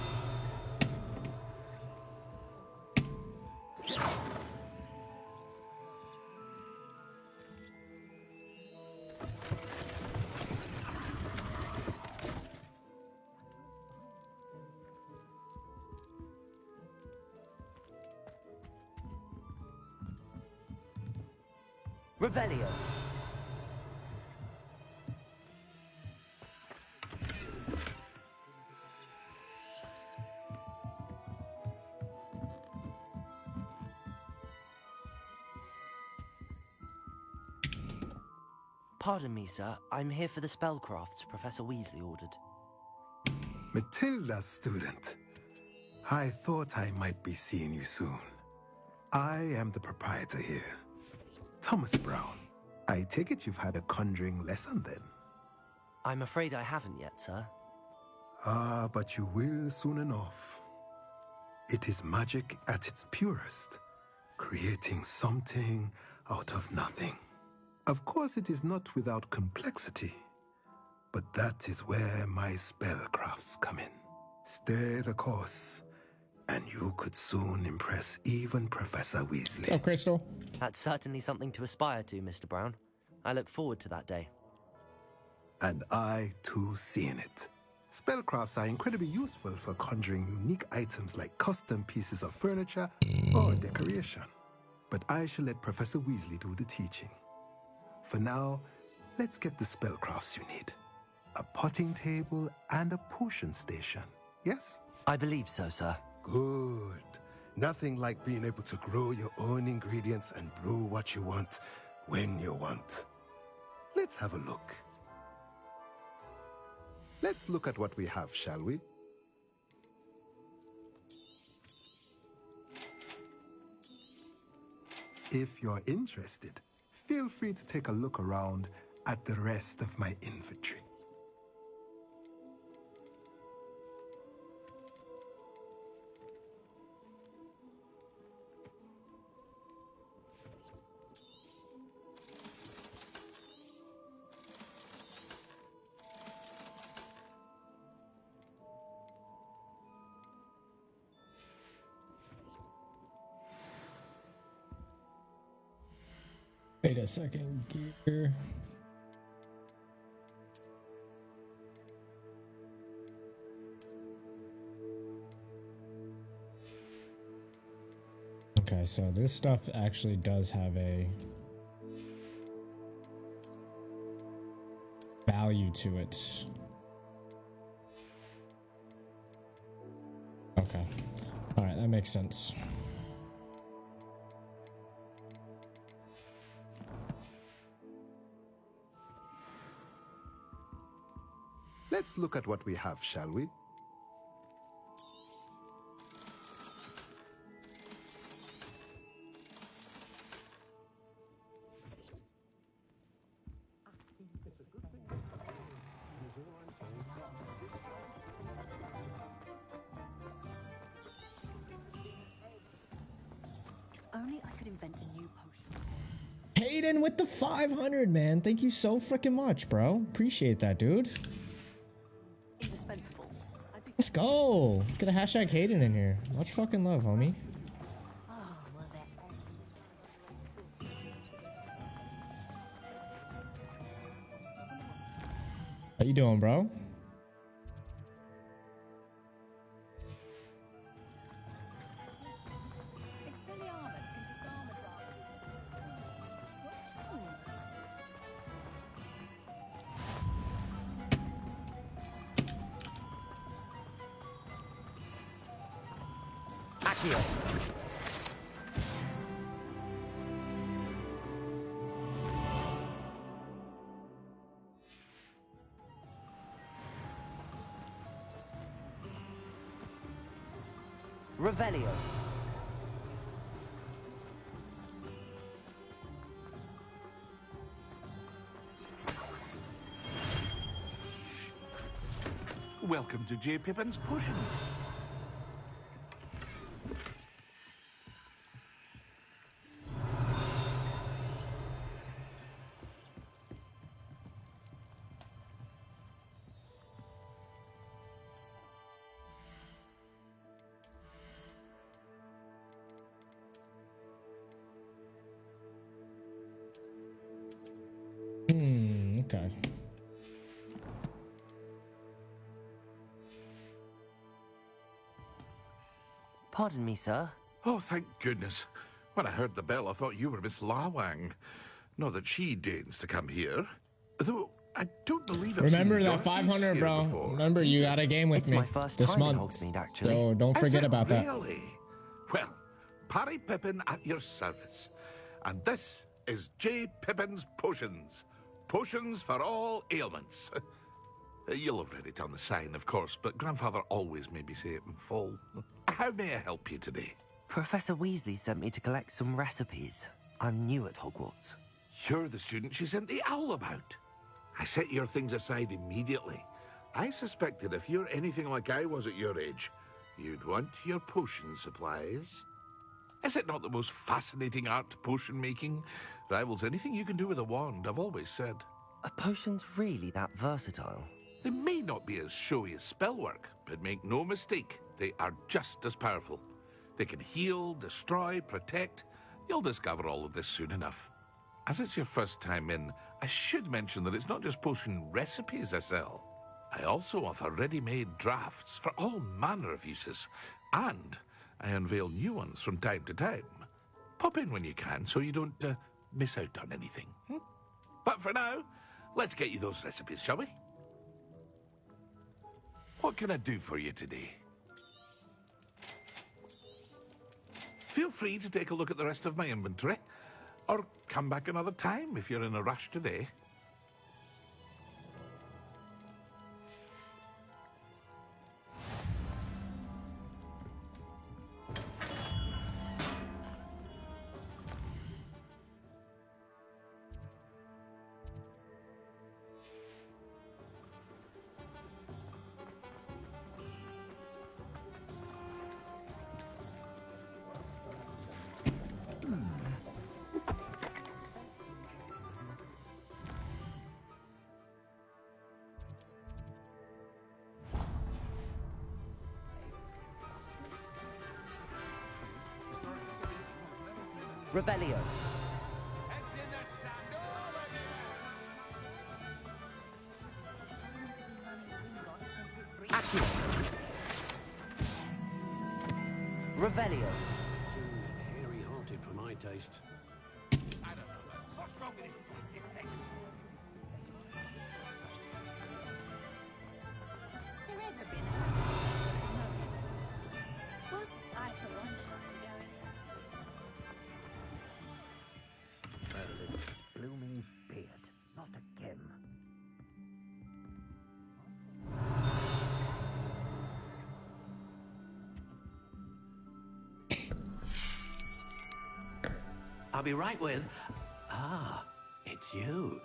Revelio. Pardon me, sir. I'm here for the spellcrafts Professor Weasley ordered. Matilda's student. I thought I might be seeing you soon. I am the proprietor here. Thomas Brown. I take it you've had a conjuring lesson then? I'm afraid I haven't yet, sir. Ah, but you will soon enough. It is magic at its purest, creating something out of nothing. Of course, it is not without complexity, but that is where my spellcrafts come in. Stay the course, and you could soon impress even Professor Weasley. What's up, Crystal? That's certainly something to aspire to, Mr. Brown. I look forward to that day. And I, too, seeing it. Spellcrafts are incredibly useful for conjuring unique items like custom pieces of furniture or decoration. But I shall let Professor Weasley do the teaching. For now, let's get the spellcrafts you need. A potting table and a potion station, yes? I believe so, sir. Good. Nothing like being able to grow your own ingredients and brew what you want when you want. Let's have a look. Let's look at what we have, shall we? If you're interested, feel free to take a look around at the rest of my inventory. Wait a second, gear. Okay, so this stuff actually does have a value to it. Okay. All right, that makes sense. Let's look at what we have, shall we? If only I could invent a new potion. Hayden with the 500, man. Thank you so freaking much, bro. Appreciate that, dude. Indispensable. Let's go. Let's get a hashtag Hayden in here. Much fucking love, homie. How you doing, bro? Accio. Revelio. Welcome to J. Pippin's Potions. Okay. Pardon me, sir. Oh, thank goodness. When I heard the bell, I thought you were Miss Lawang. Not that she deigns to come here. Though I don't believe I've Remember seen that Dorothy's 500, here bro. before. Remember, you got a game with It's me my first this time in month. Hogsmeade, actually. So don't Is forget it about that. really? Well, Parry Pippin at your service. And this is J. Pippin's Potions. Potions for all ailments. You'll have read it on the sign, of course, but Grandfather always made me say it in full. How may I help you today? Professor Weasley sent me to collect some recipes. I'm new at Hogwarts. You're the student she sent the owl about. I set your things aside immediately. I suspected if you're anything like I was at your age, you'd want your potion supplies. Is it not the most fascinating art, potion making? Rivals anything you can do with a wand, I've always said. Are potions really that versatile? They may not be as showy as spellwork, but make no mistake, they are just as powerful. They can heal, destroy, protect. You'll discover all of this soon enough. As it's your first time in, I should mention that it's not just potion recipes I sell. I also offer ready-made drafts for all manner of uses, and I unveil new ones from time to time. Pop in when you can so you don't miss out on anything. But for now, let's get you those recipes, shall we? What can I do for you today? Feel free to take a look at the rest of my inventory, or come back another time if you're in a rush today. Revelio. Accio. Revelio. Hairy-hearted for my taste. I don't know. What's wrong with this effect? There ever been a... Well, I for one Blooming beard, not again. I'll be right with... Ah, it's you.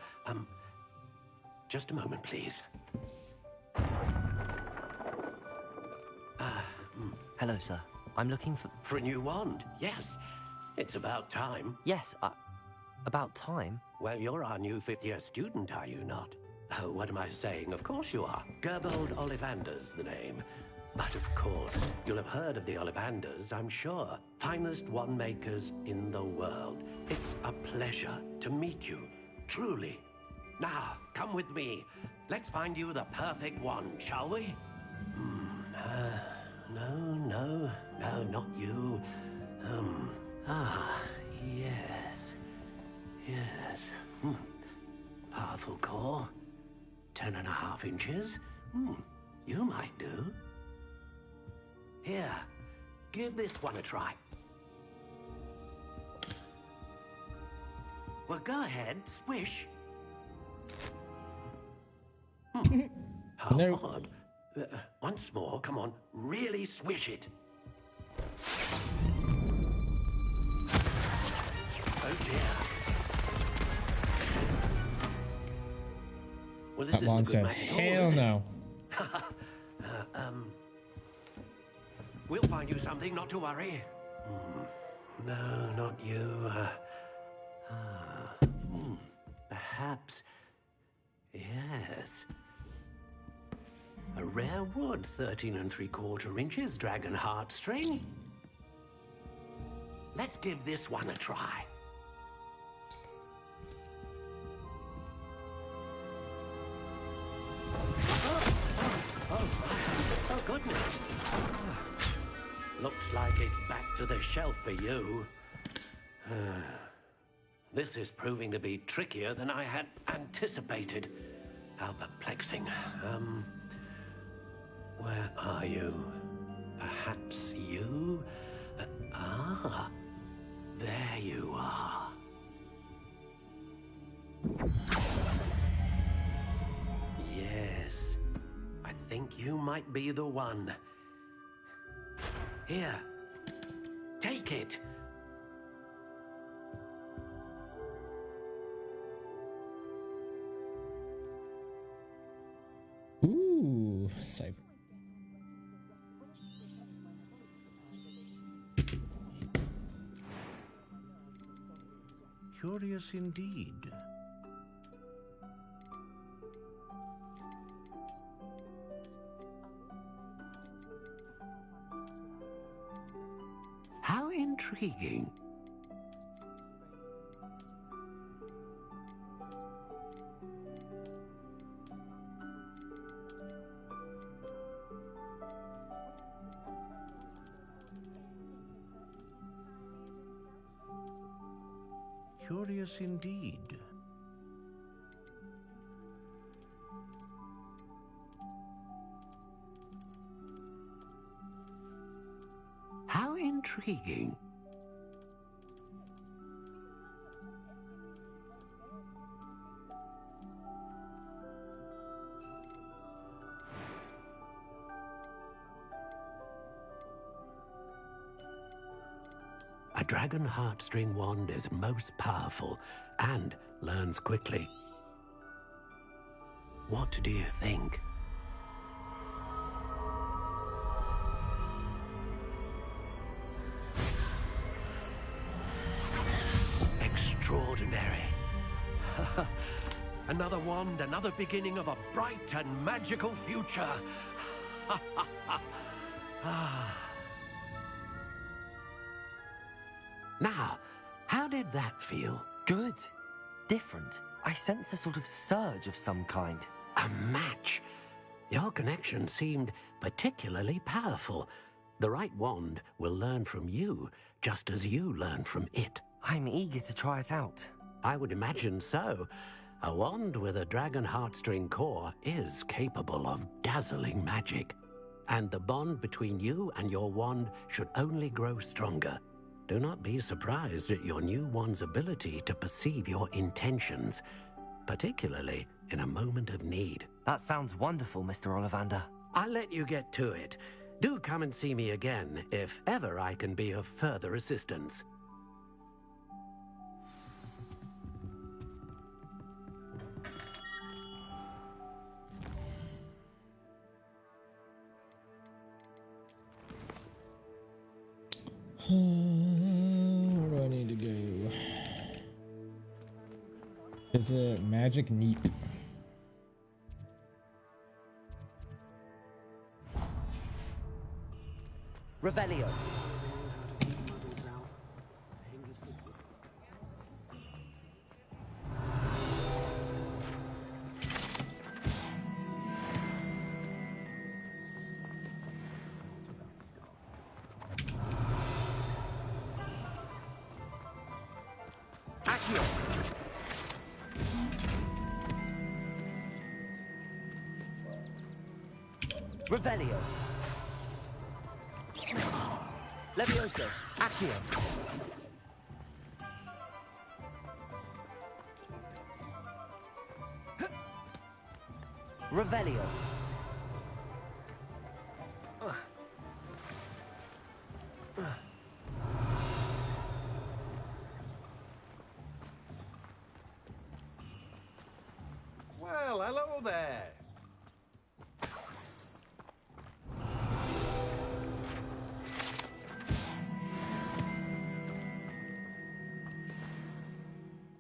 Just a moment, please. Hello, sir. I'm looking for... For a new wand, yes. It's about time. Yes, about time? Well, you're our new fifth-year student, are you not? Oh, what am I saying? Of course you are. Gerbold Ollivander's the name. But of course, you'll have heard of the Ollivanders, I'm sure. Finest wand makers in the world. It's a pleasure to meet you, truly. Now, come with me. Let's find you the perfect wand, shall we? No, not you. Yes. Yes. Powerful core. 10.5 inches. You might do. Here, give this one a try. Well, go ahead, swish. Hard. Once more, come on, really swish it. Oh dear. Well, this That isn't a one good said, match at all, hell is it? no. We'll find you something, not to worry. No, not you. Perhaps. Yes. A rare wood, 13 3/4 inches, dragon heartstring. Let's give this one a try. Oh, goodness. Looks like it's back to the shelf for you. This is proving to be trickier than I had anticipated. How perplexing. Where are you? Perhaps you? There you are. you might be the one. Here, take it. Ooh, cyber. Curious indeed. How intriguing. Curious indeed. How intriguing. A dragon heartstring wand is most powerful and learns quickly. What do you think? Extraordinary. Another wand, another beginning of a bright and magical future. Now, how did that feel? Good. Different. I sensed a sort of surge of some kind. A match. Your connection seemed particularly powerful. The right wand will learn from you, just as you learn from it. I'm eager to try it out. I would imagine so. A wand with a dragon heartstring core is capable of dazzling magic. And the bond between you and your wand should only grow stronger. Do not be surprised at your new wand's ability to perceive your intentions, particularly in a moment of need. That sounds wonderful, Mr. Ollivander. I'll let you get to it. Do come and see me again if ever I can be of further assistance. Where do I need to go? Is it magic neat? Revelio. Revelio. Levioso. Accio. Revelio. Well, hello there.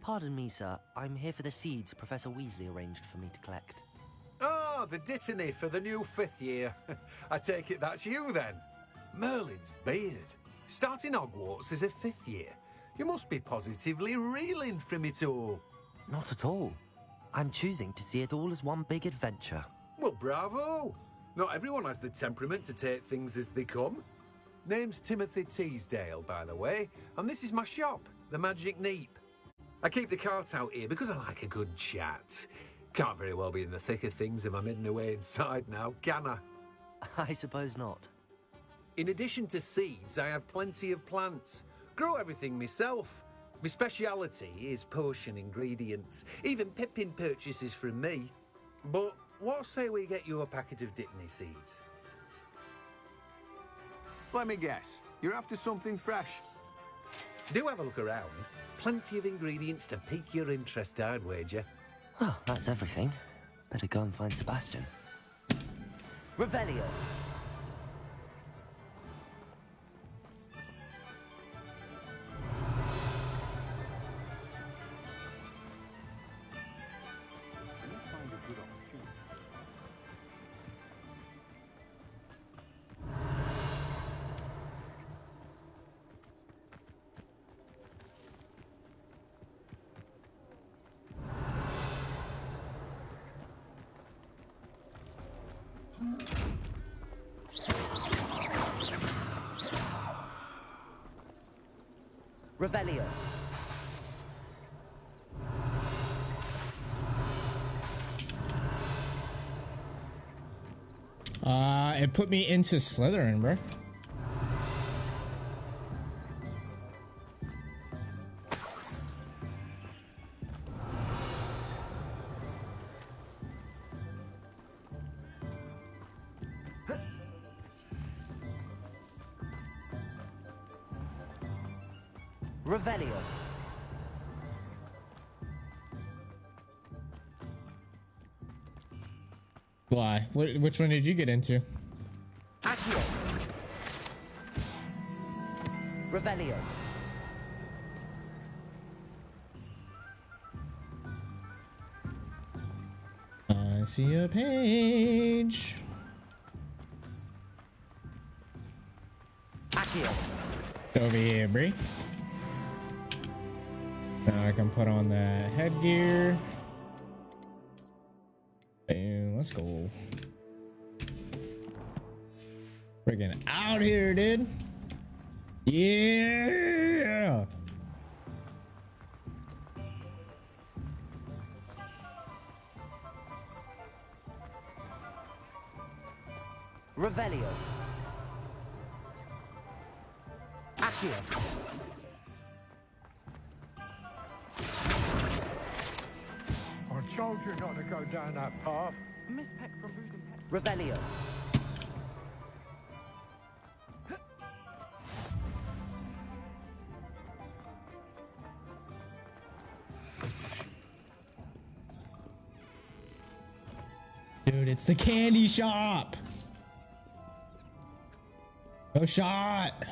Pardon me, sir. I'm here for the seeds Professor Weasley arranged for me to collect. Oh, the dittany for the new 5th year. I take it that's you, then. Merlin's beard. Starting Hogwarts as a 5th year. You must be positively reeling from it all. Not at all. I'm choosing to see it all as one big adventure. Well, bravo. Not everyone has the temperament to take things as they come. Name's Timothy Teasdale, by the way, and this is my shop, the Magic Neep. I keep the cart out here because I like a good chat. Can't very well be in the thick of things if I'm hidden away inside now, can I? I suppose not. In addition to seeds, I have plenty of plants. Grow everything myself. My speciality is potion ingredients. Even Pippin purchases from me. But what say we get you a packet of Dittany seeds? Let me guess. You're after something fresh. Do have a look around. Plenty of ingredients to pique your interest, I'd wager. Well, that's everything. Better go and find Sebastian. Revelio. Revelio. It put me into Slytherin, bro. Revelio. Why? Which one did you get into? Accio. Revelio. I see a page. Accio. Over here, Bree. Now I can put on the headgear. And let's go. Friggin' out here, dude. Yeah. Revelio. Accio. I told you not to go down that path. Miss Peck from Reuben Peck. Revelio. Dude, it's the candy shop. No shot.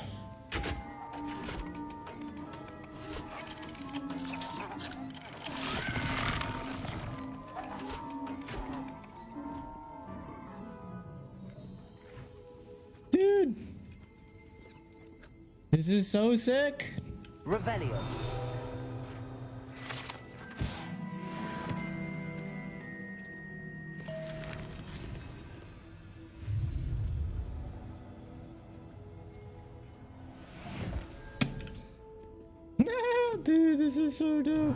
Dude, this is so sick. Revelio. No, dude, this is so dope.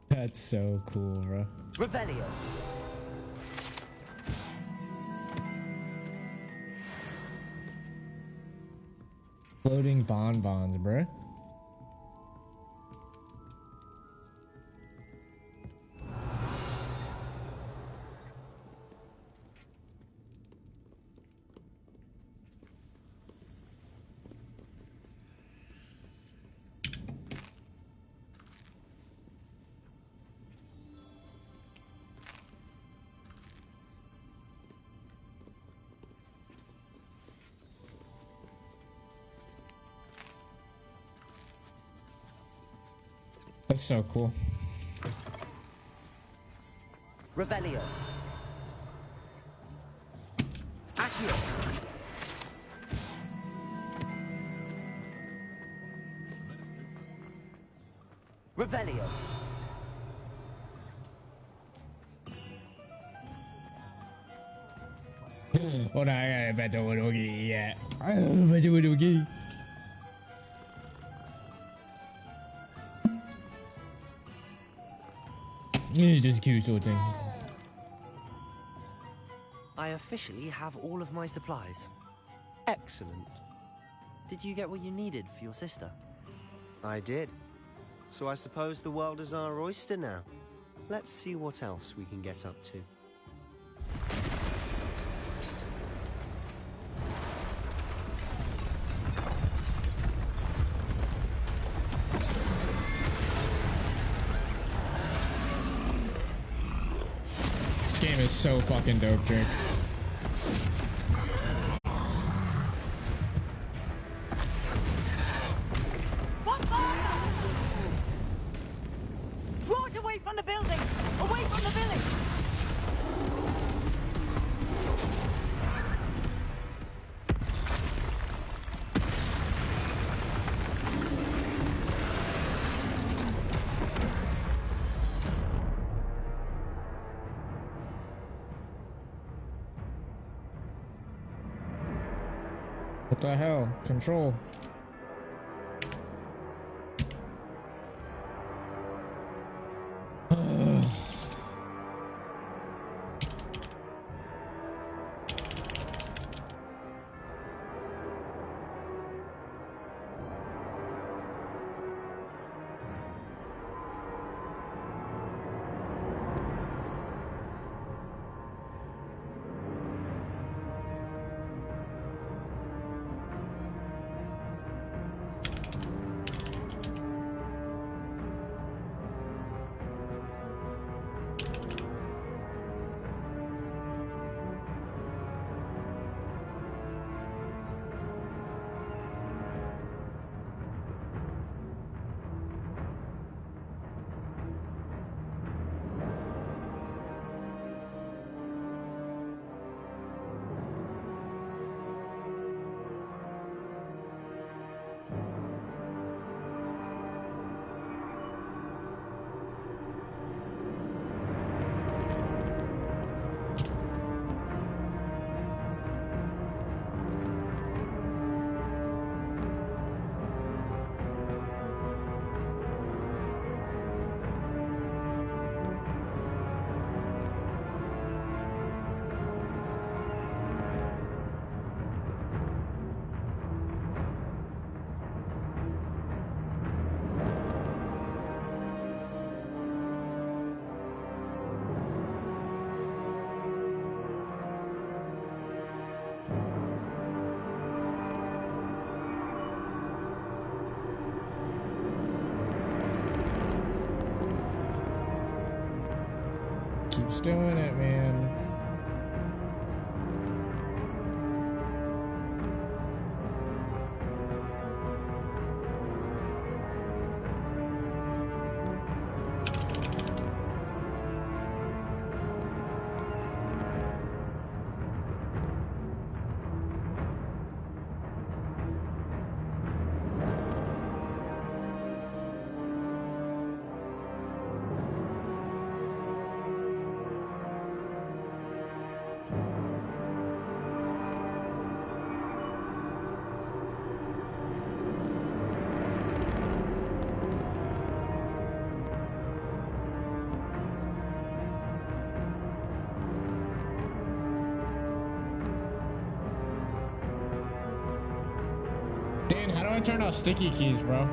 That's so cool, bro. Revelio. Floating bonbons, bro. That's so cool. Revelio. Accio. Revelio. Hold on, I gotta bet the Woogie. Yeah. Bet the Woogie. It's just cute sorting. I officially have all of my supplies. Excellent. Did you get what you needed for your sister? I did. So I suppose the world is our oyster now. Let's see what else we can get up to. This game is so fucking dope, Jake. Draw it away from the building! Away from the village! What the hell? Control. Keeps doing it, man. Dan, how do I turn off sticky keys, bro?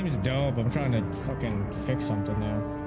game's dope. I'm trying to fucking fix something now.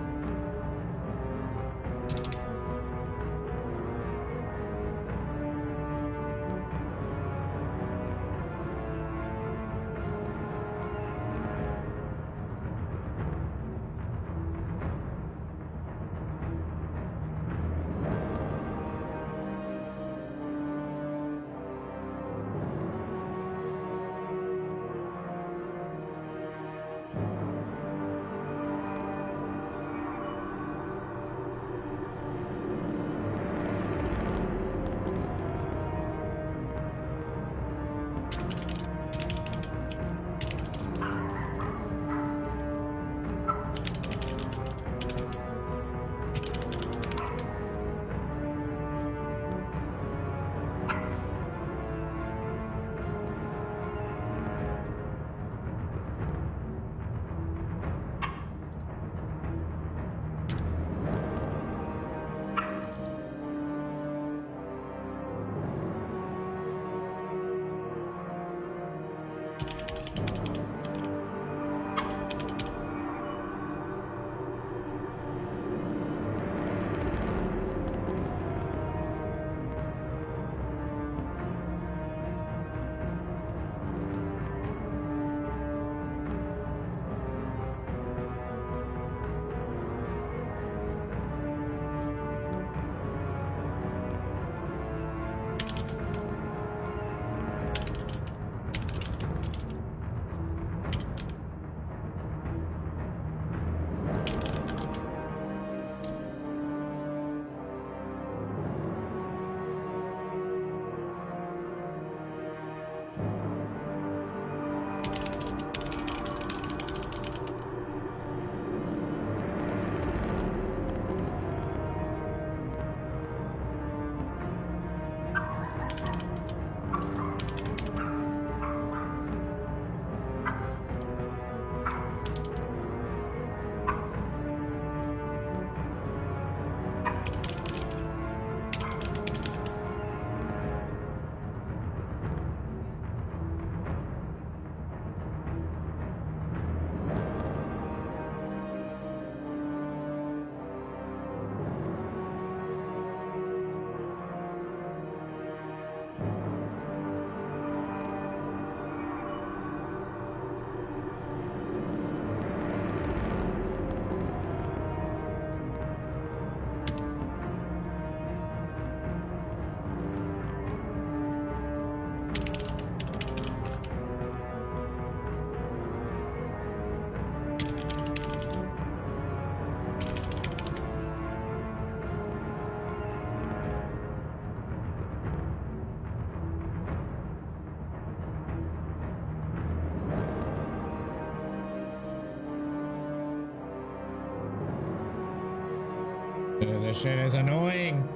This shit is annoying.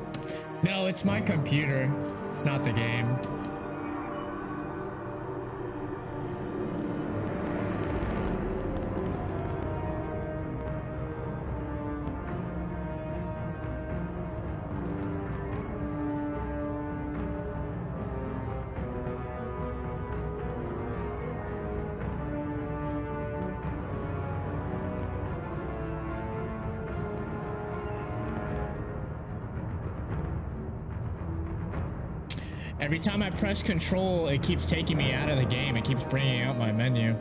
No, it's my computer. It's not the game. Every time I press control, it keeps taking me out of the game. It keeps bringing out my menu.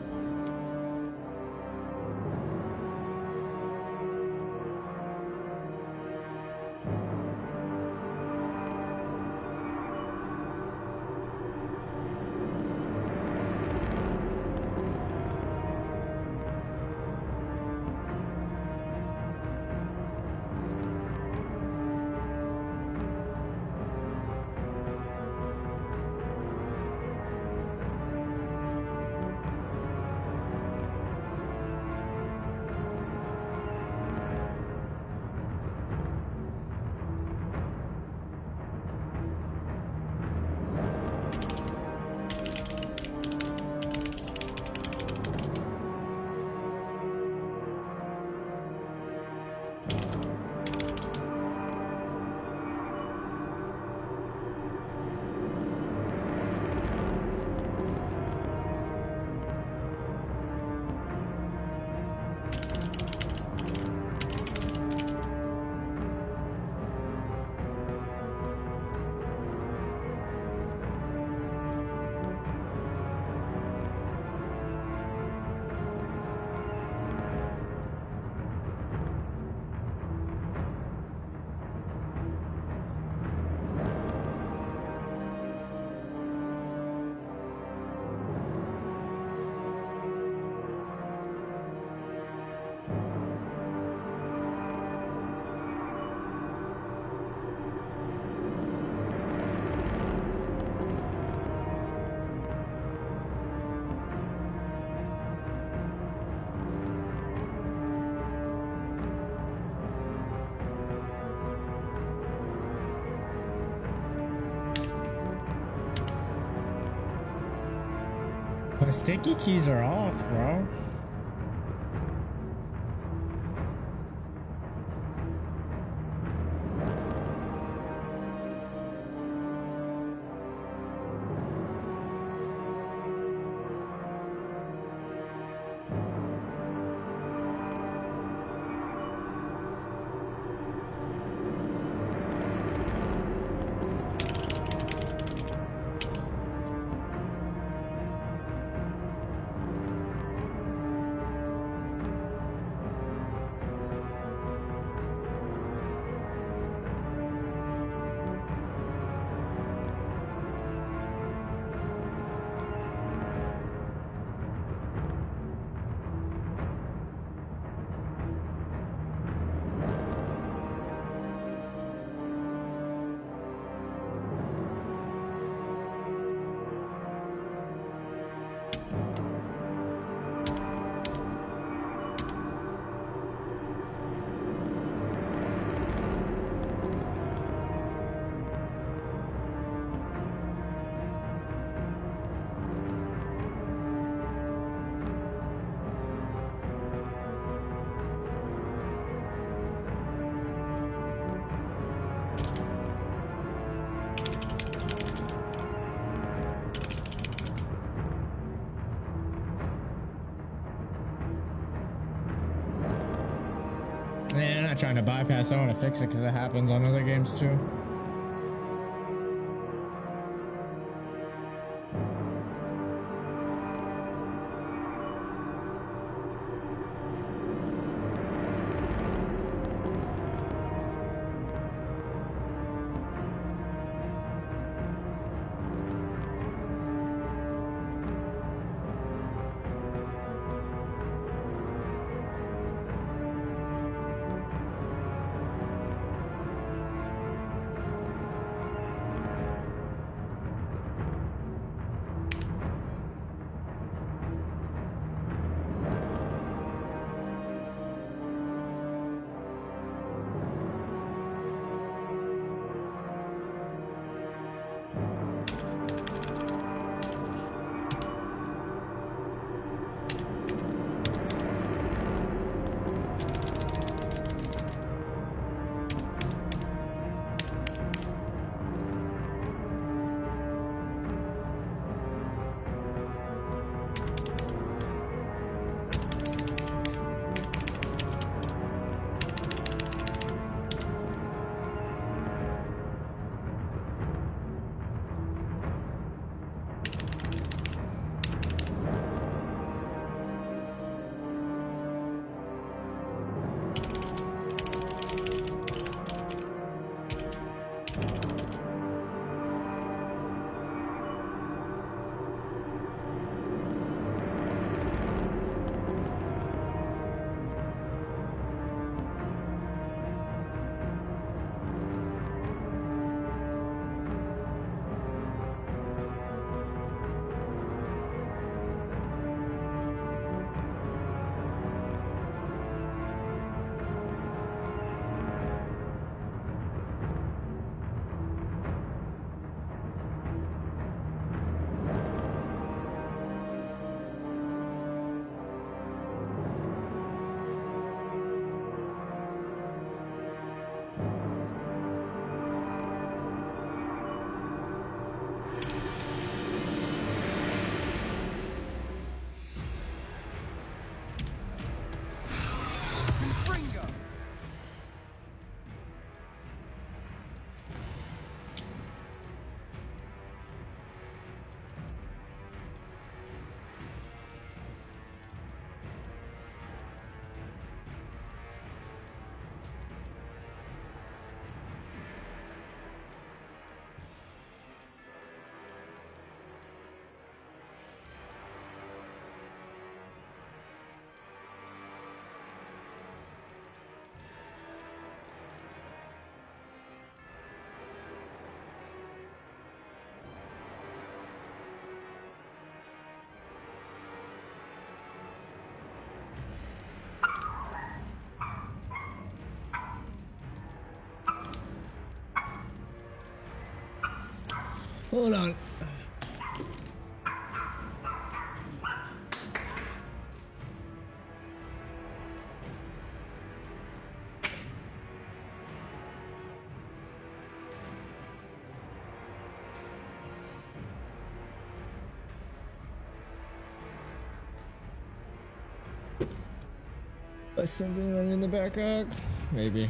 My sticky keys are off, bro. Man, I'm not trying to bypass. I want to fix it because it happens on other games too. Hold on. Something running in the background? Maybe.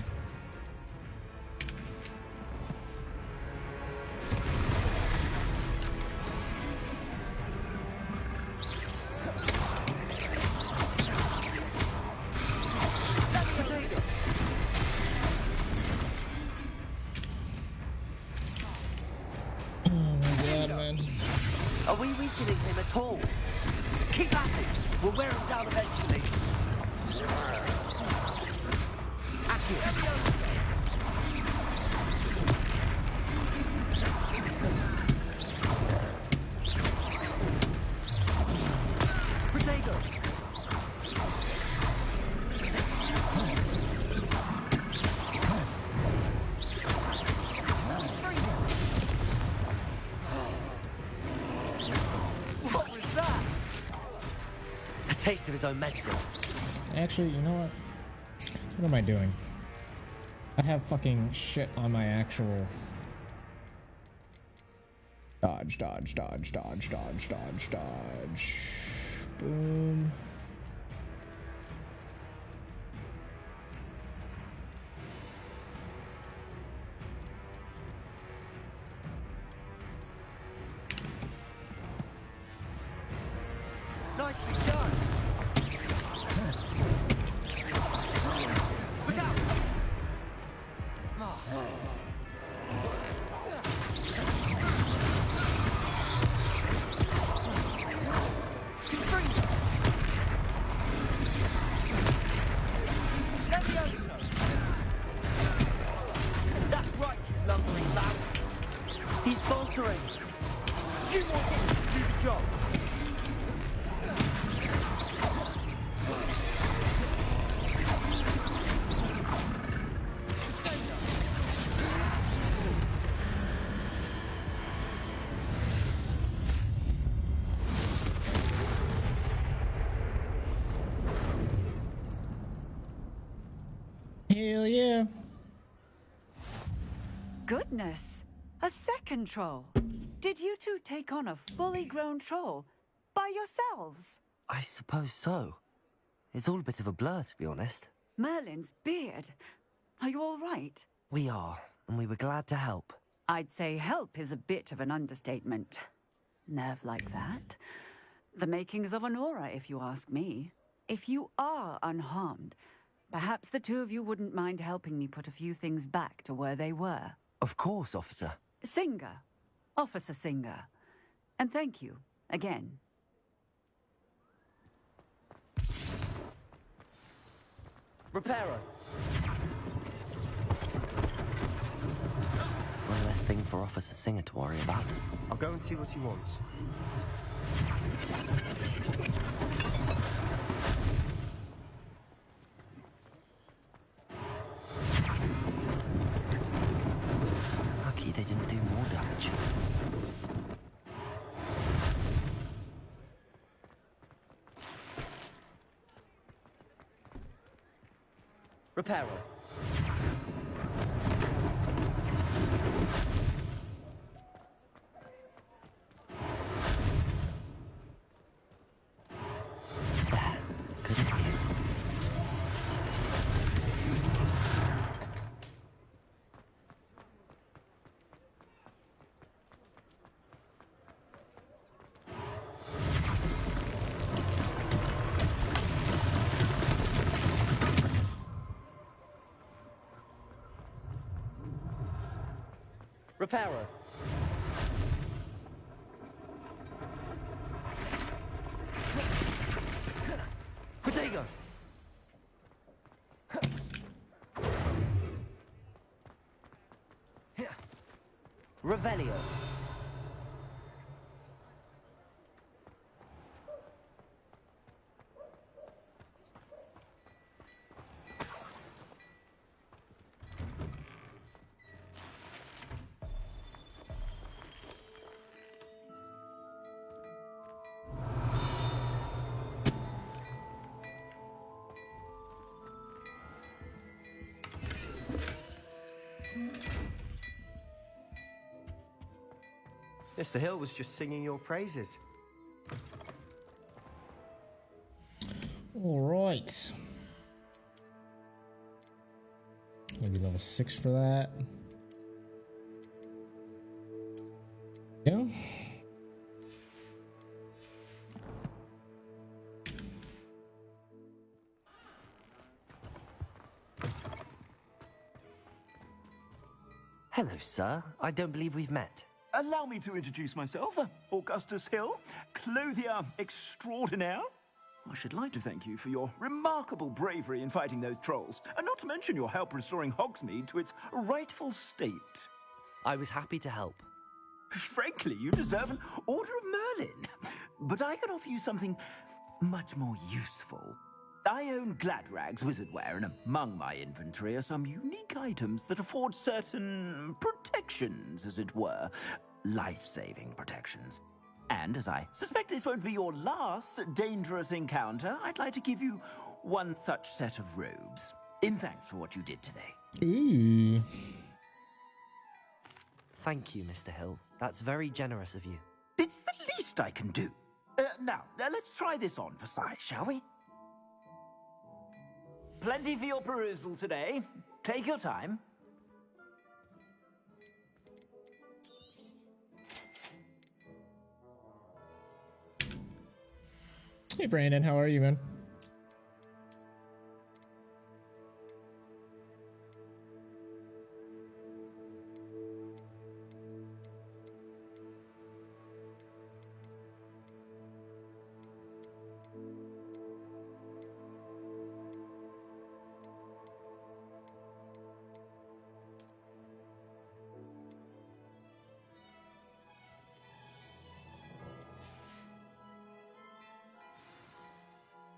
Oh my god, man. Are we weakening him at all? Keep at it! We'll wear him down eventually. Protego! What was that? A taste of his own medicine. Actually, you know what? What am I doing? I have fucking shit on my actual... Dodge, dodge, dodge, dodge, dodge, dodge, dodge. Boom. Nicely done! Look out! That's right, you lumbering lout! He's faltering! You want him to do the job! Hell yeah. Goodness! A second troll. Did you two take on a fully grown troll by yourselves? I suppose so. It's all a bit of a blur, to be honest. Merlin's beard. Are you all right? We are, and we were glad to help. I'd say help is a bit of an understatement. Nerve like that. The makings of an aura, if you ask me. If you are unharmed, perhaps the two of you wouldn't mind helping me put a few things back to where they were. Of course, officer. Singer. Officer Singer. And thank you, again. Reparo. One less thing for Officer Singer to worry about. I'll go and see what he wants. Lucky they didn't do more damage. Reparo. Good as new. Reparo. Protego. Revelio. Mr. Hill was just singing your praises. All right. Maybe level 6 for that. Yeah. Hello, sir. I don't believe we've met. Allow me to introduce myself, Augustus Hill, clothier extraordinaire. I should like to thank you for your remarkable bravery in fighting those trolls, and not to mention your help restoring Hogsmeade to its rightful state. I was happy to help. Frankly, you deserve an Order of Merlin. But I can offer you something much more useful. I own Gladrag's wizardware, and among my inventory are some unique items that afford certain protections, as it were. Life-saving protections. And as I suspect this won't be your last dangerous encounter, I'd like to give you one such set of robes, in thanks for what you did today. Ooh. Thank you, Mr. Hill. That's very generous of you. It's the least I can do. Now, let's try this on for size, shall we? Plenty for your perusal today. Take your time. Hey, Brandon, how are you, man?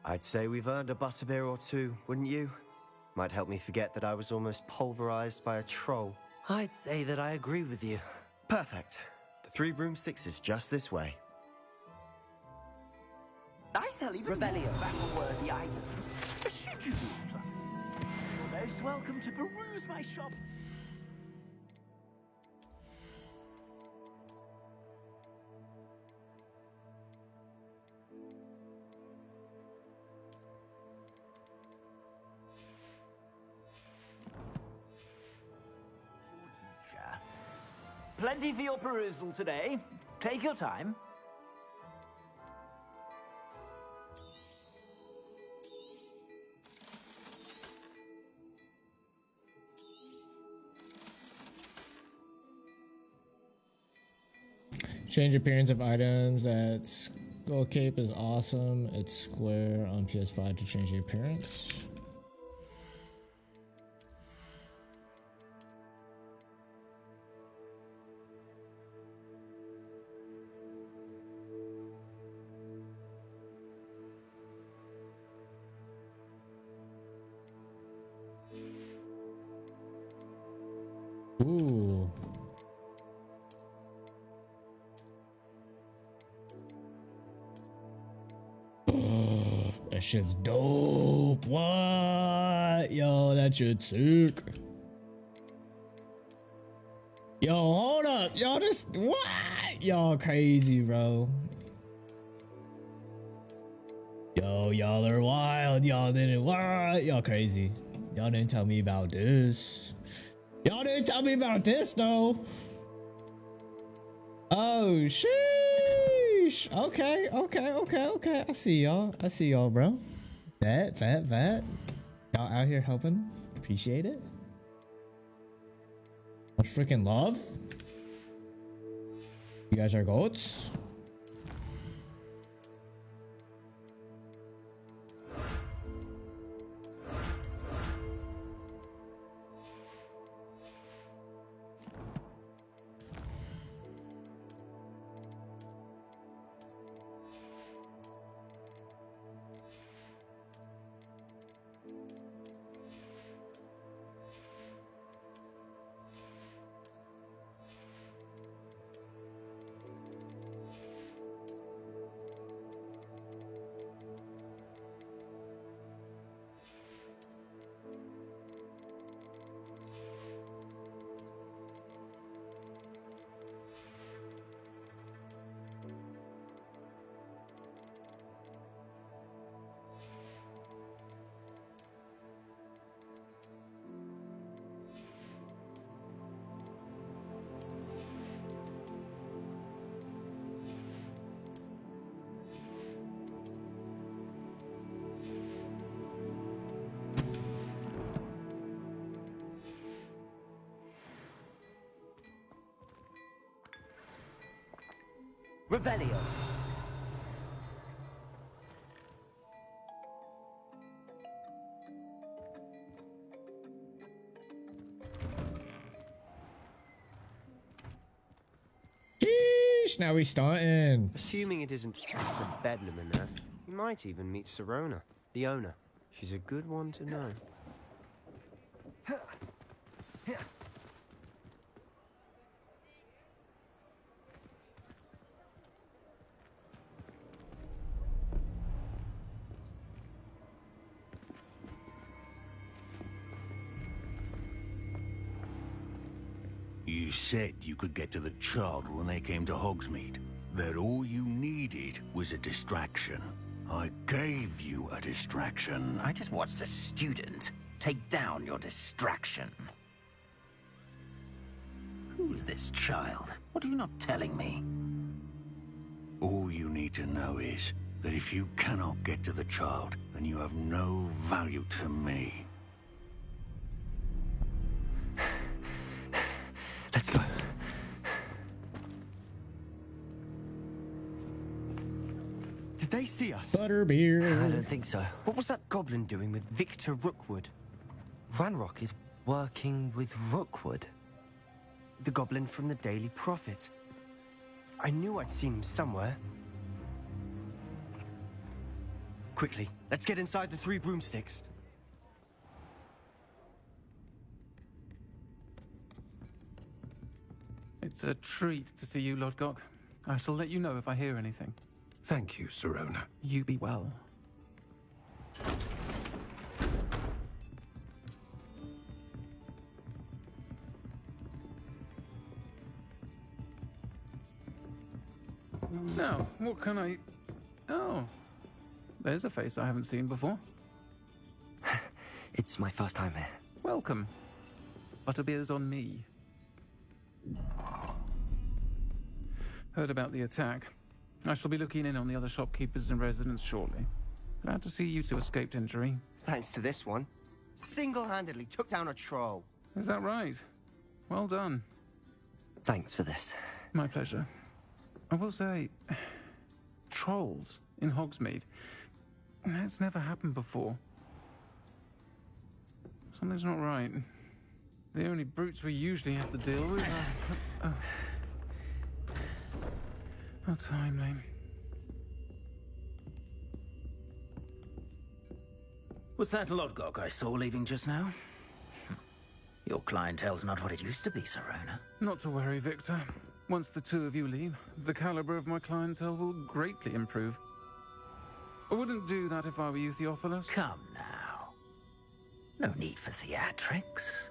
I'd say we've earned a butterbeer or two, wouldn't you? Might help me forget that I was almost pulverized by a troll. I'd say that I agree with you. Perfect. The 3 broomsticks is just this way. I sell even more battle-worthy items. Should you be interested, you're most welcome to peruse my shop. Plenty for your perusal today. Take your time. Change appearance of items at Skull Cape is awesome. It's square on PS5 to change the appearance. Ooh. That shit's dope. What? Yo, that shit's sick. Yo, hold up. Yo, this, what? Y'all crazy, bro. Yo, y'all are wild. Y'all didn't, what? Y'all crazy. Y'all didn't tell me about this. Y'all didn't tell me about this, though. Oh, sheesh. Okay. I see y'all, bro. That. Y'all out here helping. Appreciate it. Much freaking love. You guys are goats. Revelio. Sheesh, now we starting. Assuming it isn't utter bedlam in there, you might even meet Sirona, the owner. She's a good one to know. You said you could get to the child when they came to Hogsmeade. That all you needed was a distraction. I gave you a distraction. I just watched a student take down your distraction. Who's this child? What are you not telling me? All you need to know is that if you cannot get to the child, then you have no value to me. Let's go. Did they see us? Butterbeer. I don't think so. What was that goblin doing with Victor Rookwood? Ranrock is working with Rookwood. The goblin from the Daily Prophet. I knew I'd seen him somewhere. Quickly, let's get inside the 3 broomsticks. It's a treat to see you, Lodgok. I shall let you know if I hear anything. Thank you, Sirona. You be well. Now, what can I... Oh, there's a face I haven't seen before. It's my first time here. Welcome. Butterbeer's on me. Heard about the attack. I shall be looking in on the other shopkeepers and residents shortly. Glad to see you two escaped injury. Thanks to this one. Single-handedly took down a troll. Is that right? Well done. Thanks for this. My pleasure. I will say, trolls in Hogsmeade. That's never happened before. Something's not right. The only brutes we usually have to deal with are... How timely. Was that Lodgok I saw leaving just now? Your clientele's not what it used to be, Sirona. Not to worry, Victor. Once the two of you leave, the caliber of my clientele will greatly improve. I wouldn't do that if I were you, Theophilus. Come now. No need for theatrics.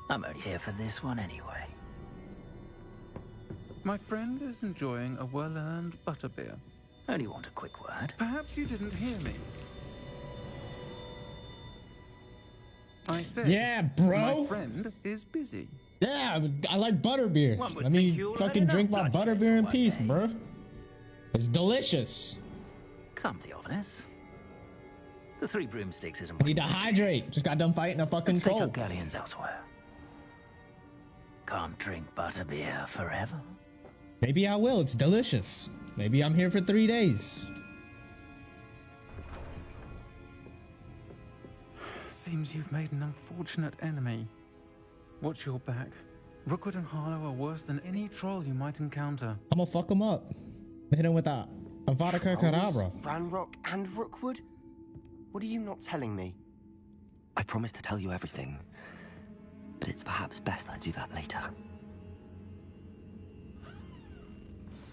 I'm only here for this one anyway. My friend is enjoying a well-earned butterbeer. Only want a quick word. Perhaps you didn't hear me. I said, yeah, bro. My friend is busy. Yeah, I like butterbeer. Let me fucking drink my butterbeer in peace, bro. It's delicious. Come, Theophilus. The 3 broomsticks isn't. Need to hydrate. Just got done fighting a fucking Let's troll. take our galleons elsewhere. Can't drink butterbeer forever. Maybe I will. It's delicious. Maybe I'm here for 3 days. Seems you've made an unfortunate enemy. Watch your back. Rookwood and Harlow are worse than any troll you might encounter. I'm gonna fuck him up. Hit him with a Avada Kedavra. Ranrock and Rookwood? What are you not telling me? I promised to tell you everything, but it's perhaps best I do that later.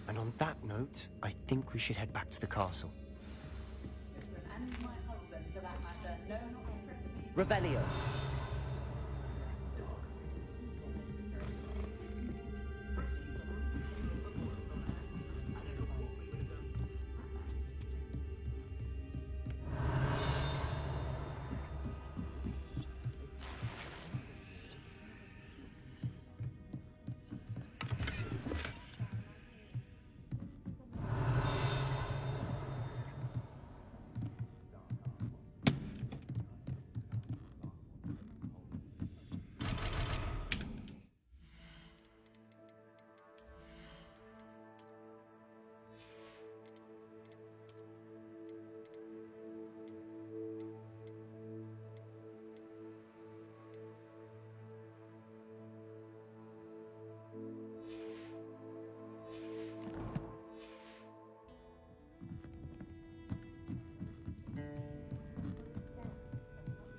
And on that note, I think we should head back to the castle. Revelio.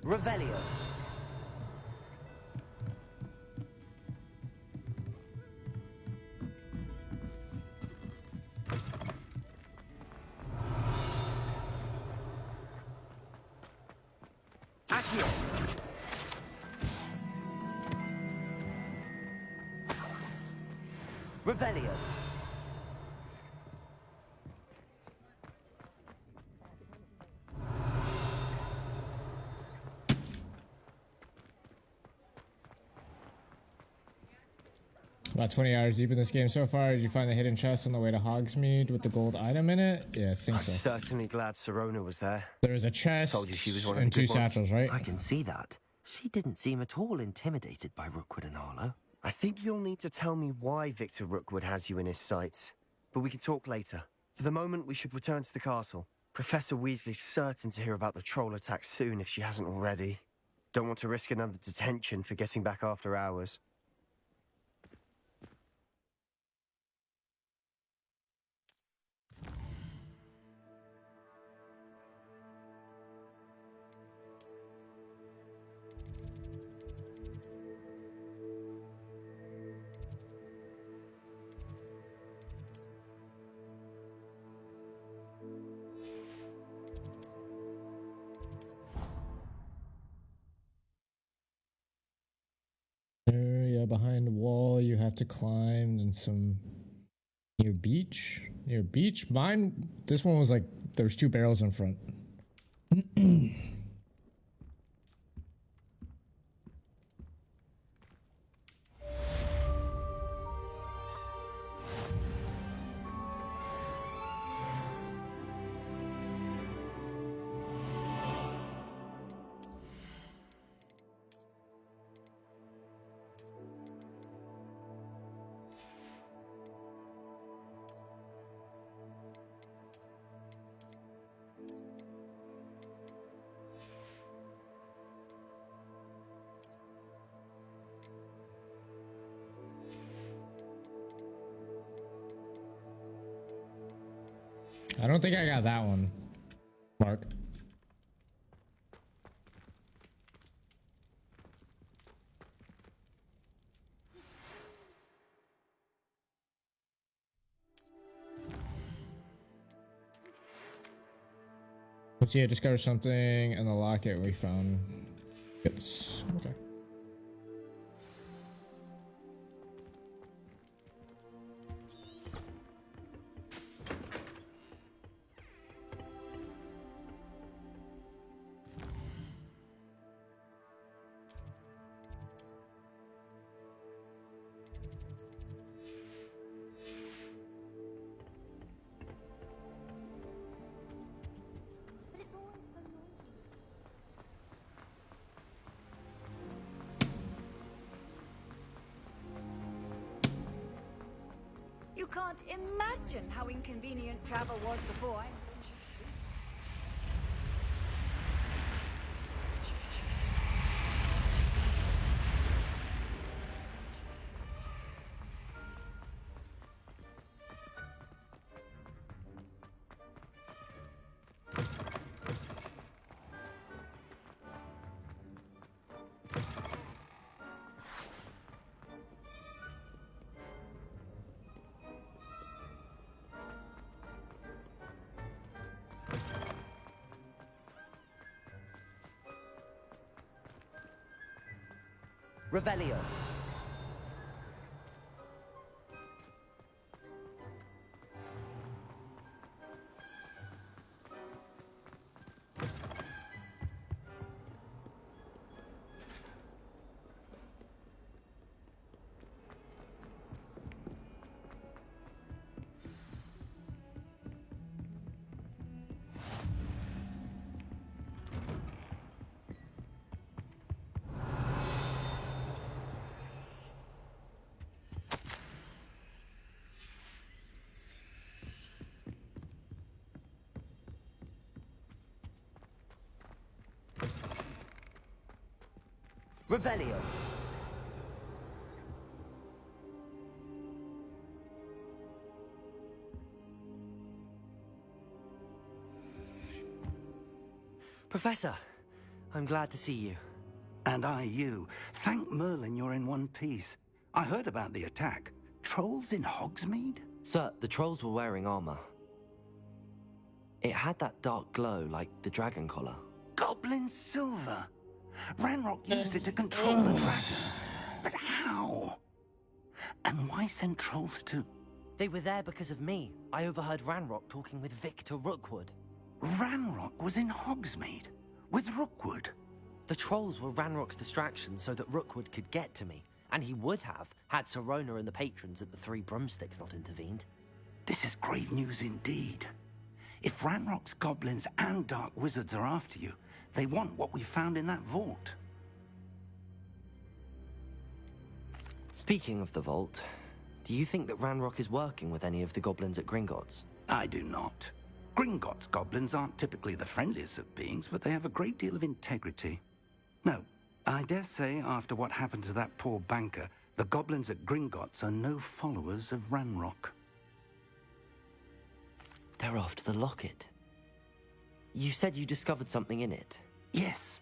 Revelio. Accio. Revelio. About 20 hours deep in this game so far. Did you find the hidden chest on the way to Hogsmeade with the gold item in it? Yeah, I think I'm so. certainly glad Sirona was there. There's a chest Told you she was one of and the two good ones. satchels, right? I can see that. She didn't seem at all intimidated by Rookwood and Arlo. I think you'll need to tell me why Victor Rookwood has you in his sights. But we can talk later. For the moment, we should return to the castle. Professor Weasley's certain to hear about the troll attack soon if she hasn't already. Don't want to risk another detention for getting back after hours. Yeah, behind the wall you have to climb and some near beach. Near beach? Mine, this one was like, there's two barrels in front. I don't think I got that one, Mark. Let's see, I discovered something in the locket we found. It's okay. You can't imagine how inconvenient travel was before I... Revelio. Revelio. Professor, I'm glad to see you. And I you. Thank Merlin you're in one piece. I heard about the attack. Trolls in Hogsmeade? Sir, the trolls were wearing armor. It had that dark glow like the dragon collar. Goblin silver! Ranrock used it to control the dragons. But how? And why send trolls to... They were there because of me. I overheard Ranrock talking with Victor Rookwood. Ranrock was in Hogsmeade? With Rookwood? The trolls were Ranrock's distraction so that Rookwood could get to me. And he would have, had Sirona and the patrons at the Three Broomsticks not intervened. This is grave news indeed. If Ranrock's goblins and dark wizards are after you, they want what we found in that vault. Speaking of the vault, do you think that Ranrock is working with any of the goblins at Gringotts? I do not. Gringotts goblins aren't typically the friendliest of beings, but they have a great deal of integrity. No, I dare say after what happened to that poor banker, the goblins at Gringotts are no followers of Ranrock. They're after the locket. You said you discovered something in it. Yes.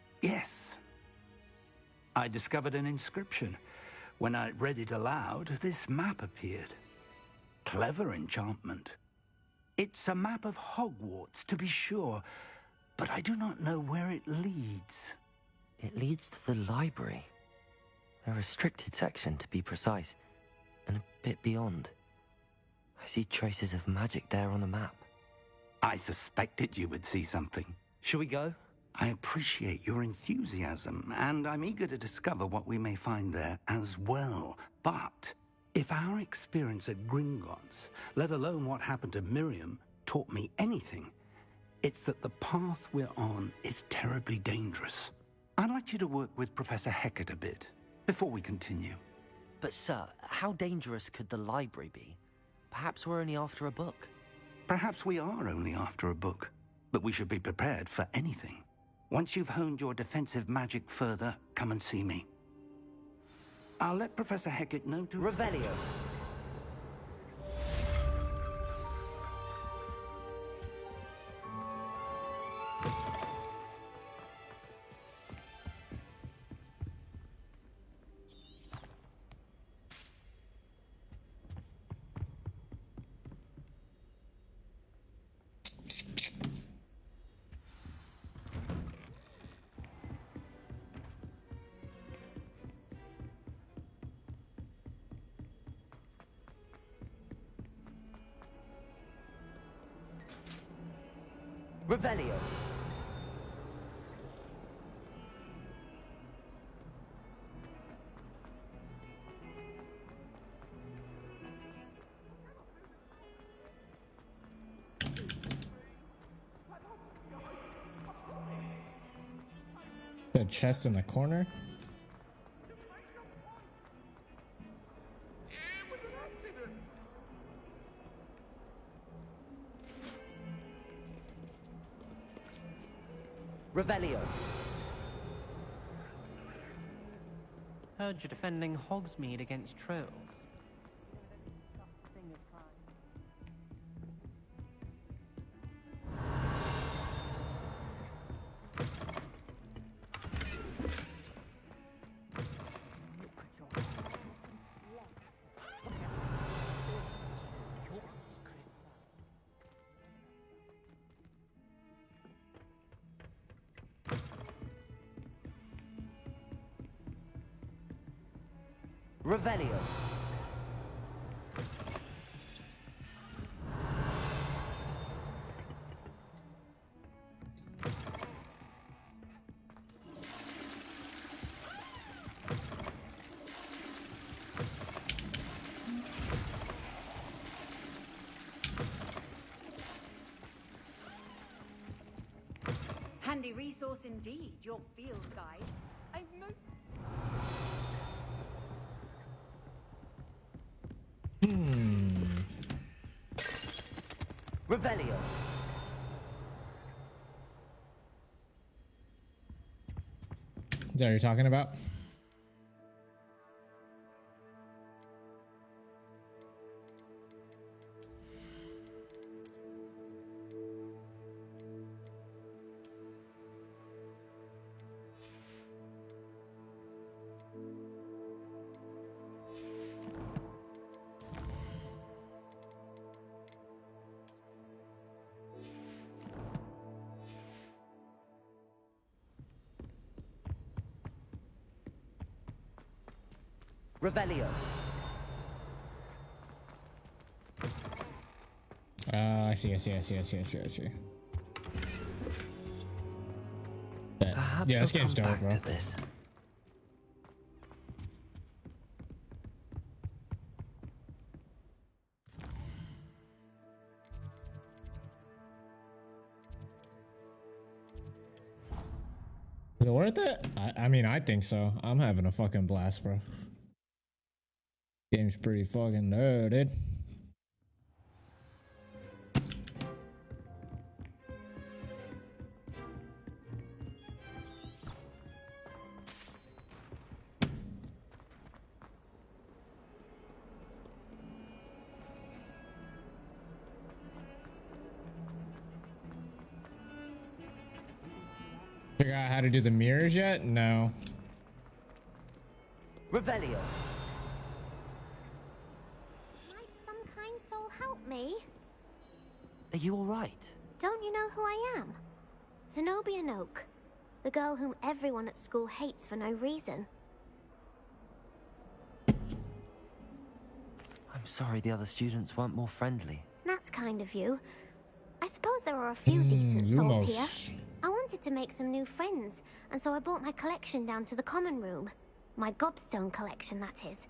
I discovered an inscription. When I read it aloud, this map appeared. Clever enchantment. It's a map of Hogwarts, to be sure, but I do not know where it leads. It leads to the library. A restricted section, to be precise, and a bit beyond. I see traces of magic there on the map. I suspected you would see something. Shall we go? I appreciate your enthusiasm, and I'm eager to discover what we may find there as well. But if our experience at Gringotts, let alone what happened to Miriam, taught me anything, it's that the path we're on is terribly dangerous. I'd like you to work with Professor Hecat a bit, before we continue. But sir, how dangerous could the library be? Perhaps we're only after a book. Perhaps we are only after a book, but we should be prepared for anything. Once you've honed your defensive magic further, come and see me. I'll let Professor Hecat know to... Revelio. Revelio. The chest in the corner? Revelio. Heard you're defending Hogsmeade against trolls. Revelio. Handy resource indeed, your field guide. I've most... Revelio. Is that what you're talking about? Revelio. I see. Yeah, this game's dope, bro. This. Is it worth it? I mean, I think so. I'm having a fucking blast, bro. Game's pretty fucking nerded. Figure out how to do the mirrors yet? No. Revelio. Might some kind soul help me? Are you alright? Don't you know who I am? Zenobia Noak, the girl whom everyone at school hates for no reason. I'm sorry the other students weren't more friendly. That's kind of you. I suppose there are a few decent souls here. I wanted to make some new friends, and so I brought my collection down to the common room. My gobstone collection, that is.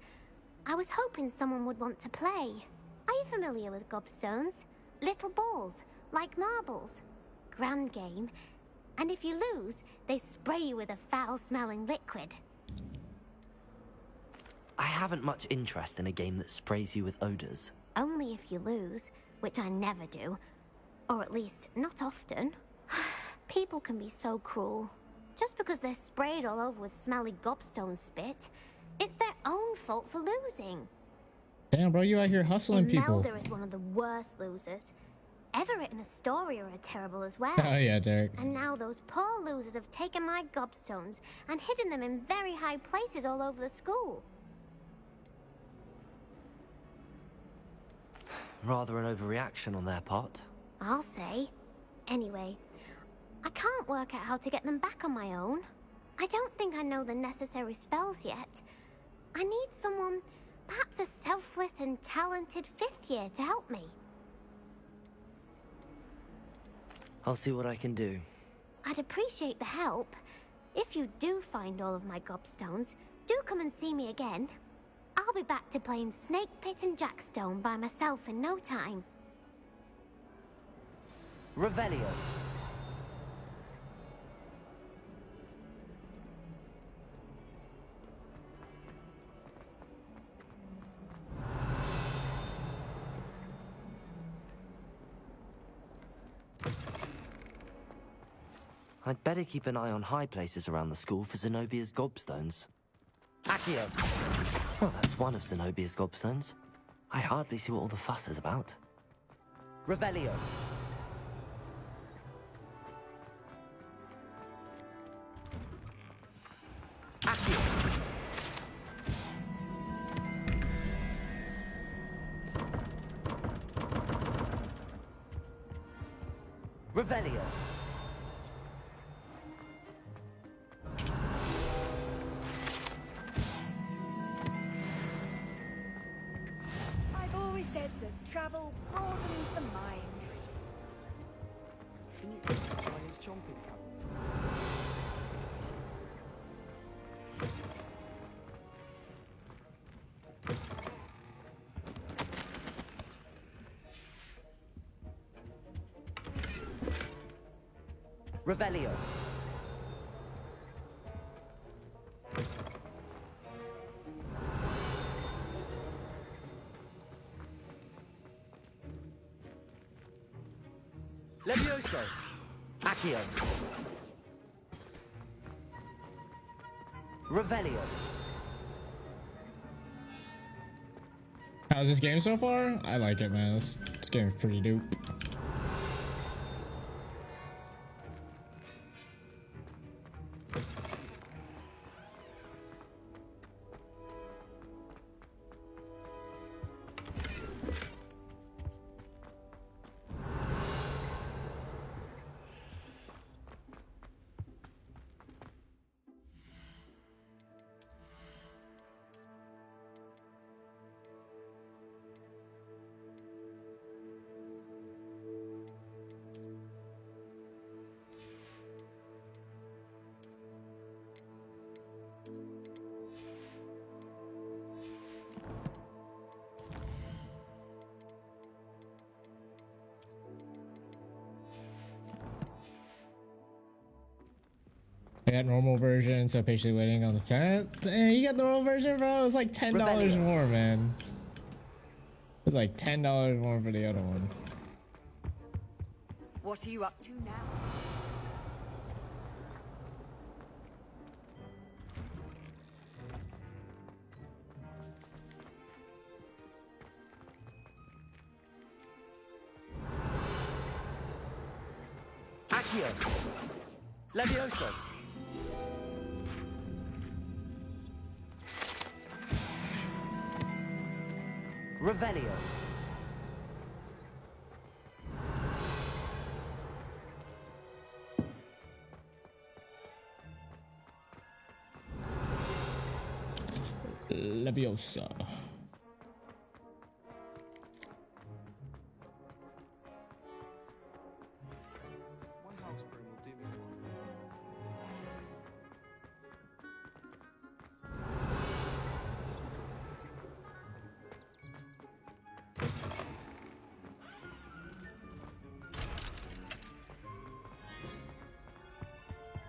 I was hoping someone would want to play. Are you familiar with gobstones? Little balls, like marbles. Grand game. And if you lose, they spray you with a foul-smelling liquid. I haven't much interest in a game that sprays you with odors. Only if you lose, which I never do. Or at least, not often. People can be so cruel. Just because they're sprayed all over with smelly gobstone spit, it's their own fault for losing. Damn, bro, you out here hustling people. Imelda is one of the worst losers. Everett and Astoria are terrible as well. Oh yeah, Derek. And now those poor losers have taken my gobstones and hidden them in very high places all over the school. Rather an overreaction on their part. I'll say. Anyway, I can't work out how to get them back on my own. I don't think I know the necessary spells yet. I need someone, perhaps a selfless and talented 5th year to help me. I'll see what I can do. I'd appreciate the help. If you do find all of my gobstones, do come and see me again. I'll be back to playing Snake Pit and Jackstone by myself in no time. Revelio. I'd better keep an eye on high places around the school for Zenobia's gobstones. Accio! Well, that's one of Zenobia's gobstones. I hardly see what all the fuss is about. Revelio. Accio! Revelio. Travel broadens the mind. Can you eat Chinese chomping cup? Revelio. Levioso. Accio. Revelio. How's this game so far? I like it, man. This game's pretty dope. I got normal version, so patiently waiting on the 10th. Hey, you got normal version, bro? It's like $10 more, man. It's like $10 more for the other one. What are you up to now? Accio! Levioso! Revelio! Leviosa.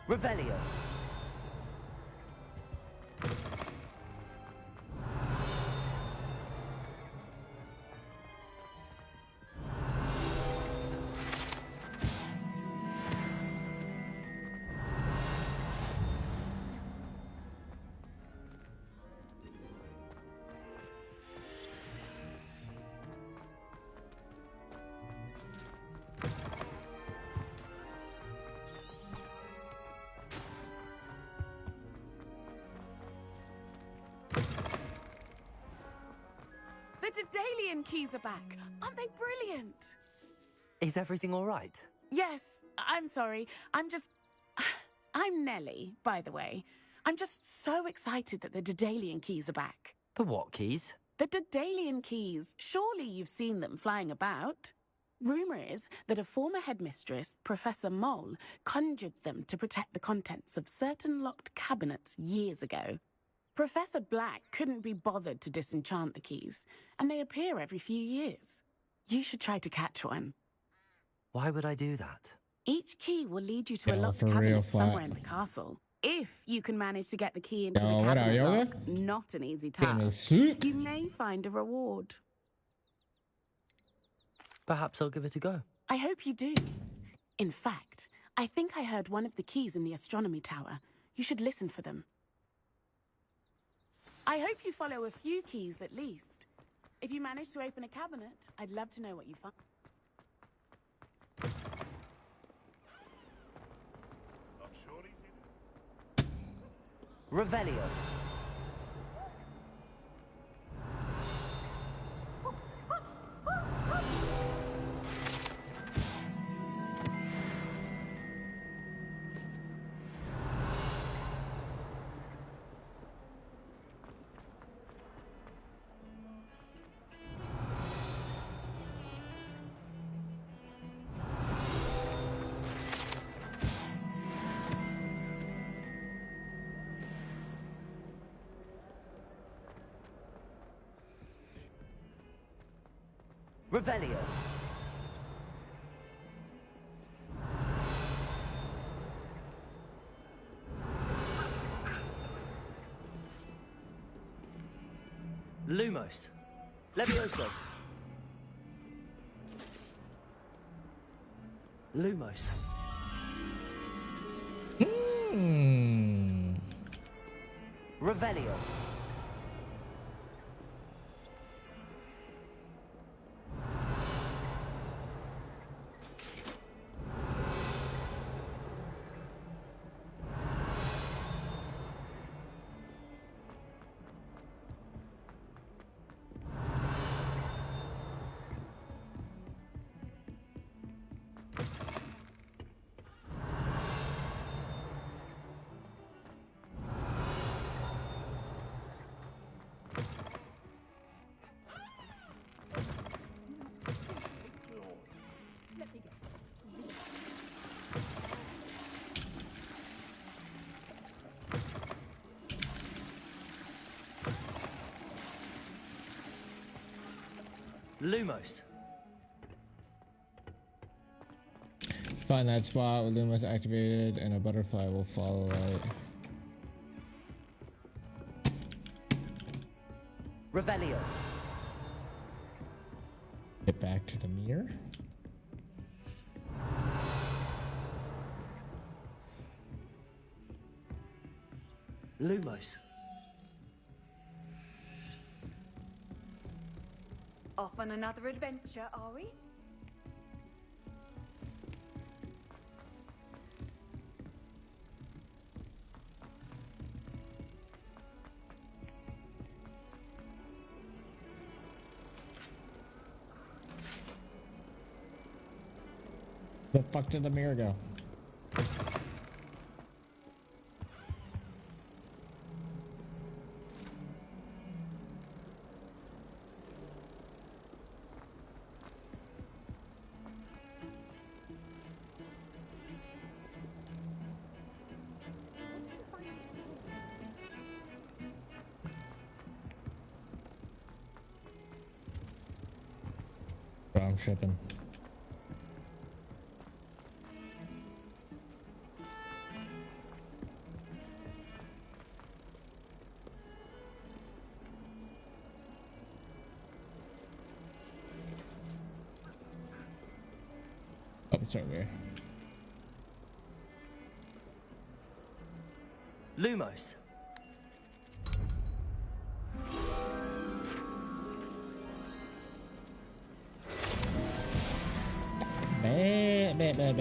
Revelio! The Daedalian keys are back. Aren't they brilliant? Is everything all right? Yes, I'm sorry. I'm Nellie, by the way. I'm just so excited that the Daedalian keys are back. The what keys? The Daedalian keys. Surely you've seen them flying about. Rumour is that a former headmistress, Professor Moll, conjured them to protect the contents of certain locked cabinets years ago. Professor Black couldn't be bothered to disenchant the keys, and they appear every few years. You should try to catch one. Why would I do that? Each key will lead you to a Yo, locked for real, cabinet flat. somewhere in the castle. If you can manage to get the key into Yo, the what up, cabinet Yoga? lock, not an easy Game is task, sick. you may find a reward. Perhaps I'll give it a go. I hope you do. In fact, I think I heard one of the keys in the astronomy tower. You should listen for them. I hope you follow a few keys at least. If you manage to open a cabinet, I'd love to know what you find. Revelio. Revelio. Lumos. Levioso. Lumos. Revelio. Lumos. Find that spot with Lumos activated and a butterfly will follow it. Revelio. Get back to the mirror. Lumos. Off on another adventure, are we? The fuck did the mirror go? Bro, I'm tripping. Oh, it's over here. Lumos.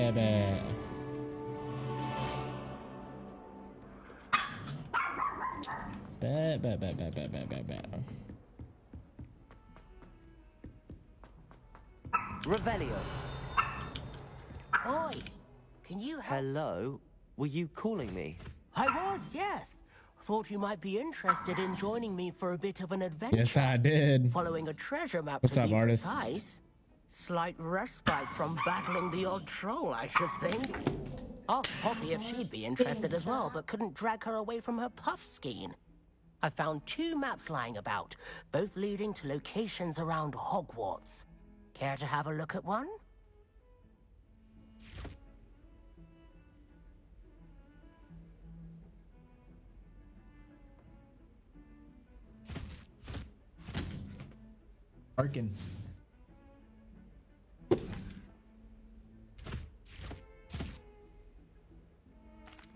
Bah. Revelio. Oi, can you help? Hello? Were you calling me? I was, yes. Thought you might be interested in joining me for a bit of an adventure. Yes, I did. Following a treasure map What's to up, be artist? precise. Slight respite from battling the odd troll, I should think. Asked Poppy if she'd be interested as well, but couldn't drag her away from her puff skein. I found 2 maps lying about, both leading to locations around Hogwarts. Care to have a look at one? Arkin.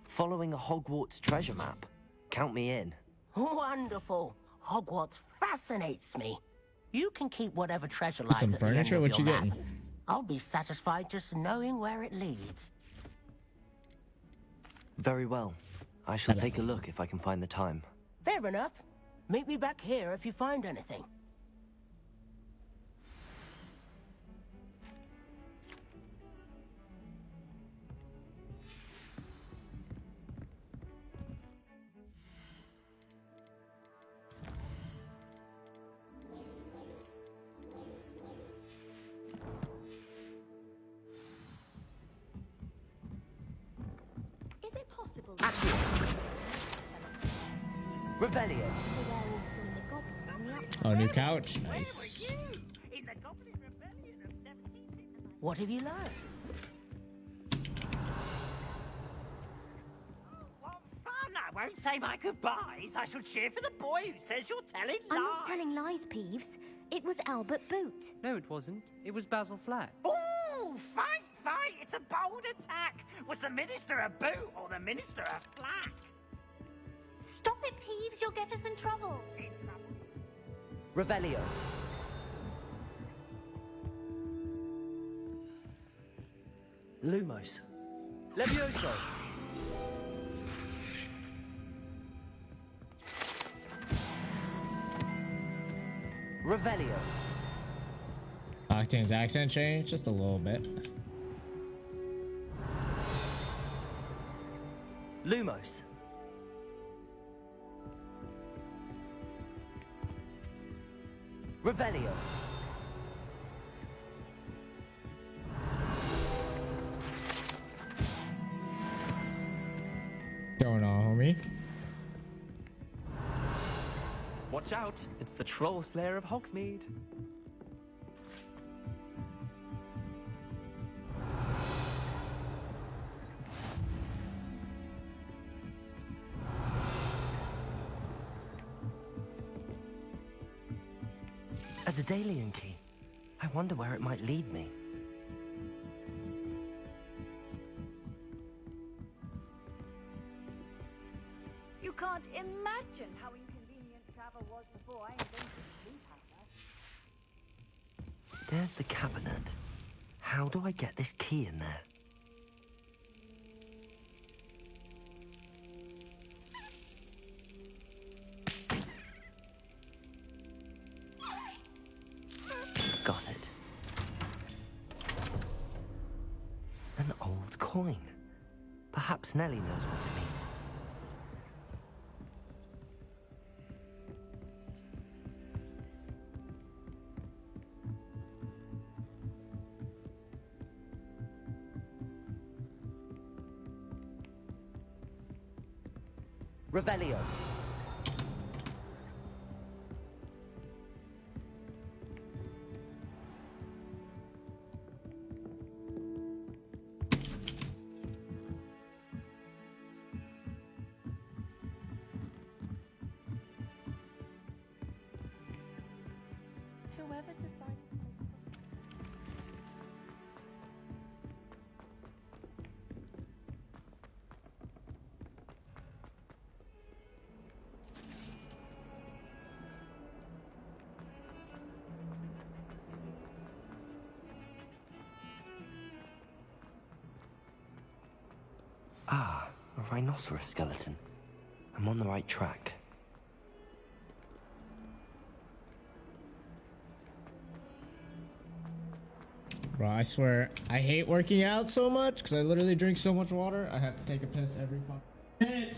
Following a Hogwarts treasure map. Count me in. Wonderful. Hogwarts fascinates me. You can keep whatever treasure lies Some at the end furniture? of What your you map. getting? I'll be satisfied just knowing where it leads. Very well. I shall take a look if I can find the time. Fair enough. Meet me back here if you find anything. Is it possible? Revelio. Oh, new couch. Nice. What have you learned? I won't say my goodbyes. I shall cheer for the boy who says you're telling lies. I'm not telling lies, Peeves. It was Albert Boot. No, it wasn't. It was Basil Flack. Ooh, fight! It's a bold attack. Was the Minister a boot or the Minister a flack? Stop it, Peeves. You'll get us in trouble. Revelio. Lumos. Levioso. Revelio. Octane's accent changed just a little bit. Lumos. Revelio. Going on, homie. Watch out! It's the Troll Slayer of Hogsmeade. A Daedalian key. I wonder where it might lead me. You can't imagine how inconvenient travel was before I invented sleep powder. There's the cabinet. How do I get this key in there? Got it. An old coin. Perhaps Nellie knows what it means. Revelio. Whoever decided. Ah, a rhinoceros skeleton. I'm on the right track. Bro, I swear, I hate working out so much because I literally drink so much water. I have to take a piss every fucking minute.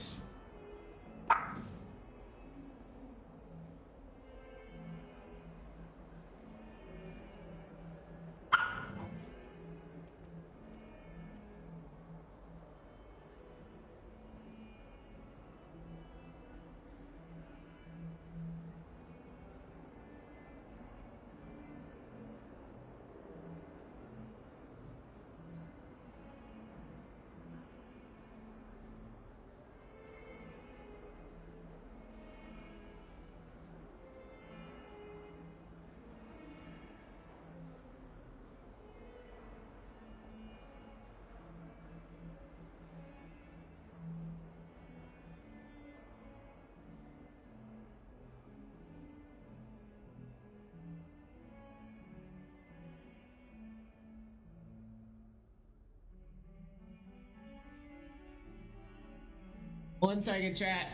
One second, chat.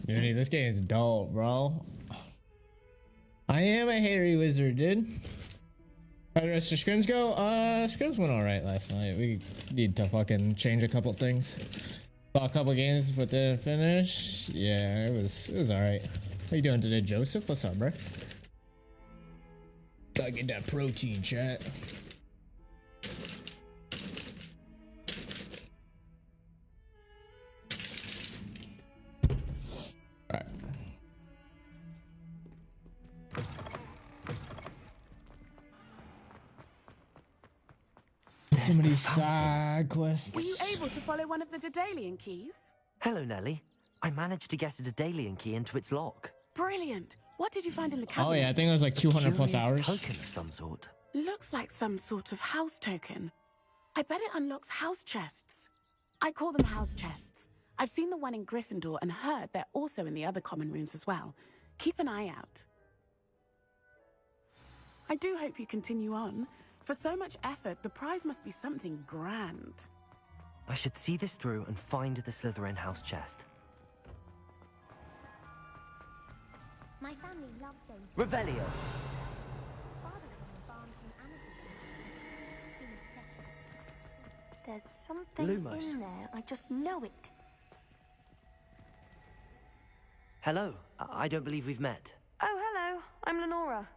Dude, this game is dope, bro. I am a hairy wizard, dude. How did the rest of scrims go? Scrims went alright last night. We need to fucking change a couple things. Saw a couple games, but didn't finish. Yeah, it was alright. How you doing today, Joseph? What's up, bro? Gotta get that protein, chat. Alright. So many side quests. Were you able to follow one of the Daedalian keys? Hello, Nellie. I managed to get a Daedalian key into its lock. Brilliant. What did you find in the cabinet? Oh yeah, I think it was like 200 plus Curious hours. token of some sort. Looks like some sort of house token. I bet it unlocks house chests. I call them house chests. I've seen the one in Gryffindor and heard they're also in the other common rooms as well. Keep an eye out. I do hope you continue on. For so much effort, the prize must be something grand. I should see this through and find the Slytherin house chest. My family loved James. Revelio. Father was on the barn from Anakin. There's something Lumos. in there. I just know it. Hello. I don't believe we've met. Oh, hello. I'm Lenora.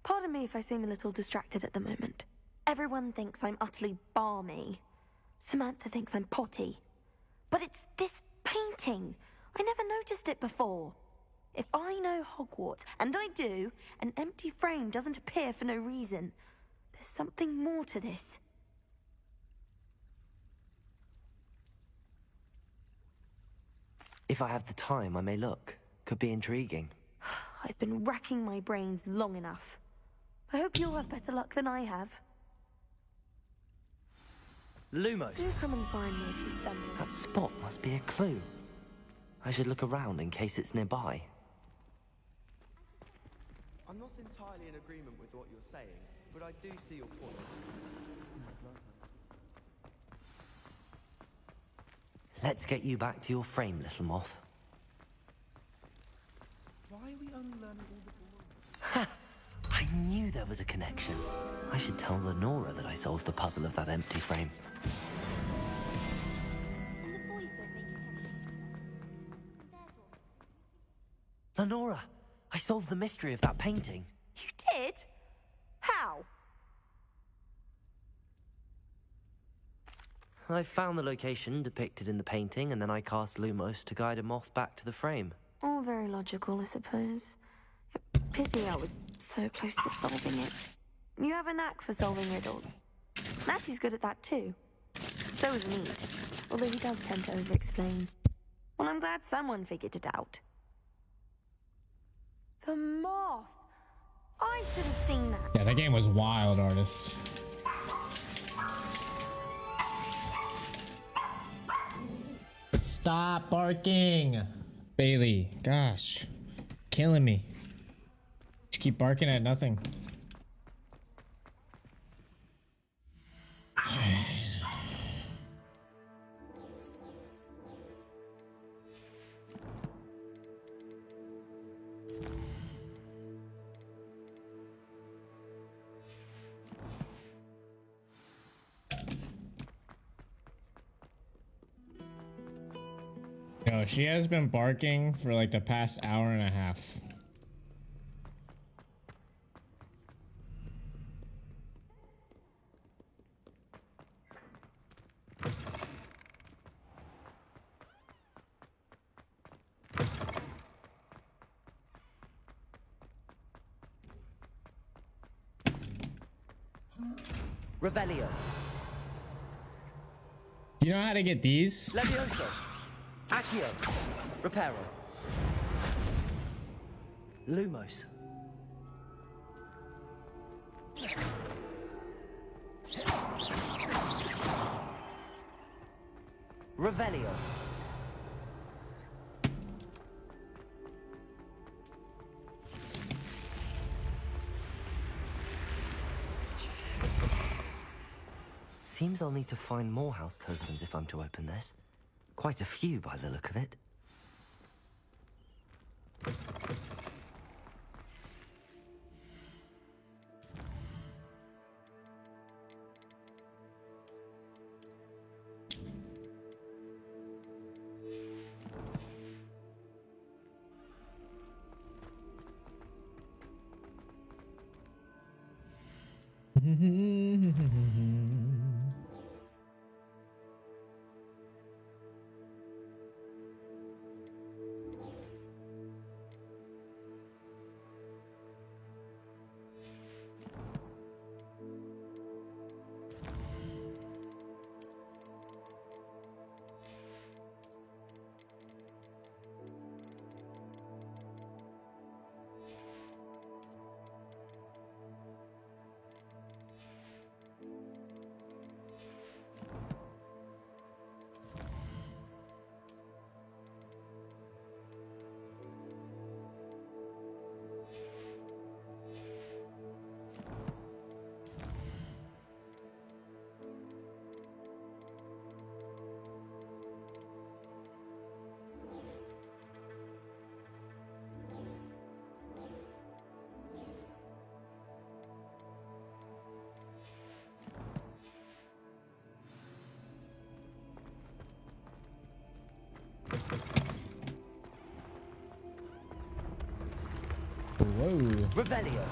Pardon me if I seem a little distracted at the moment. Everyone thinks I'm utterly balmy. Samantha thinks I'm potty. But it's this painting. I never noticed it before. If I know Hogwarts, and I do, an empty frame doesn't appear for no reason. There's something more to this. If I have the time, I may look. Could be intriguing. I've been racking my brains long enough. I hope you'll have better luck than I have. Lumos. Do come and find me if you stumble. That spot must be a clue. I should look around in case it's nearby. I'm not entirely in agreement with what you're saying, but I do see your point. Let's get you back to your frame, little moth. Why are we only learning all the Ha! I knew there was a connection. I should tell Lenora that I solved the puzzle of that empty frame. Lenora, I solved the mystery of that painting. You did? How? I found the location depicted in the painting, and then I cast Lumos to guide a moth back to the frame. All very logical, I suppose. Pity I was so close to solving it. You have a knack for solving riddles. Natty's good at that too. So is Mead, although he does tend to over-explain. Well, I'm glad someone figured it out. The moth! I should have seen that. Yeah, that game was wild, artists. Stop barking, Bailey. Gosh, killing me. Just keep barking at nothing. Yo, she has been barking for like the past hour and a half. Revelio. Do you know how to get these? Levioso. Accio. Reparo. Lumos. Revelio. Seems I'll need to find more house tokens if I'm to open this. Quite a few by the look of it. Whoa. Revelio.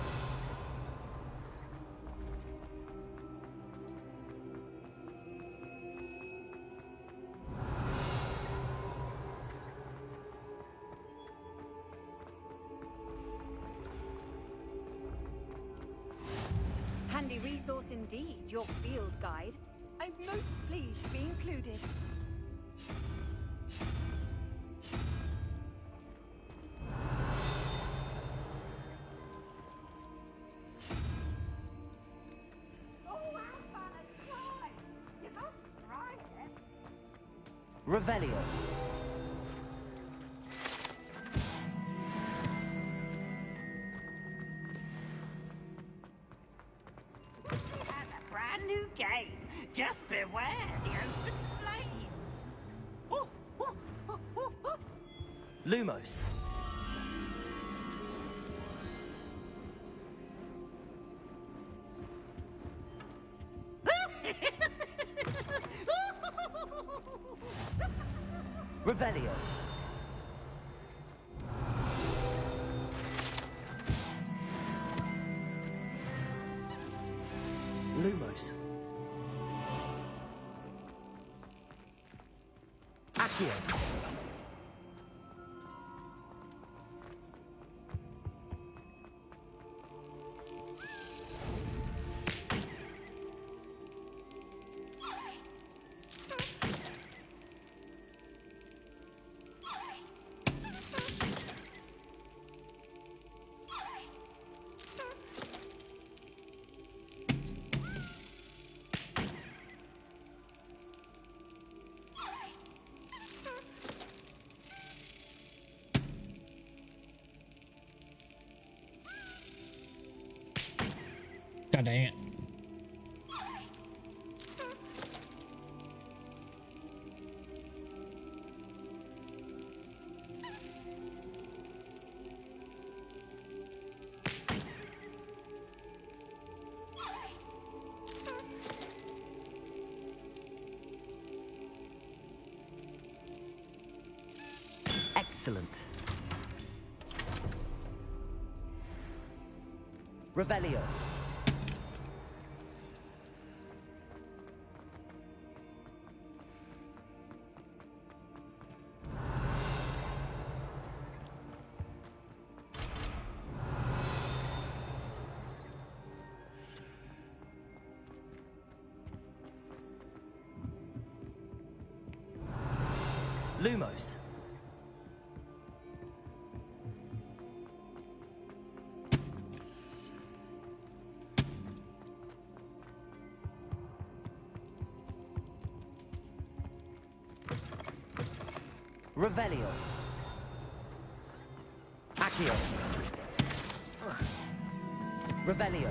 Handy resource indeed, your field guide. I'm most pleased to be included. Revelio. Brand new game. Just beware the open flame. Lumos. Revelio. Lumos. Accio. God dang it. Excellent. Revelio. Lumos. Revelio. Accio. Revelio.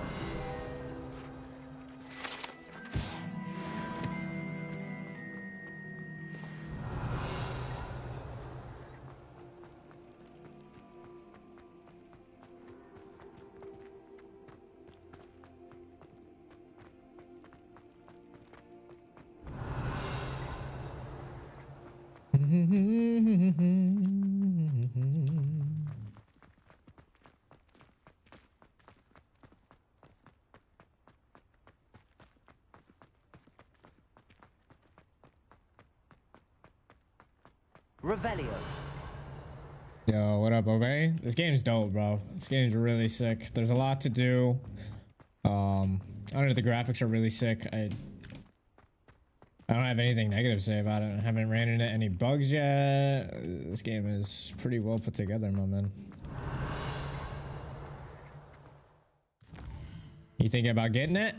Revelio. Yo, what up, Obey? This game's dope, bro. This game's really sick. There's a lot to do. I don't know, the graphics are really sick. I don't have anything negative to say about it. I haven't ran into any bugs yet. This game is pretty well put together, my man. You thinking about getting it?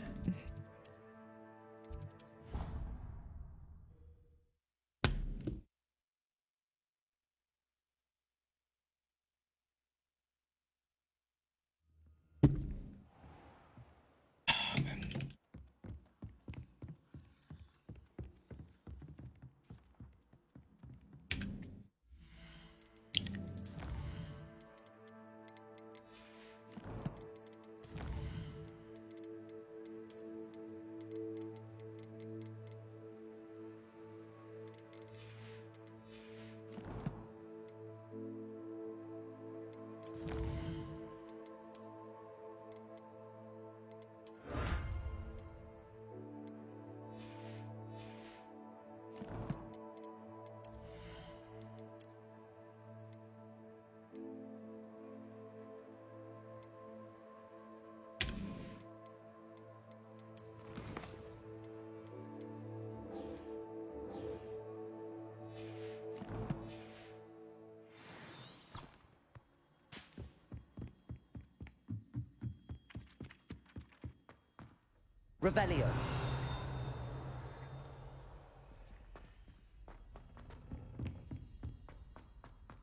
Revelio.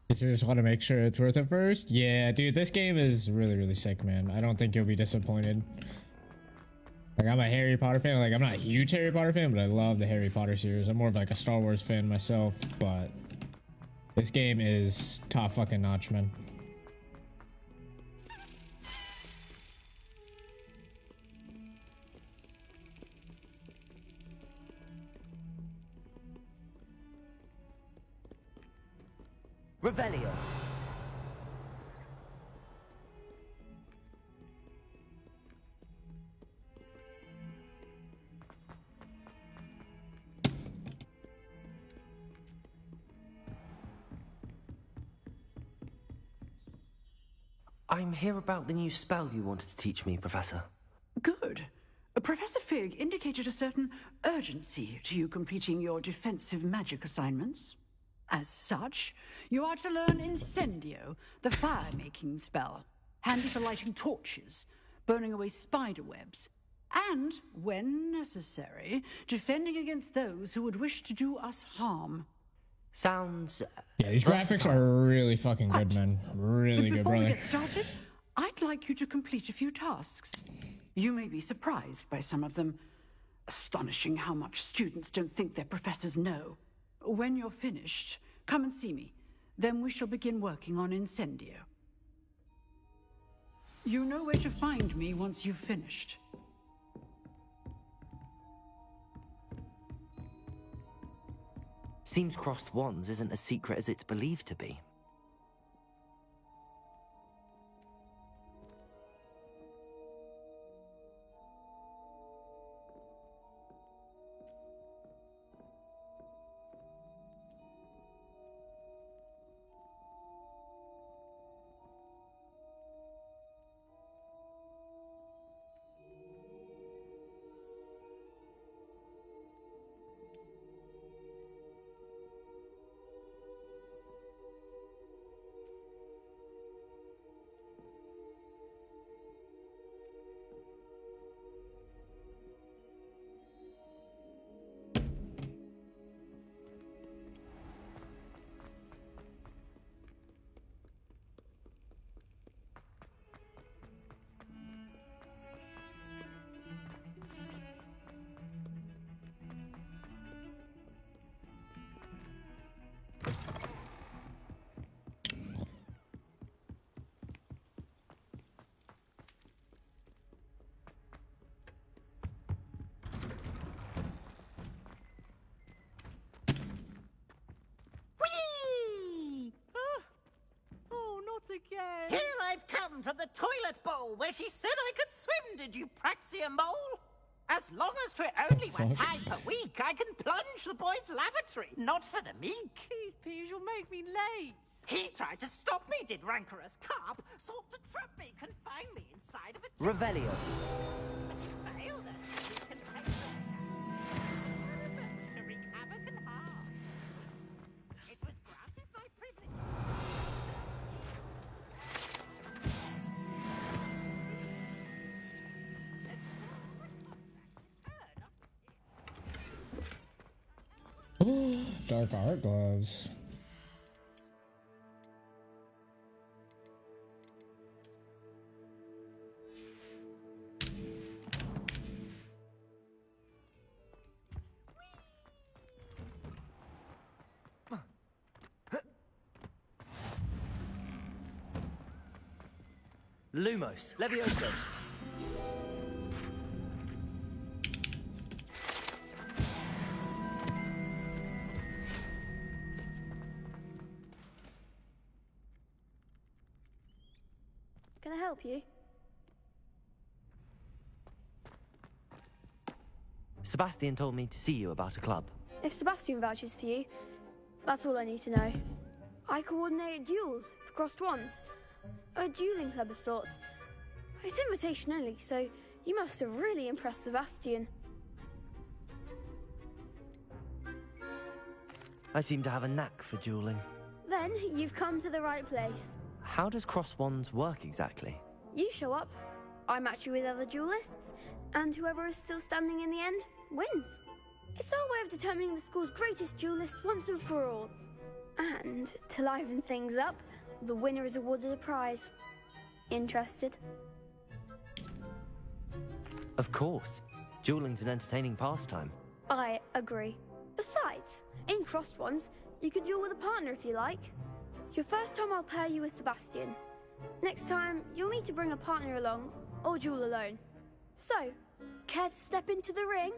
You just want to make sure it's worth it first. Yeah, dude, this game is really, really sick, man. I don't think you'll be disappointed. Like, I'm a Harry Potter fan. Like, I'm not a huge Harry Potter fan, but I love the Harry Potter series. I'm more of like a Star Wars fan myself, but this game is top fucking notch, man. Revelio. I'm here about the new spell you wanted to teach me, Professor. Good. Professor Fig indicated a certain urgency to you completing your defensive magic assignments. As such, you are to learn Incendio, the fire-making spell, handy for lighting torches, burning away spider webs, and, when necessary, defending against those who would wish to do us harm. Sounds... Yeah, these graphics are really fucking good, man. Really good, brother. Before we get started, I'd like you to complete a few tasks. You may be surprised by some of them. Astonishing how much students don't think their professors know. When you're finished, come and see me. Then we shall begin working on Incendio. You know where to find me once you've finished. Seems crossed wands isn't as secret as it's believed to be. Again. Here I've come from the toilet bowl where she said I could swim, did you praxia mole? As long as 'twere only one time per week, I can plunge the boy's lavatory, not for the meek. These peas will make me late. He tried to stop me, did rancorous carp, sought to trap me, confine me inside of a... Revelio. But he failed us. He can take to wreak havoc and harm. It was granted my privilege. Dark art gloves. Lumos. Levioso. Can I help you? Sebastian told me to see you about a club. If Sebastian vouches for you, that's all I need to know. I coordinate duels for crossed wands. A dueling club of sorts. It's invitation only, so you must have really impressed Sebastian. I seem to have a knack for dueling. Then you've come to the right place. How does cross wands work exactly? You show up, I match you with other duelists, and whoever is still standing in the end wins. It's our way of determining the school's greatest duelist once and for all. And to liven things up, the winner is awarded a prize. Interested? Of course. Dueling's an entertaining pastime. I agree. Besides, in Crossed Ones, you can duel with a partner if you like. Your first time I'll pair you with Sebastian. Next time, you'll need to bring a partner along, or duel alone. So, care to step into the ring?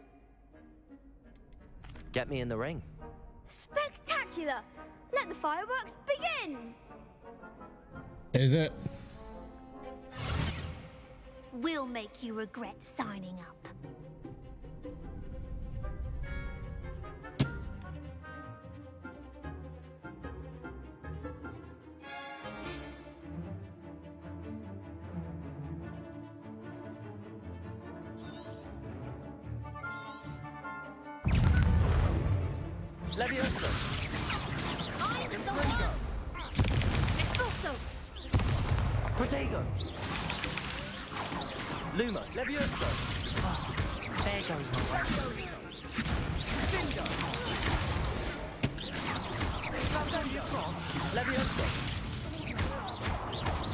Get me in the ring. Spectacular! Let the fireworks begin! Is it? We'll make you regret signing up. Leviosa! I'm the one! Expulso! Protego! Luma! Leviosa! Oh, there goes my way. Bingo! Leviosa!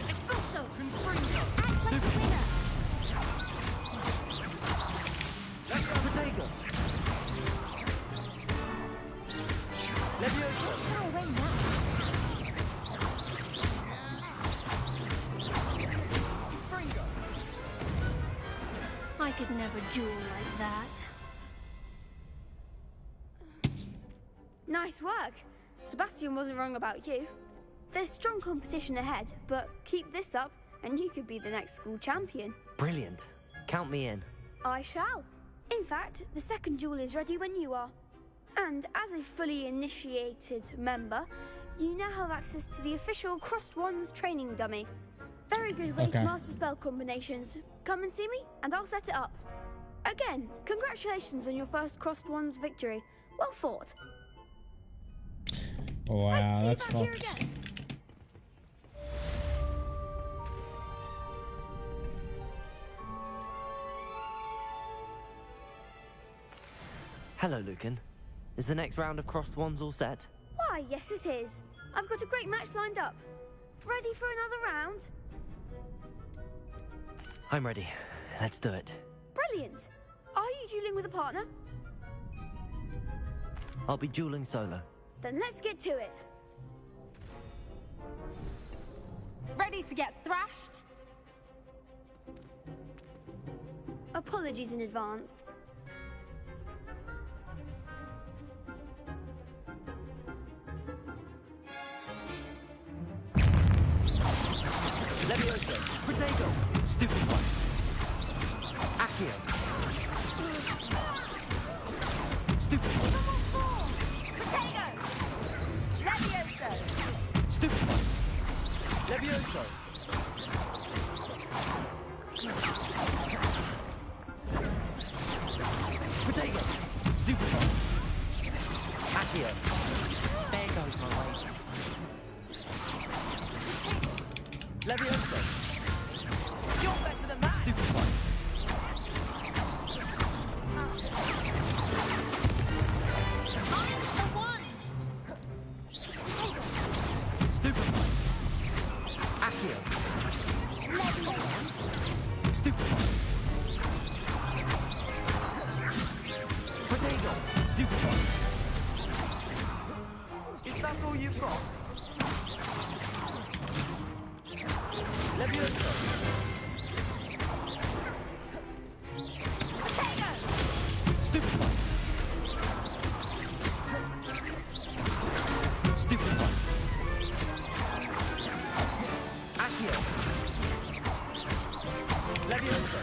Expulso! Confringo! Act like a winner! Protego! Leviosa! Far away now. I could never duel like that. Nice work. Sebastian wasn't wrong about you. There's strong competition ahead, but keep this up and you could be the next school champion. Brilliant. Count me in. I shall. In fact, the second duel is ready when you are. And as a fully initiated member, you now have access to the official Crossed Wands training dummy. Very good way to master spell combinations. Come and see me, and I'll set it up. Again, congratulations on your first Crossed Wands victory. Well fought. Wow, that's fucked. Hello, Lucan. Is the next round of Crossed Wands all set? Why, yes it is. I've got a great match lined up. Ready for another round? I'm ready. Let's do it. Brilliant. Are you dueling with a partner? I'll be dueling solo. Then let's get to it. Ready to get thrashed? Apologies in advance. Leviosa! Protego! Stupid one! Accio! Stupid one! Protego! Leviosa! Stupid one! Leviosa! Protego! Stupid one! Accio! There goes my way. Leviosa! You're better than that! Stupid one! I'm the one! Stupid one! Accio! Stupid one! Protego! Stupid one! Is that all you've got? Leviosa! Protego! Stupid one! Stupid one! Accio! Leviosa!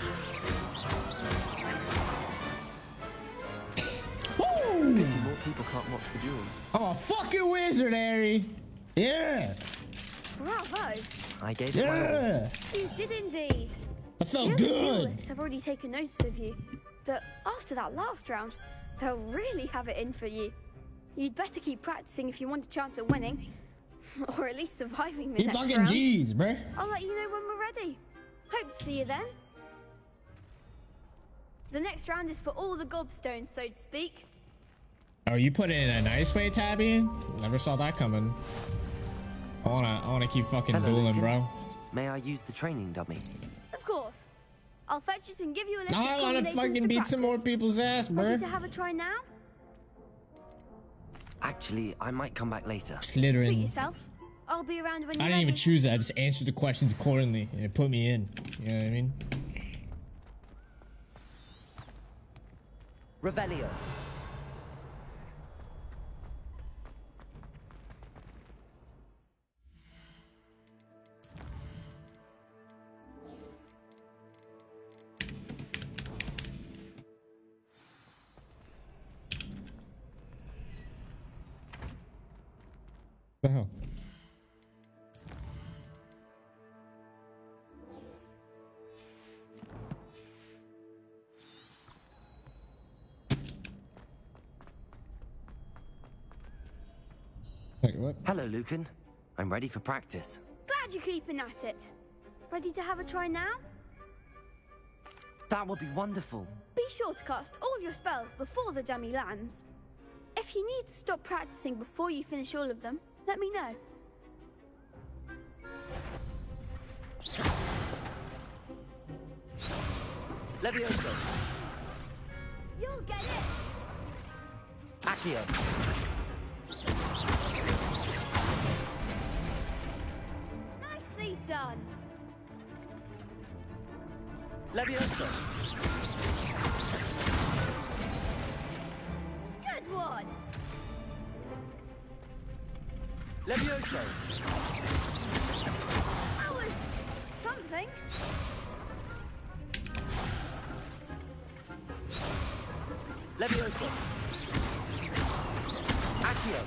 Pity more people can't watch the duels. I'm a fucking wizard, Harry. Yeah. Bravo! I gave it my all. You did indeed. I felt The other good. duelists have already taken notice of you, but after that last round, they'll really have it in for you. You'd better keep practicing if you want a chance at winning, or at least surviving the He next fucking round. G's, bruh. I'll let you know when we're ready. Hope to see you then. The next round is for all the gobstones, so to speak. Oh, you put it in a nice way, Tabby? Never saw that coming. I wanna keep fucking dueling, Lucan. bro. May I use the training dummy? Of course. I'll fetch it and give you a list of I wanna combinations fucking to beat some more practice. people's ass, bro. Ready to have a try now? Actually, I might come back later. Suit Slytherin. yourself. I'll be around when you're I didn't even ready. choose it. I just answered the questions accordingly, and it put me in. You know what I mean? Revelio. The hell? Wait, what? Hello, Lucan. I'm ready for practice. Glad you're keeping at it. Ready to have a try now? That would be wonderful. Be sure to cast all your spells before the dummy lands. If you need to stop practicing before you finish all of them, let me know. Levioso. You'll get it! Accio. Nicely done! Levioso. Good one! Levioso. That was something. Levioso. Accio.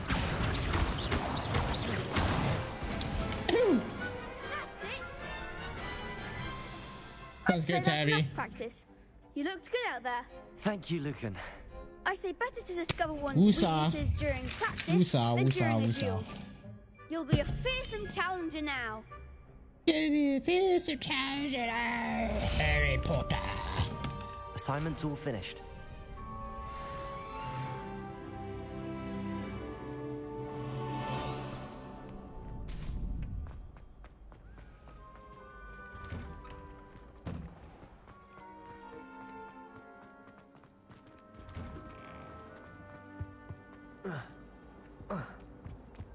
Sounds good, So that's Tabby. enough practice. You looked good out there. Thank you, Lucan. I say better to discover one's Woosah. weaknesses during practice Woosah, than woosah, during a woosah. duel. You'll be a fearsome challenger now. Harry Potter. Assignment's all finished.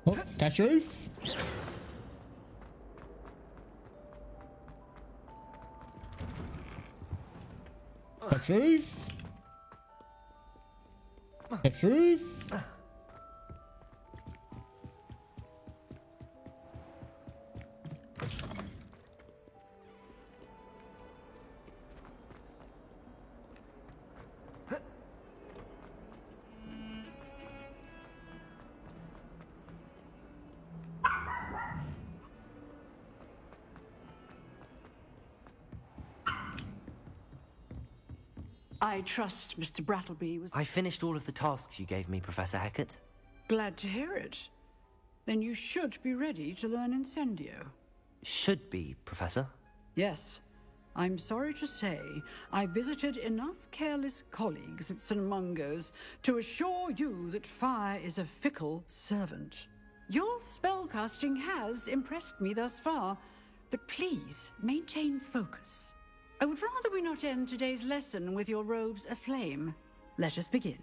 Oh, that's roof. That's roof. That's roof. I trust Mr. Brattleby was... I finished all of the tasks you gave me, Professor Hecat. Glad to hear it. Then you should be ready to learn Incendio. Should be, Professor. Yes. I'm sorry to say, I visited enough careless colleagues at St. Mungo's to assure you that fire is a fickle servant. Your spellcasting has impressed me thus far, but please maintain focus. I would rather we not end today's lesson with your robes aflame. Let us begin.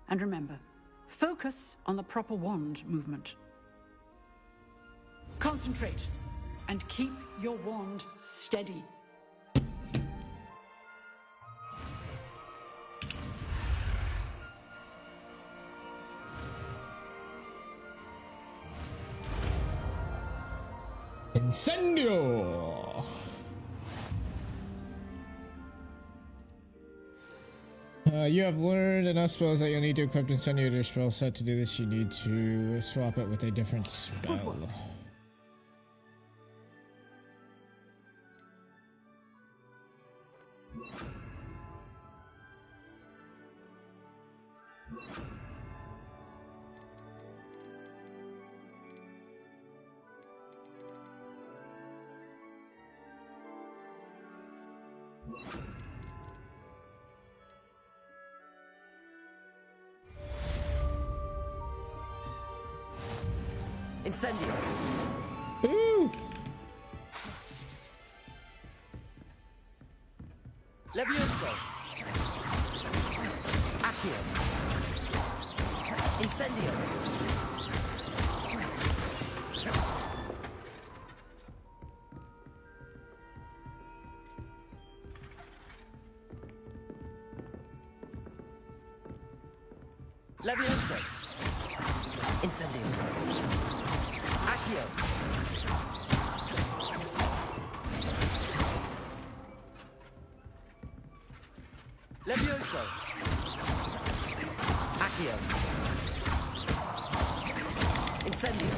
And remember, focus on the proper wand movement. Concentrate, and keep your wand steady. Incendio. You have learned enough spells that you'll need to equip Incendio to your spell set. To do this, you need to swap it with a different spell. Incendio. Ooh! Levioso. Accio. Incendio. Levioso. Incendio. Accio. Levioso. Accio. Incendio.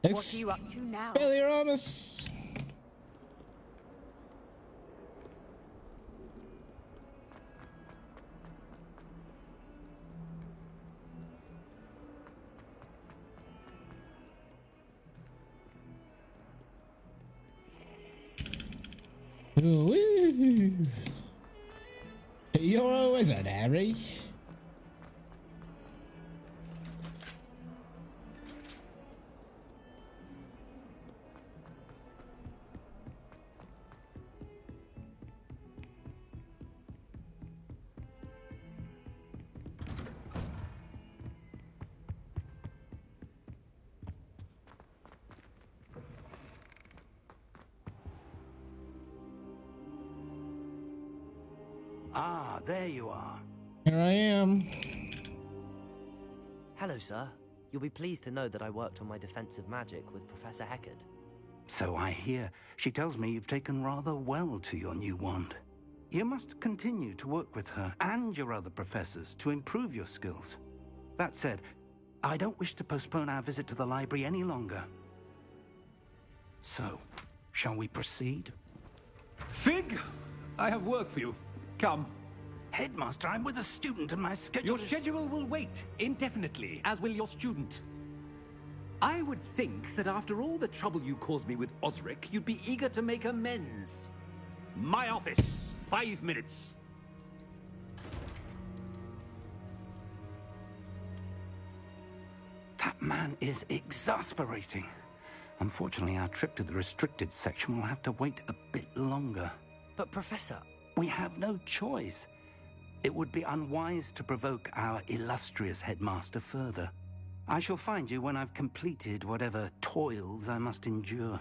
What are you up to now? Expelliarmus. Ooh. You're a wizard, Harry. Ah, there you are. Here I am. Hello, sir. You'll be pleased to know that I worked on my defensive magic with Professor Heckard. So I hear. She tells me you've taken rather well to your new wand. You must continue to work with her and your other professors to improve your skills. That said, I don't wish to postpone our visit to the library any longer. So, shall we proceed? Fig! I have work for you. Come. Headmaster, I'm with a student and my schedule Your schedule will wait indefinitely, as will your student. I would think that after all the trouble you caused me with Osric, you'd be eager to make amends. My office, 5 minutes. That man is exasperating. Unfortunately, our trip to the restricted section will have to wait a bit longer. But, Professor... We have no choice. It would be unwise to provoke our illustrious headmaster further. I shall find you when I've completed whatever toils I must endure.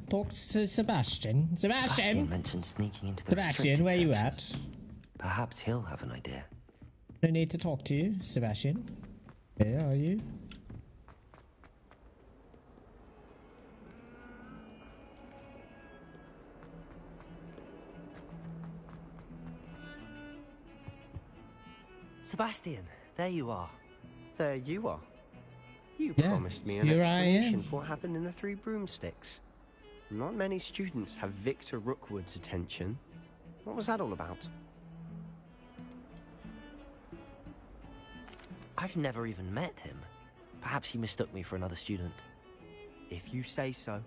Talk to Sebastian. Sebastian mentioned sneaking into the Sebastian, where you section. at? Perhaps he'll have an idea. I need to talk to you, Sebastian. Where are you? Sebastian, there you are. There you are. You Yeah, promised me an here I explanation am. for what happened in the Three Broomsticks. Not many students have Victor Rookwood's attention. What was that all about? I've never even met him. Perhaps he mistook me for another student. If you say so.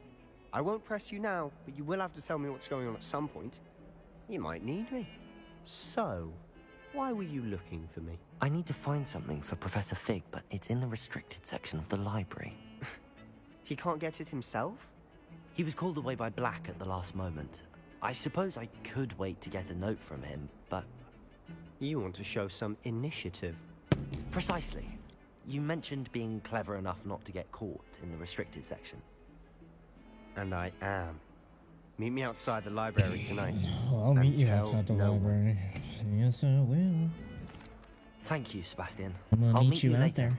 I won't press you now, but you will have to tell me what's going on at some point. You might need me. So, why were you looking for me? I need to find something for Professor Fig, but it's in the restricted section of the library. He can't get it himself? He was called away by Black at the last moment. I suppose I could wait to get a note from him, but... You want to show some initiative. Precisely. You mentioned being clever enough not to get caught in the restricted section. And I am. Meet me outside the library tonight. Oh, I'll meet you tell outside the no library. Yes, I will. Thank you, Sebastian. I'm gonna I'll meet you out later. there.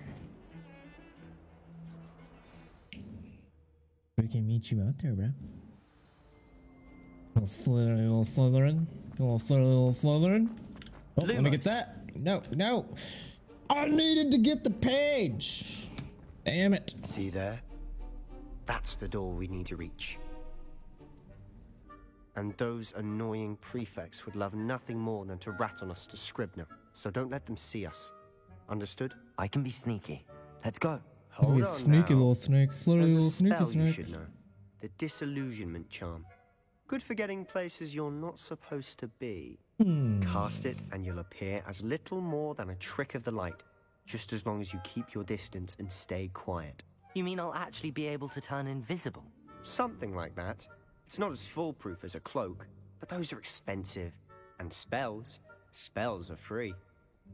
We can meet you out there, bro. Little Slytherin. Little Slytherin. Oh, let me get that. No, no. I needed to get the page. Damn it. See there? That's the door we need to reach. And those annoying prefects would love nothing more than to rat on us to Scribner. So don't let them see us. Understood? I can be sneaky. Let's go. Hold You on sneaky now. little snake. Slowly There's a little sneaky spell you snake. should know. The disillusionment charm. Good for getting places you're not supposed to be. Cast it and you'll appear as little more than a trick of the light, just as long as you keep your distance and stay quiet. You mean I'll actually be able to turn invisible? Something like that. It's not as foolproof as a cloak, but those are expensive. And spells are free.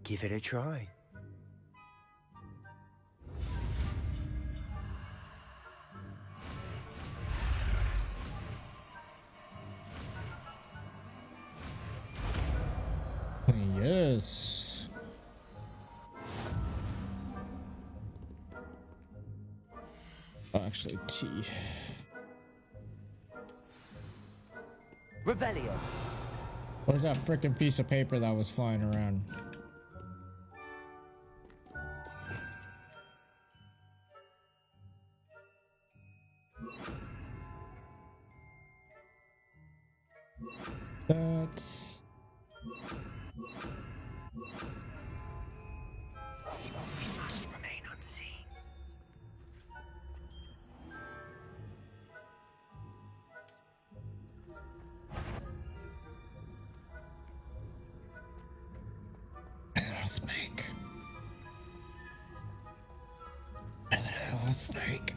Give it a try. Yes. Actually, T. Revelio. Where's that frickin' piece of paper that was flying around? That's... We must remain unseen. Snake. Snake.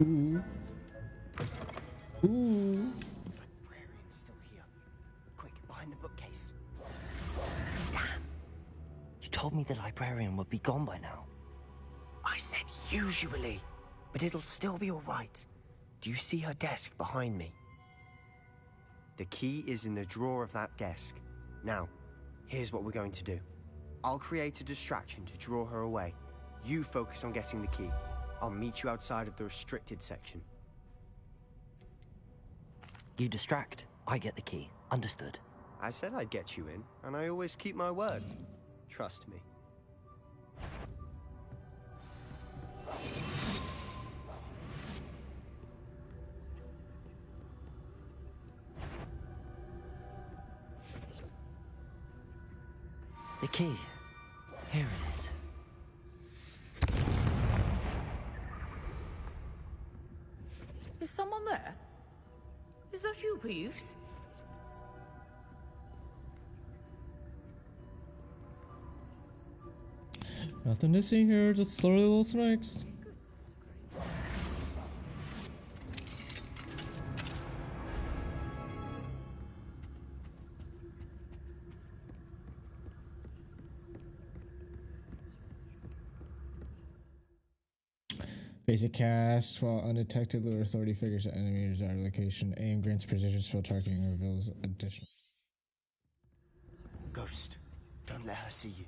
Ooh. Ooh. Librarian's still here. Quick, behind the bookcase. Damn. You told me the librarian would be gone by now. I said usually, but it'll still be all right. Do you see her desk behind me? The key is in the drawer of that desk. Now, here's what we're going to do. I'll create a distraction to draw her away. You focus on getting the key. I'll meet you outside of the restricted section. You distract, I get the key. Understood. I said I'd get you in, and I always keep my word. Trust me. The key. Here it is. Is someone there? Is that you, Peeves? Nothing to see here, just slowly little snakes. Basic cast, while undetected, lure authority figures at enemy desired location. Aim grants precision spell targeting and reveals additional. Ghost, don't let her see you.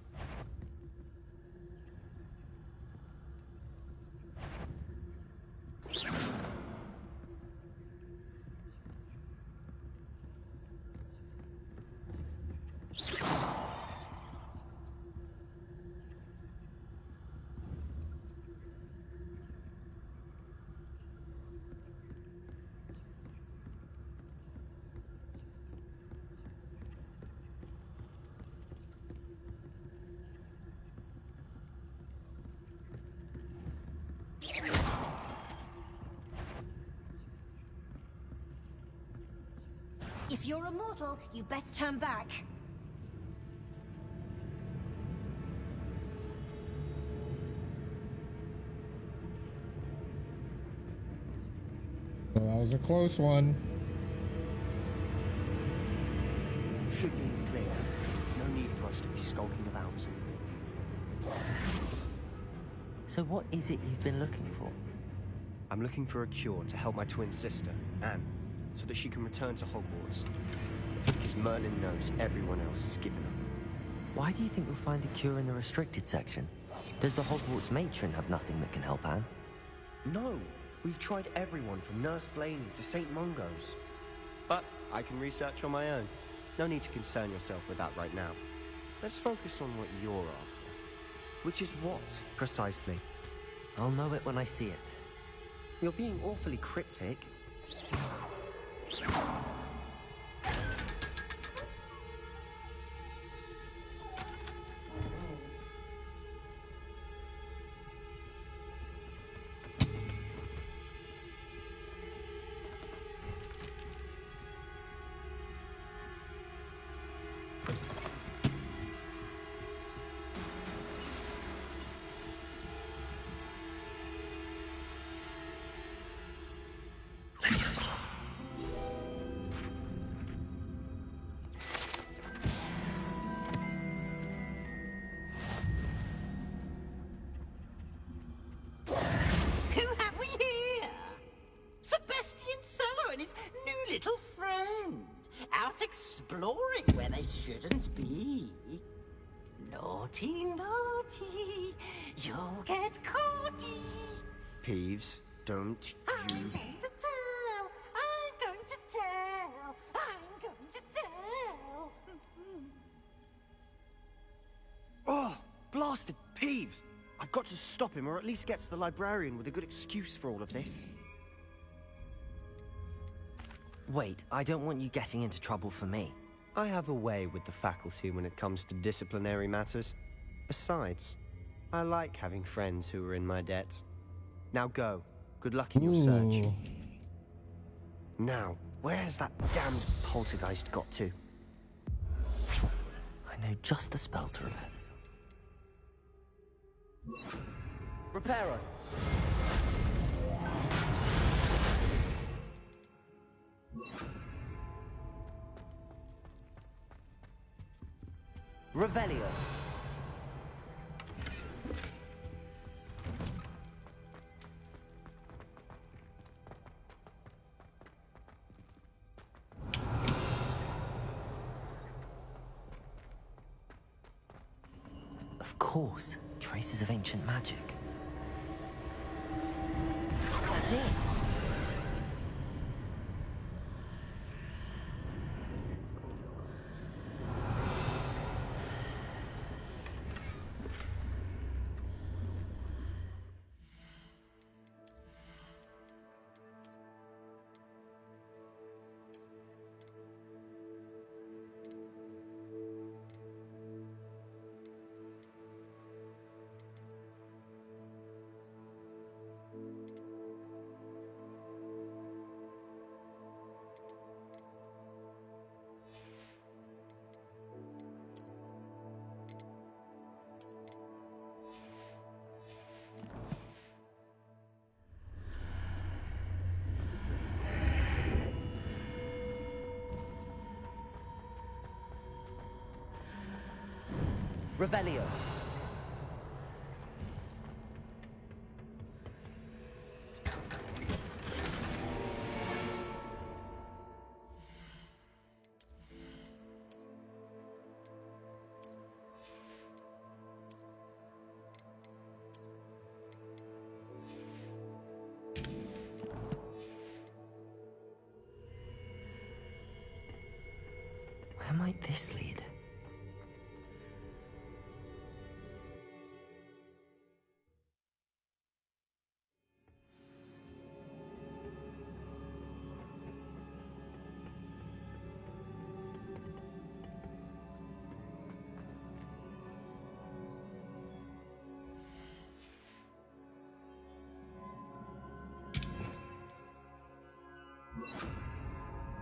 If you're immortal, you best turn back. Well, that was a close one. Should be in the clear. No need for us to be skulking about. So what is it you've been looking for? I'm looking for a cure to help my twin sister, Anne, so that she can return to Hogwarts. Because Merlin knows everyone else has given up. Why do you think you'll find a cure in the restricted section? Does the Hogwarts matron have nothing that can help Anne? No, we've tried everyone from Nurse Blaney to St. Mungo's. But I can research on my own. No need to concern yourself with that right now. Let's focus on what you're after. Which is what, precisely? I'll know it when I see it. You're being awfully cryptic. It shouldn't be. Naughty, naughty, you'll get caughty. Peeves, don't you... I'm going to tell, I'm going to tell, I'm going to tell. Oh, blasted Peeves! I've got to stop him, or at least get to the librarian with a good excuse for all of this. Wait, I don't want you getting into trouble for me. I have a way with the faculty when it comes to disciplinary matters. Besides, I like having friends who are in my debt. Now go. Good luck in your search. Now, where has that damned poltergeist got to? I know just the spell to repair this. Reparo! Revelio. Of course, traces of ancient magic. That's it. Revelio. Where might this lead?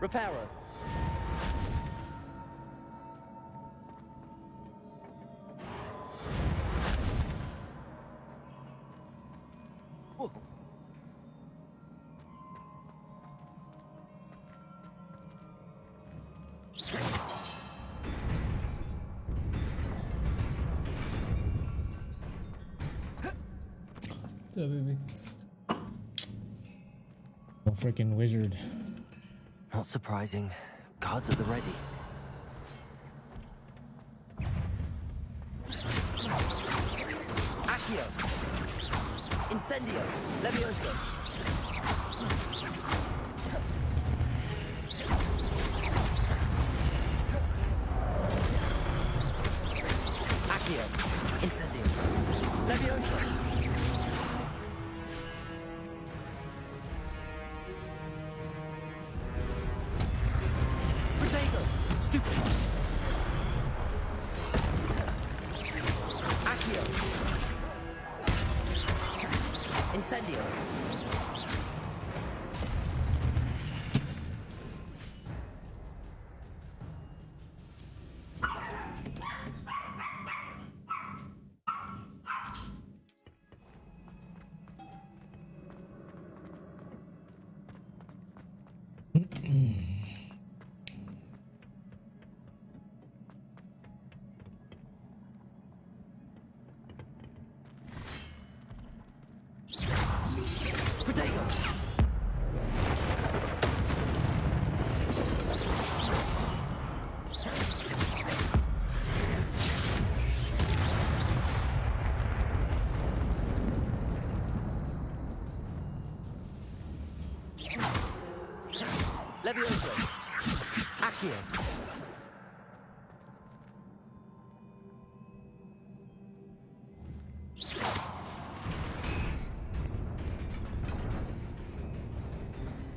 Reparo. Whoa. What's up, baby? No freaking wizard. Not surprising. Guards at the ready. Accio! Incendio! Levioso! Accio! Incendio! Levioso! Incendio. Accio.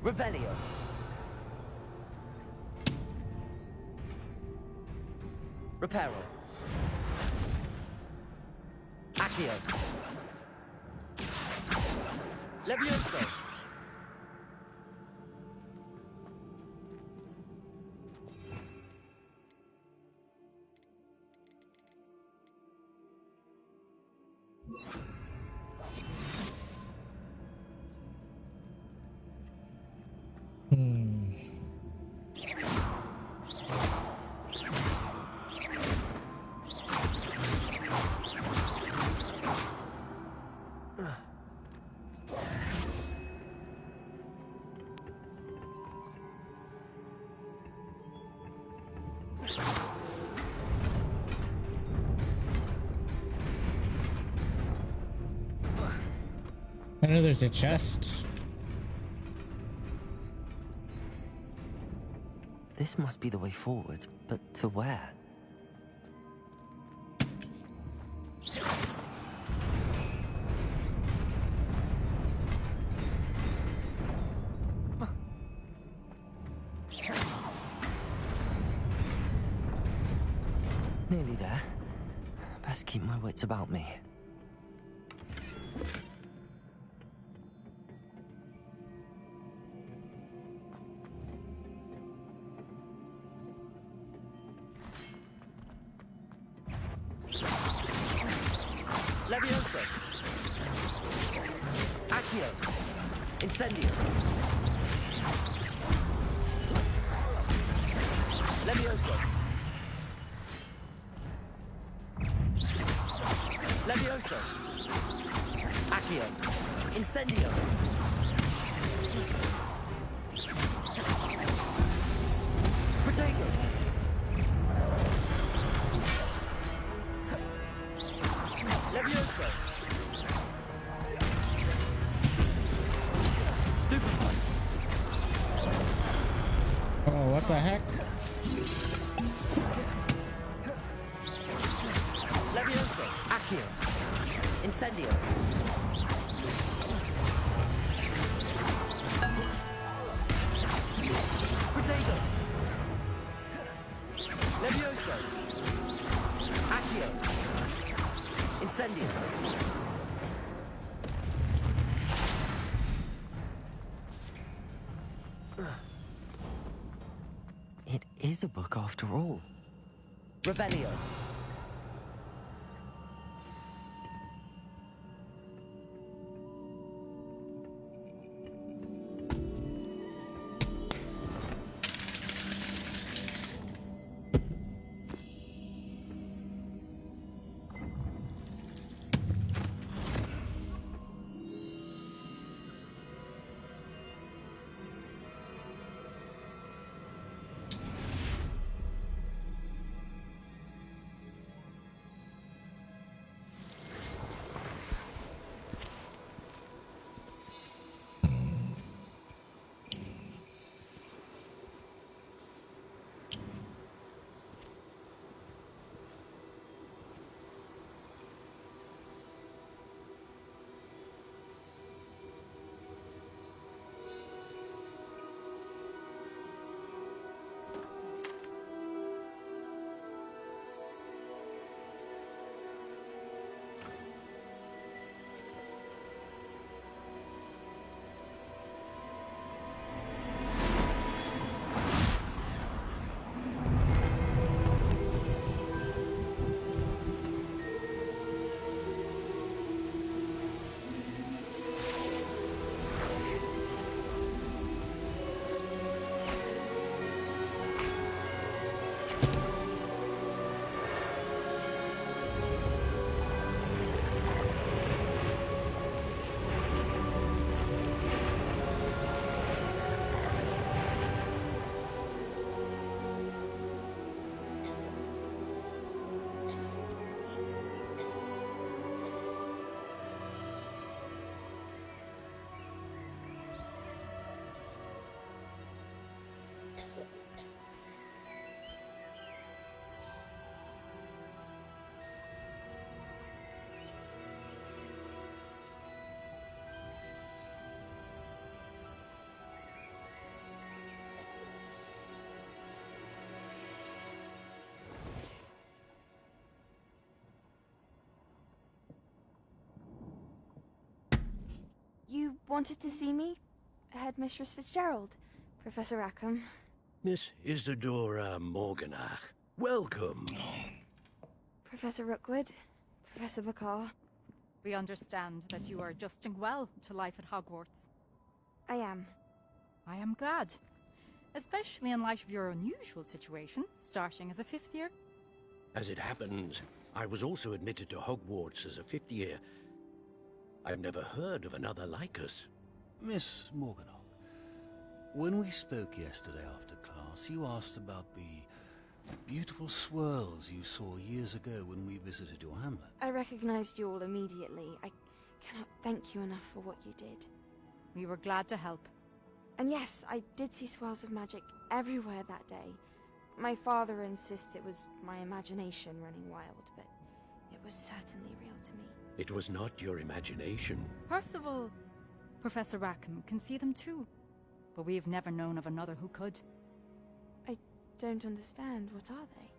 Revelio. Reparo. Accio. Levioso. I know there's a chest. This must be the way forward, but to where? Nearly there. Best keep my wits about me. Levioso. Accio. Incendio. Levioso. Levioso. Accio. Incendio. Protego. Levioso. Stupefy. Oh, what the heck? Levioso. Accio. Incendio. Protego. Levioso. Accio. Incendio. It is a book after all. Revelio. wanted to see me? Headmistress Fitzgerald, Professor Rackham. Miss Isadora Morganach, welcome. Professor Rookwood, Professor Bakar. We understand that you are adjusting well to life at Hogwarts. I am. I am glad. Especially in light of your unusual situation, starting as a 5th year. As it happens, I was also admitted to Hogwarts as a 5th year. I've never heard of another like us. Miss Morganach, when we spoke yesterday after class, you asked about the beautiful swirls you saw years ago when we visited your hamlet. I recognized you all immediately. I cannot thank you enough for what you did. We were glad to help. And yes, I did see swirls of magic everywhere that day. My father insists it was my imagination running wild, but it was certainly real to me. It was not your imagination. Percival, Professor Rackham can see them too. But we've never known of another who could. I don't understand. What are they?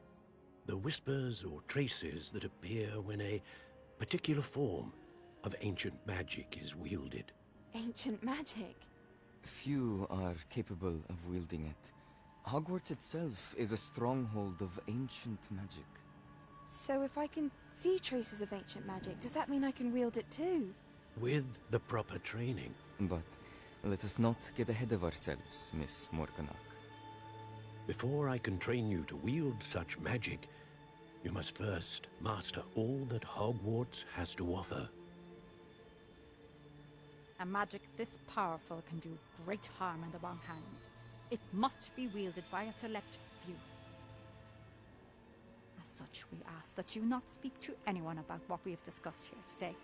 The whispers or traces that appear when a particular form of ancient magic is wielded. Ancient magic? Few are capable of wielding it. Hogwarts itself is a stronghold of ancient magic. So if I can see traces of ancient magic, does that mean I can wield it too? With the proper training. But let us not get ahead of ourselves, Miss Morganach. Before I can train you to wield such magic, you must first master all that Hogwarts has to offer. A magic this powerful can do great harm in the wrong hands. It must be wielded by a select few. As such, we ask that you not speak to anyone about what we have discussed here today.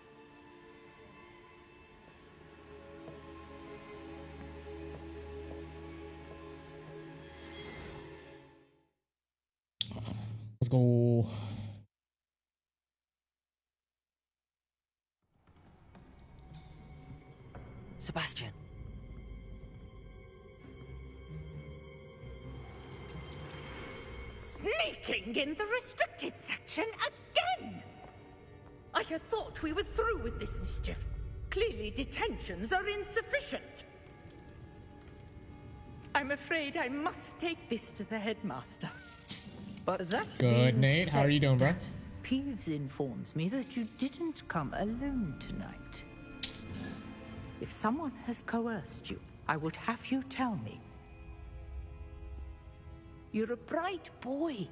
Let's go. Sebastian. Sneaking in the restricted section again! I had thought we were through with this mischief. Clearly detentions are insufficient. I'm afraid I must take this to the headmaster. But that Good, Nate. How are you doing, bro? Peeves informs me that you didn't come alone tonight. If someone has coerced you, I would have you tell me. You're a bright boy.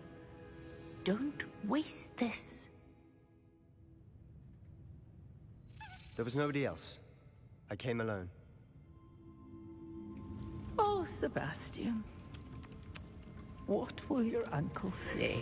Don't waste this. There was nobody else. I came alone. Oh, Sebastian. What will your uncle say?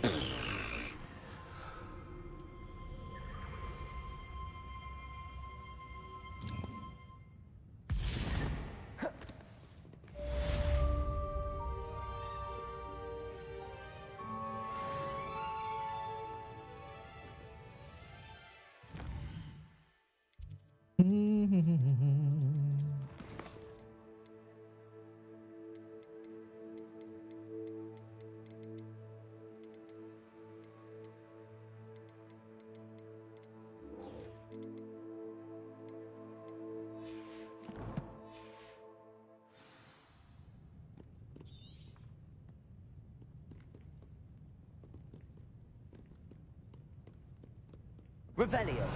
Revelio.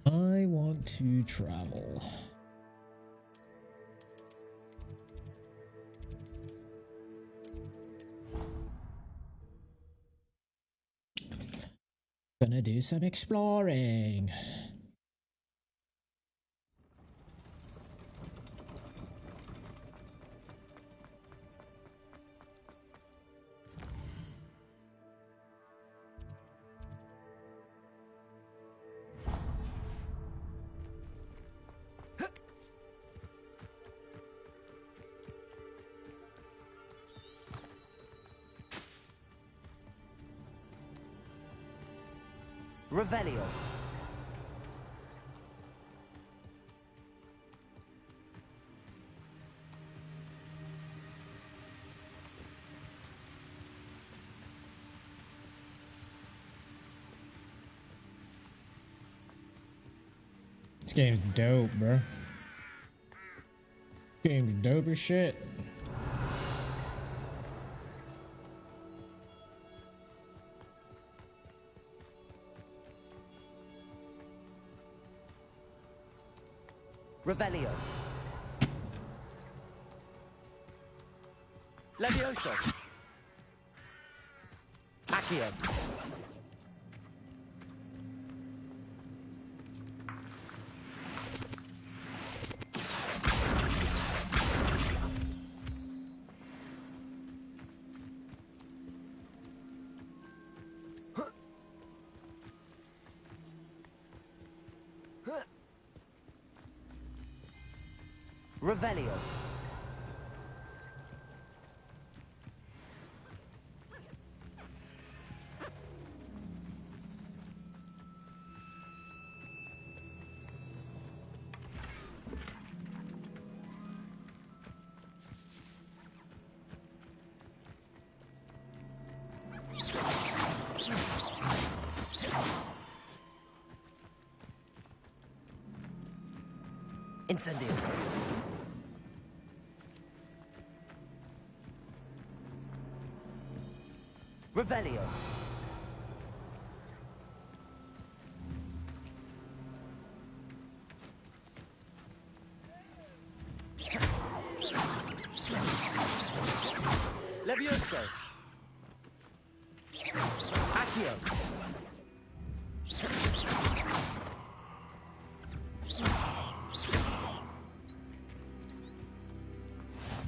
I want to travel. Gonna do some exploring. Revelio. game's dope, bro. Game's dope as shit. Revelio. Levioso. Accio. Revelio. Incendio. Revelio. Levioso. Accio.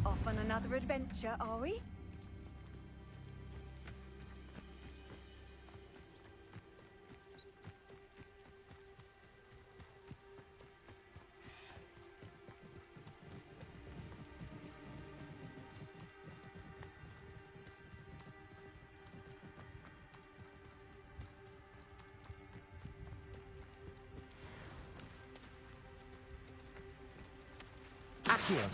Off on another adventure, are we? Accio.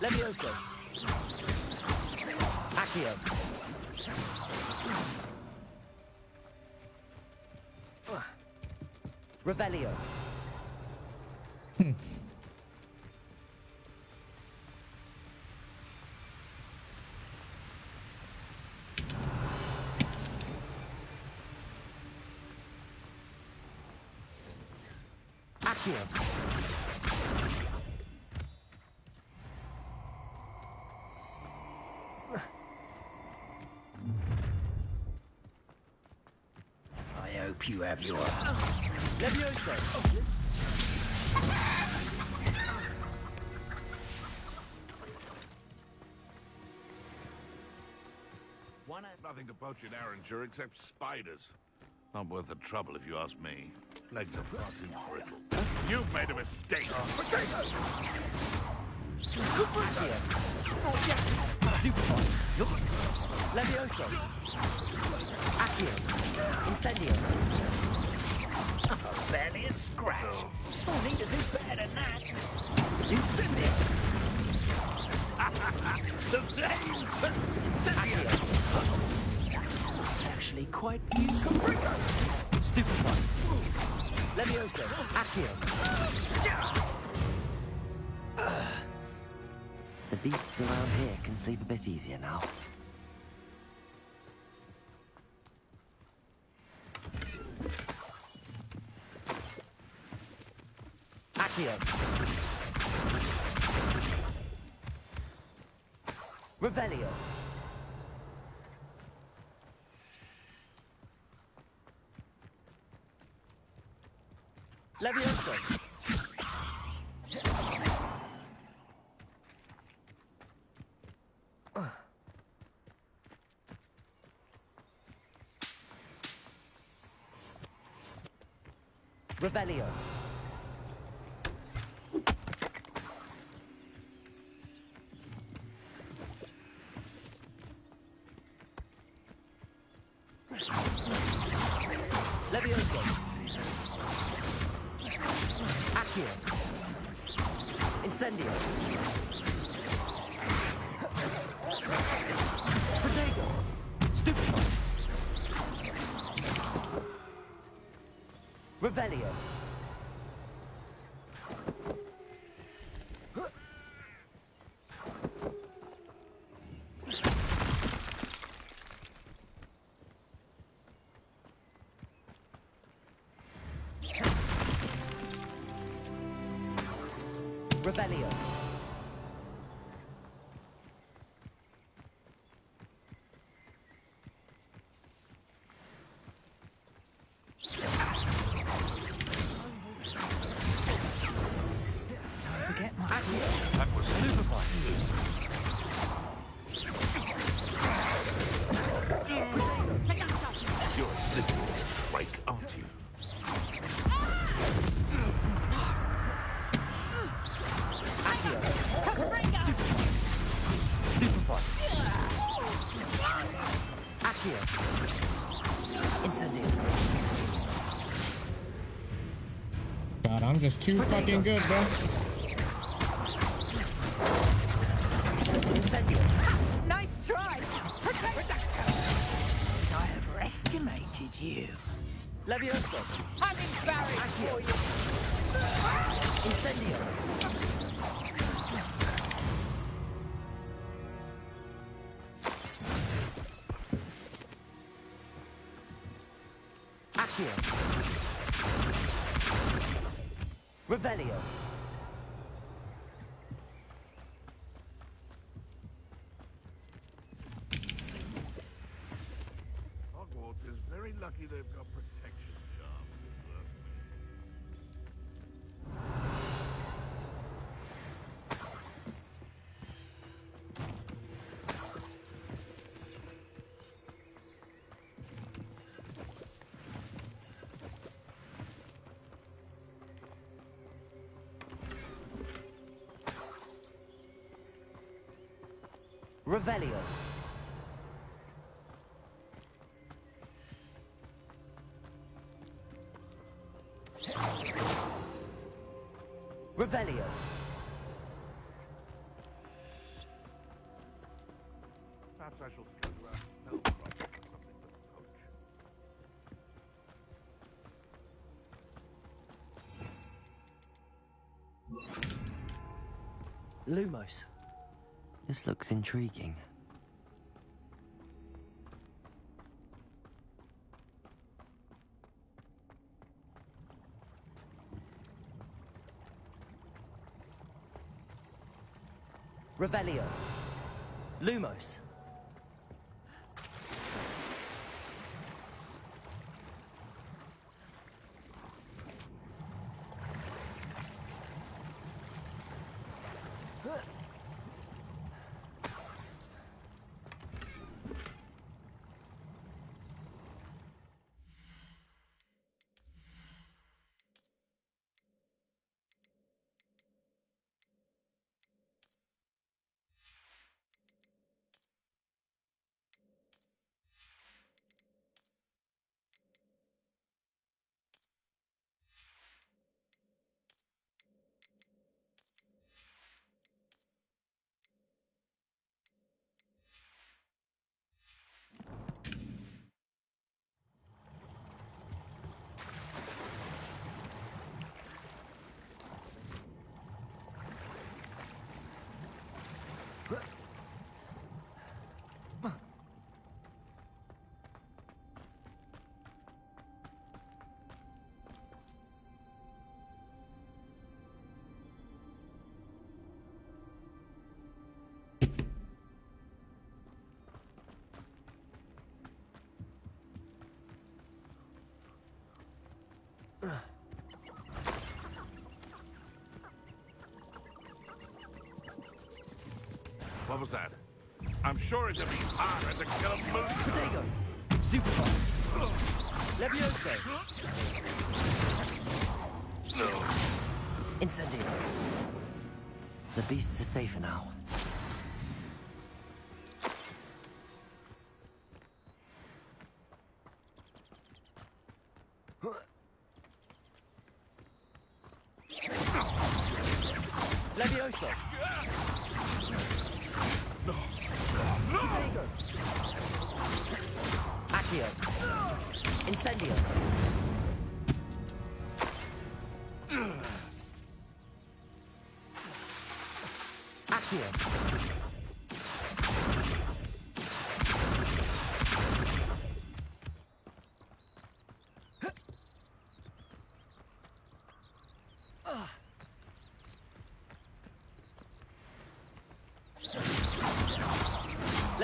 Levioso. Accio. Revelio. Accio. I hope you have your... Levioso. One has nothing to poach in Arranger except spiders. Not worth the trouble if you ask me. Legs are far too brittle. You've made a mistake. Potatoes! Stupefy. Levioso. Accio. Incendio. Oh, barely a scratch. Oh, need to do better than that. Incendio. The flames! Incendio! It's actually quite beautiful. Stupefy. Levioso. Accio. The beasts around here can sleep a bit easier now. Accio. Revelio. Levioso. Revelio. Levioso. Accio. Incendio. Protego. Stupefy. Revelio. Revelio. To get my That was stupefying. You're a slippery flake, aren't you? Stupefy. Accio. Incendio. God, I'm just too fucking good, bro. Incendio. Nice try! I have estimated you. Levioso. I'm embarrassed for you. Incendio. Accio. Revelio. Hogwarts is very lucky they've got protection charms that work. Revelio. Revelio. Perhaps I shall go to a spell crop for something to poach. Lumos. This looks intriguing. Revelio. Lumos. What was that? I'm sure it'd be harder to kill a moose. Protego. Stupefy. Levioso. Incendio. The beasts are safer now. Levioso. Protego. Accio. Incendio.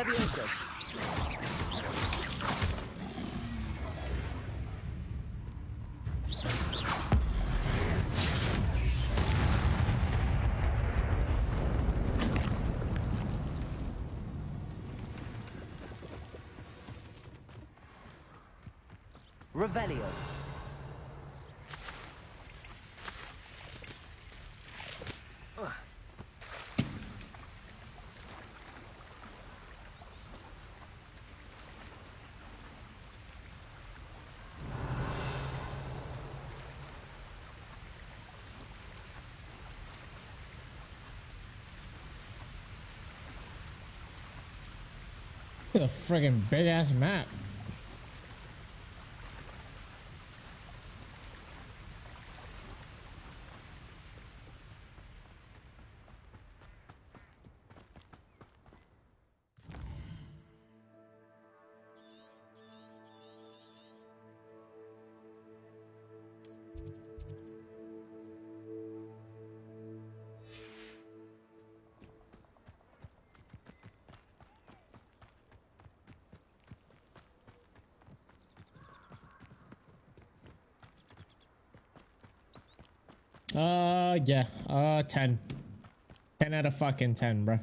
Levioso. Revelio. Look at the friggin' big ass map. Yeah. 10. 10 out of fucking 10, bro.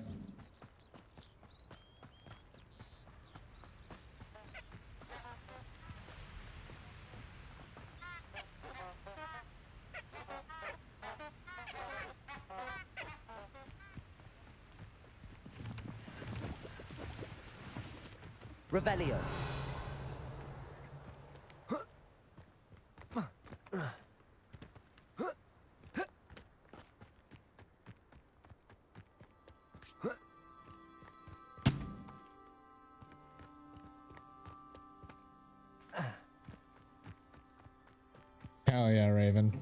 Revelio. Hell yeah, Raven.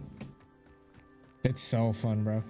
It's so fun, bro.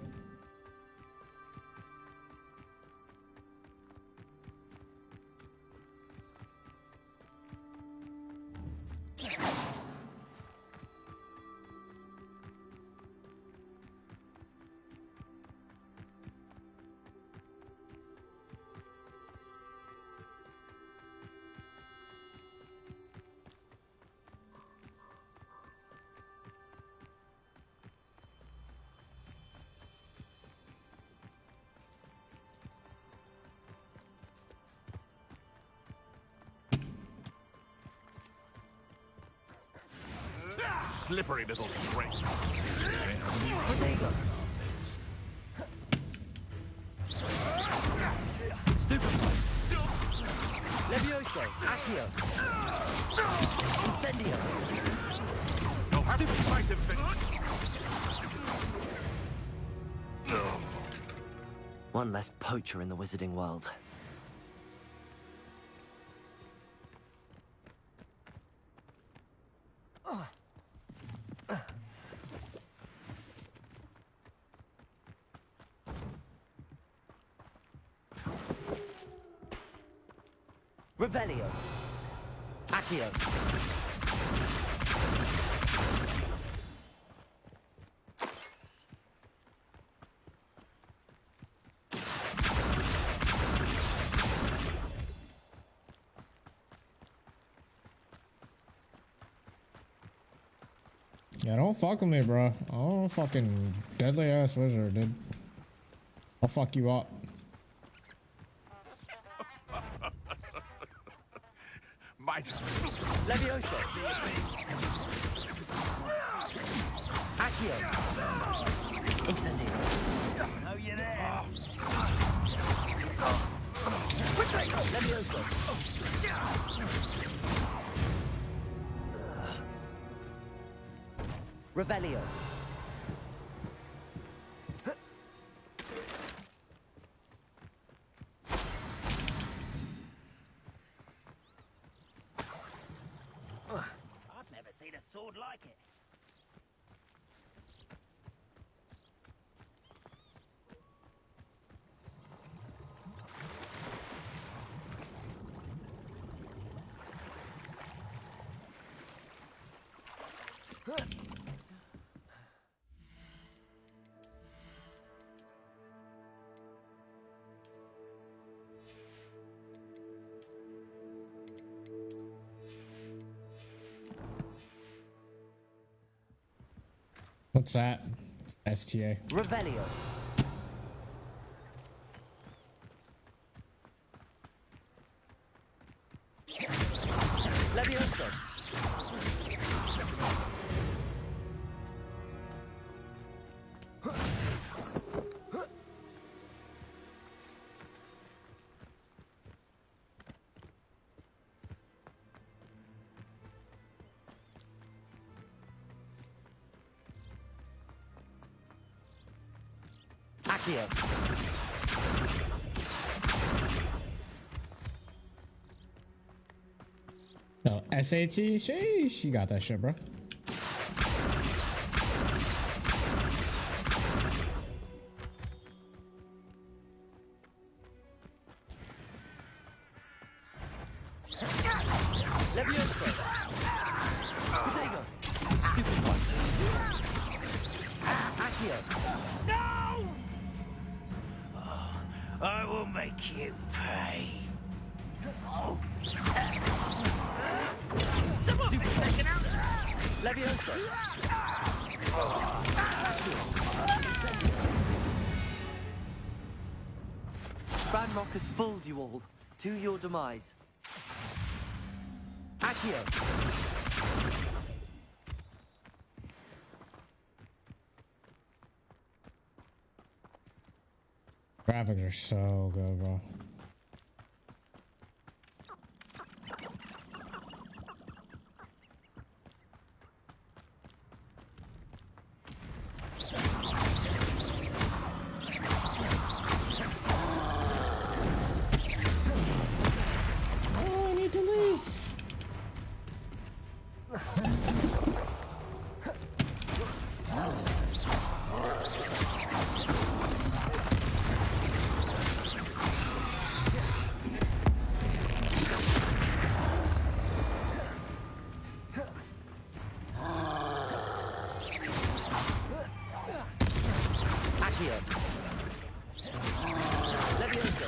Slippery little prick. Stupefy. Levioso. Accio. Incendio. You'll have to fight him, One less poacher in the wizarding world. Revelio. Accio. Yeah, don't fuck with me, bro. I'm a fucking deadly ass wizard, dude. I'll fuck you up. Levioso. Accio. Incendio. Oh, you're there. Levioso. Revelio. I've never seen a sword like it. What's that? STA. Revelio. Levioso. Accio. Oh, SAT? She got that shit, bro. Levioso. Protego. Stupid one. Accio. No! Oh, I will make you pay. Someone be taken out. Levioso. Ranrock has fooled you all. To your demise. Accio. Graphics are so good, bro. Oh, I need to leave. Accio. Levioso.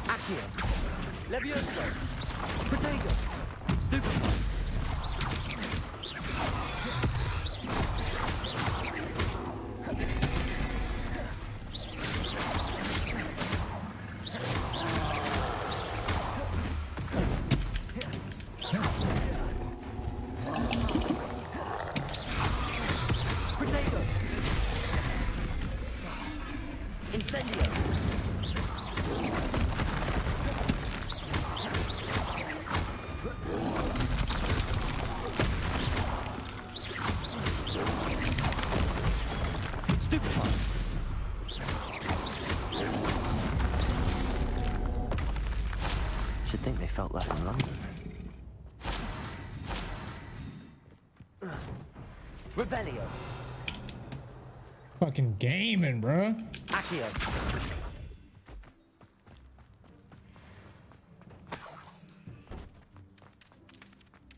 Accio. Levioso. Protego. Stupid. Protego. Incendio. Stupid one. Should think they felt that in London. Revelio. Fucking gaming, bro. Accio.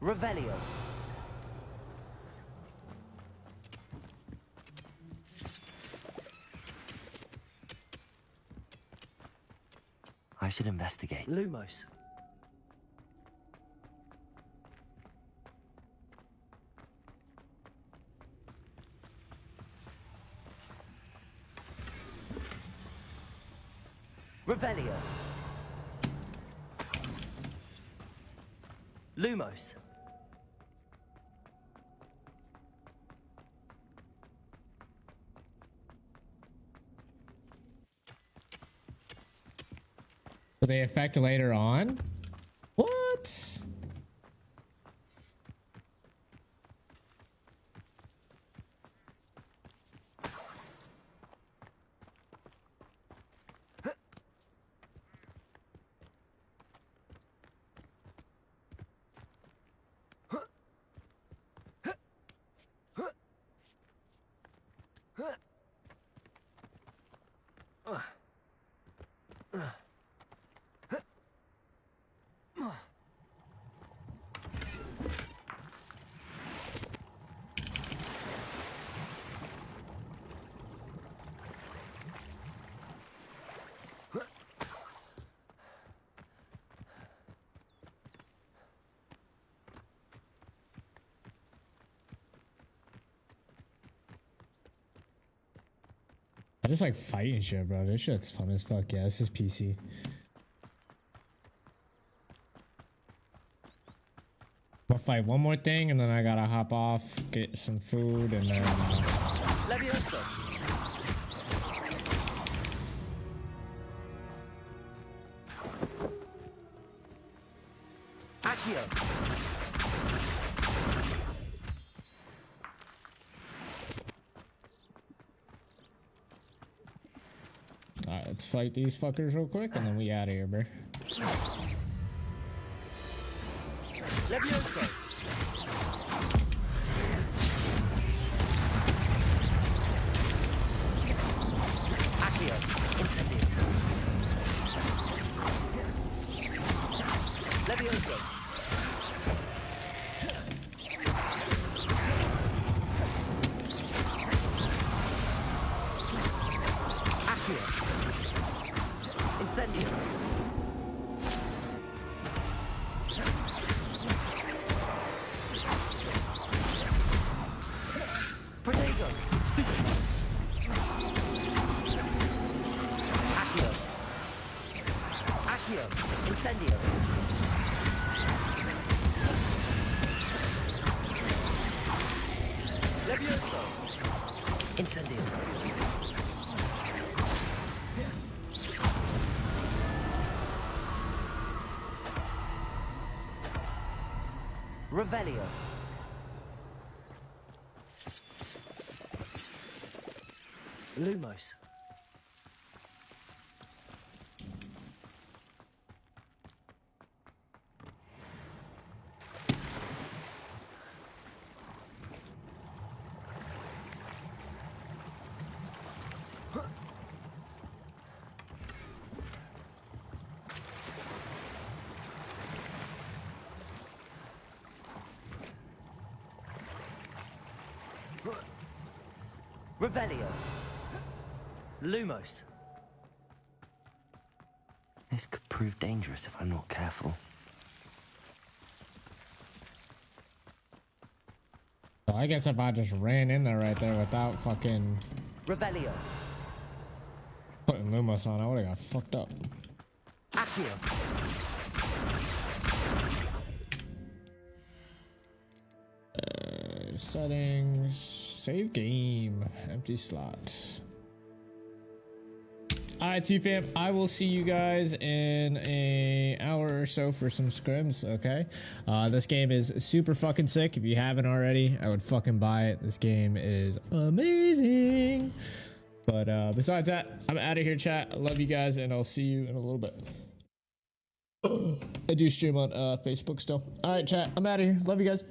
Revelio. I should investigate. Lumos. Revelio. Lumos. Do they affect later on? What? just like fighting shit, bro. This shit's fun as fuck. Yeah, this is PC. I'll fight one more thing and then I gotta hop off, get some food, and then Leviosa. Accio. Alright, let's fight these fuckers real quick and then we out of here, bro. Leviosa. Accio. Incendio. Leviosa. Accio. Incendio. Protego. Accio. Accio. Incendio. Levioso. Incendio. Revelio. Lumos. Revelio. Lumos. This could prove dangerous if I'm not careful. So I guess if I just ran in there right there without fucking Revelio. putting Lumos on, I would have got fucked up. Accio. Settings, save game, empty slot. Alright, T-Fam, I will see you guys in an hour or so for some scrims, okay? This game is super fucking sick. If you haven't already, I would fucking buy it. This game is amazing. But besides that, I'm out of here, chat. I love you guys, and I'll see you in a little bit. I do stream on Facebook still. Alright, chat, I'm out of here. Love you guys.